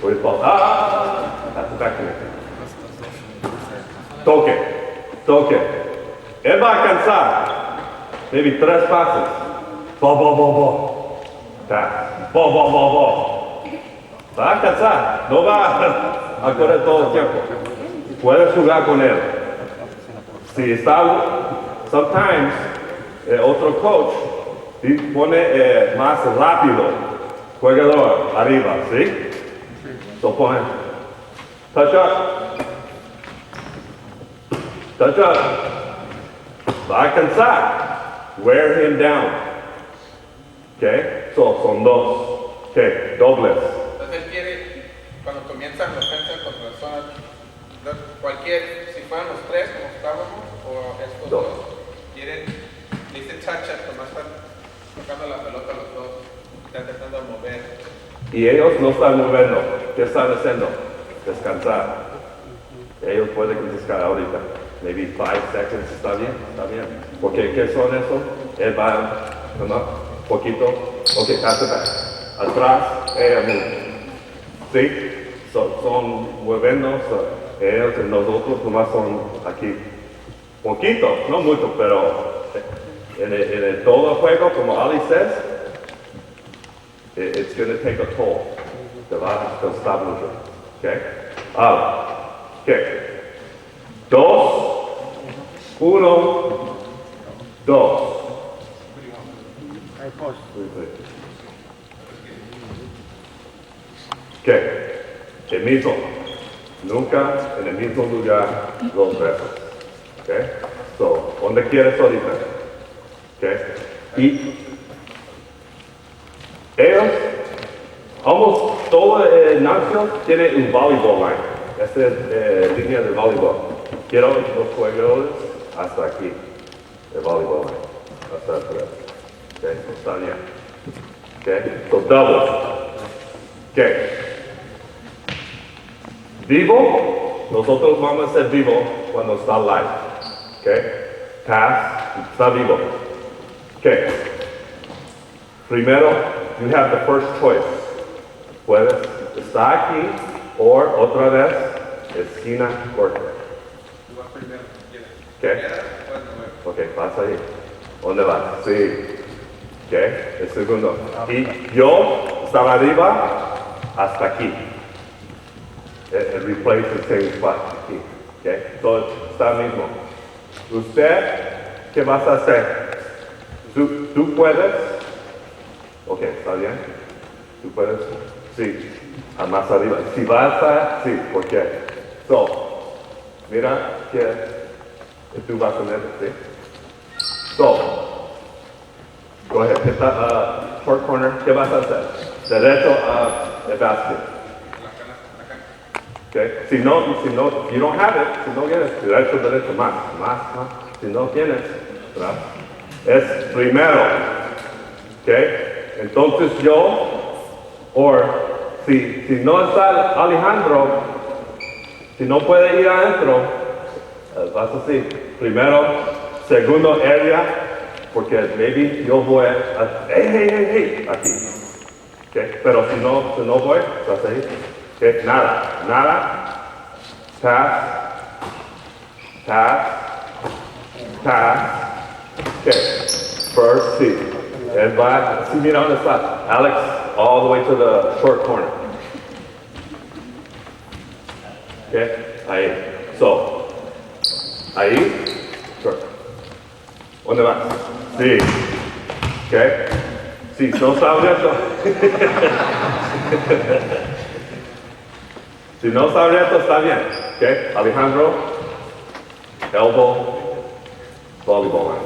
With ball. That's the back connector. Toque. Él va a alcanzar maybe tres pases. Ball. Tap. Ball. Va a alcanzar. No va a correr todo el tiempo. Puedes jugar con él. Si está, sometimes otro coach pone más rápido. Jugador, arriba, ¿sí? So pone, touch up. Va a alcanzar. Wear him down. Okay? So, son dos. Okay, dobles. Entonces él quiere, cuando comienzan la ofensa contra la zona, si fueran los tres como estábamos, o estos dos, quieren, dice touch up, nomás están tocando la pelota los dos. Están tratando de mover. Y ellos no están moviendo. ¿Qué están haciendo? Descansar. Ellos pueden descansar ahorita. Maybe 5 seconds. ¿Está bien? Porque ¿qué son eso? Él va, poquito. Ok, pass it back. Atrás, move. ¿Sí? Son moviendo. Ellos y nosotros nomás son aquí. Poquito, no mucho, pero en el todo el juego, como Ali says, it's going to take a toll. Te va a costar mucho. Okay? Okay. 2, 1, 2. Okay. El mismo. Nunca en el mismo lugar dos veces. Okay? So, ¿dónde quieres ahorita? Okay? Y Ellos, almost todo el gimnasio tiene un volleyball line. Esta es línea de voleibol. Quiero los jugadores hasta aquí, el voleibol line, hasta atrás. Okay, está bien. Okay, so doubles. Okay. Vivo, nosotros vamos a ser vivo cuando está live. Okay. Pass, está vivo. Okay. Primero, you have the first choice. Puedes estar aquí o otra vez esquina corta. Tú vas primero, ¿quieres? Okay. Ok, pasa ahí. ¿Dónde vas? Sí. Ok, el segundo. Y yo estaba arriba hasta aquí. El replace the same spot aquí. Ok, so está mismo. ¿Usted qué vas a hacer? ¿Tú puedes? Ok, ¿está bien? ¿Tú puedes? Sí. A más arriba. Si vas a... Sí, ¿por qué? So, mira que tú vas a tener, ¿sí? So, go ahead, hit that short corner. ¿Qué vas a hacer? Derecho a el basket. Okay. Si no, you don't have it, si no tienes, derecho, más. Si no tienes, ¿verdad? Es primero. Okay. Entonces yo, si no está Alejandro, si no puede ir adentro, vas así. Primero, segundo area, porque maybe yo voy a, hey, aquí. Okay. Pero si no voy, estás ahí. Okay. Nada. Pass. Okay. First, sí. Él va, sí, mira dónde está. Alex, all the way to the short corner. Okay. Ahí. So, ahí. Short. ¿Dónde vas? Sí. Okay. Sí, no está abierto. Si no está abierto, está bien. Okay. Alejandro, elbow, volleyball line.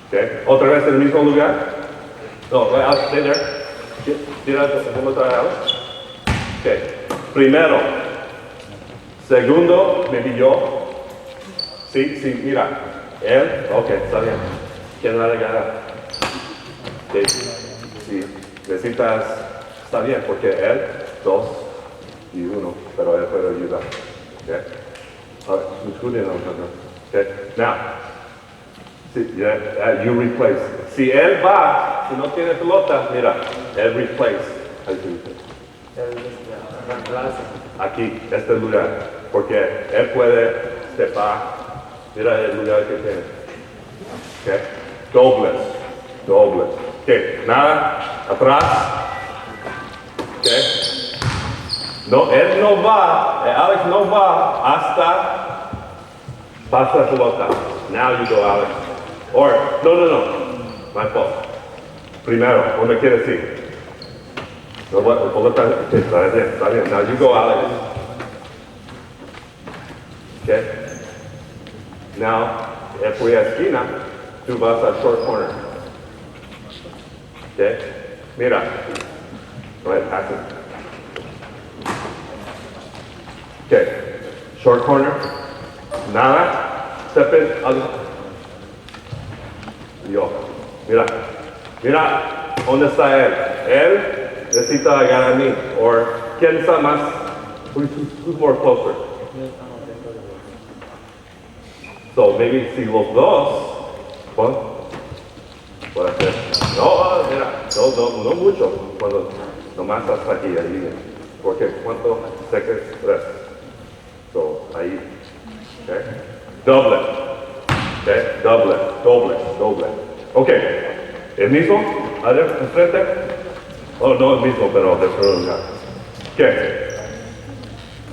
Okay. Otra vez en el mismo lugar. No, stay there. Tira el segundo otra vez. Okay. Primero. Segundo, maybe yo. Sí, mira. Él, ok, está bien. ¿Quién va a regalar? Okay. Sí, necesitas, está bien, porque él, 2 y 1, pero él puede ayudar. Okay. Okay. Now, you replace. Si él va, si no tiene pelota, mira, él replace. Aquí, este lugar, porque él puede stepar. Mira el lugar que tiene. Okay. Dobles. Okay. Nada, atrás. Okay. No, él no va, Alex no va hasta pasa la pelota. Now you go, Alex. Or, no. My fault. Primero, ¿dónde quieres ir? No, la pelota, okay, está bien. Now you go, Alex. Okay. Now, él fue a esquina, tú vas a short corner. Okay. Mira. Go ahead, pass it. Okay. Short corner. Nada. Step in. Yo. Mira. ¿Dónde está él? Él necesita ganar a mí. O ¿quién está más? Who's more closer? So maybe si los dos, puede ser. No, mira, no mucho. Cuando nomás hasta aquí, ahí. Porque ¿cuánto? Sé que es 3. So, ahí. Okay. Doble. Okay. Doble. Okay. ¿El mismo? A ver, enfrente. Oh, no el mismo, pero de otro lugar. Okay.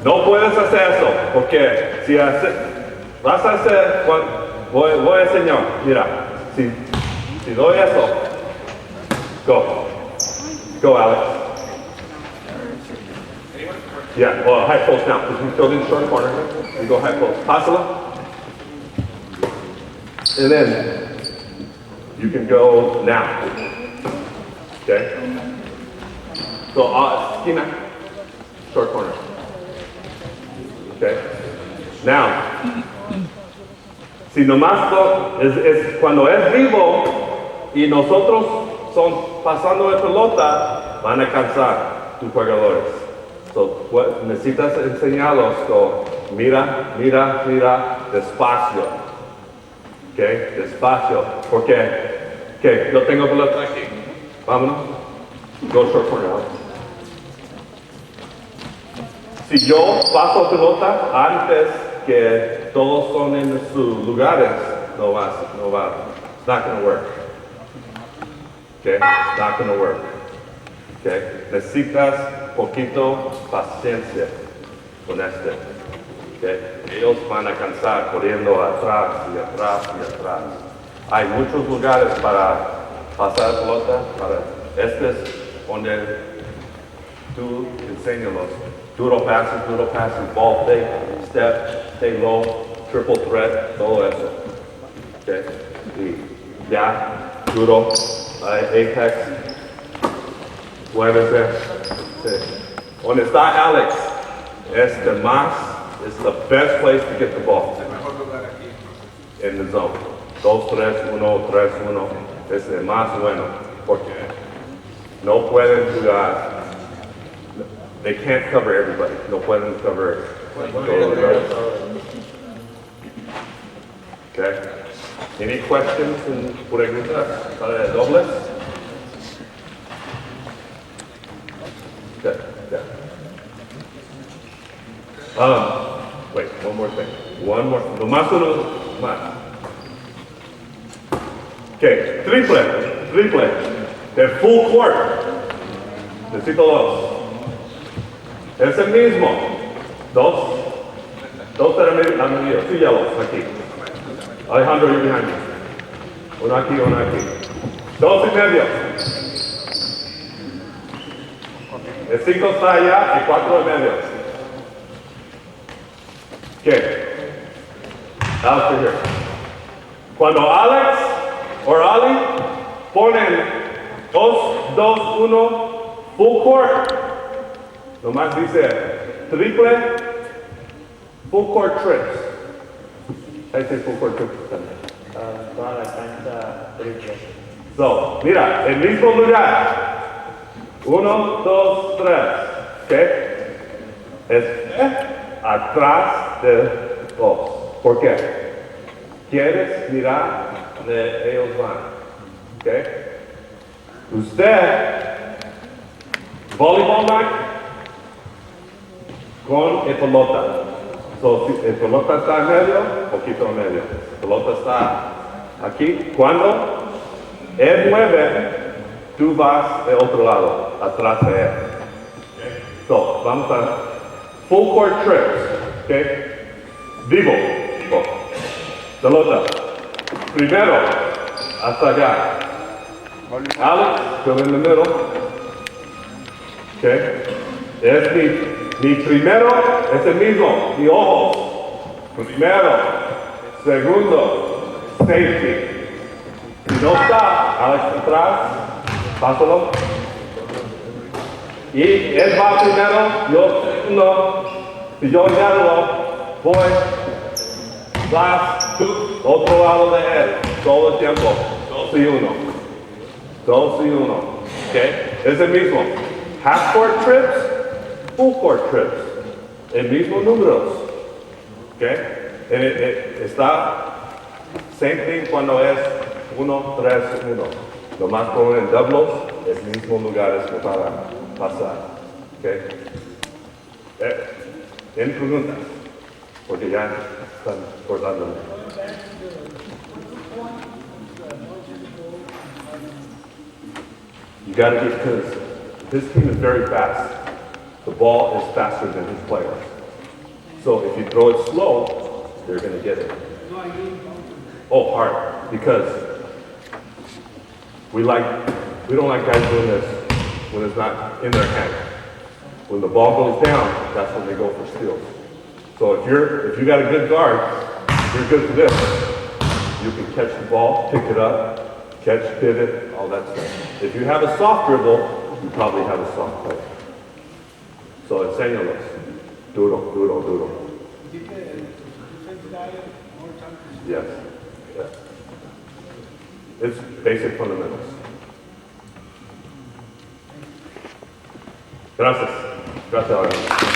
No puedes hacer eso, porque si vas a hacer, voy a enseñar. Mira, si doy eso, go, Alex. Yeah, well, high post now, because we filled in the short corner. You go high post. Pásala. And then you can go now. Okay? So, esquina, short corner. Okay? Now, si nomás es cuando es vivo y nosotros son pasando de pelota, van a cansar tus jugadores. So, necesitas enseñarlos, mira, mira, mira, despacio. Okay? Despacio. Porque, okay, yo tengo pelota aquí. Vámonos. Go short corner out. Si yo paso pelota antes que todos son en sus lugares, no va. It's not going to work. Okay? It's not going to work. Okay? Necesitas poquito paciencia con este. Okay? Ellos van a cansar corriendo atrás y atrás y atrás. Hay muchos lugares para pasar pelota. Este es donde tú enséñalos. Duro passes, ball fake, step, stay low, triple threat, todo eso. Okay? Y ya, duro, apex, muévese. Sí. Donde está Alex, es the best place to get the ball. El mejor lugar aquí. In the zone. 2-3-1, 3-1, es el más bueno, porque no pueden jugar. They can't cover everybody. No pueden cover. Okay. Any questions and preguntas para el dobles? Okay. Yeah. Wait, one more thing. One more. No más uno más. Okay, triple. De full court. Necesito dos. Es el mismo. Dos amarillos, two yellows, aquí. Alejandro, you're behind me. Uno aquí. 2.5. El 5 está allá y 4.5. Okay. Alex, here. Cuando Alex o Ali ponen 2-2-1 full court, nomás dice triple, full court trips. Ahí dice full court trips también. Toda la cancha triple. So, mira, el mismo lugar. 1, 2, 3. ¿Ok? Es atrás de 2. ¿Por qué? ¿Quieres mirar donde ellos van? ¿Ok? Usted, voleibol match, con el pelota. So, si el pelota está en medio, poquito en medio. El pelota está aquí. Cuando él mueve, tú vas del otro lado, atrás de él. So, vamos a full court trips. Okay? Vivo. Pelota. Primero, hasta acá. Alex, go in the middle. Okay? Es mi primero, es el mismo, mi ojo. Primero, segundo, safety. Si no está, Alex atrás, pásalo. Y él va primero, yo segundo. Si yo agarro, voy, vas, tú, otro lado de él, todo el tiempo. 2 y 1. 2 y 1. ¿Ok? Es el mismo. Half court trips, full court trips. El mismo números. ¿Ok? Está same thing cuando es 1, 3, 1. Lo más común en doubles es mismo lugares que para pasar. ¿Ok? ¿Tienen preguntas? Porque ya están cortándome. You got to get his team is very fast. The ball is faster than his players. So if you throw it slow, they're going to get it. Oh, hard, because we don't like guys doing this when it's not in their hand. When the ball goes down, that's when they go for steals. So if you got a good guard, you're good for this. You can catch the ball, pick it up, catch, pivot, all that stuff. If you have a soft dribble, you probably have a soft play. So enséñalos. Duro, duro, duro. Yes. Yes. It's basic fundamentals. Gracias. Gracias, Aaron.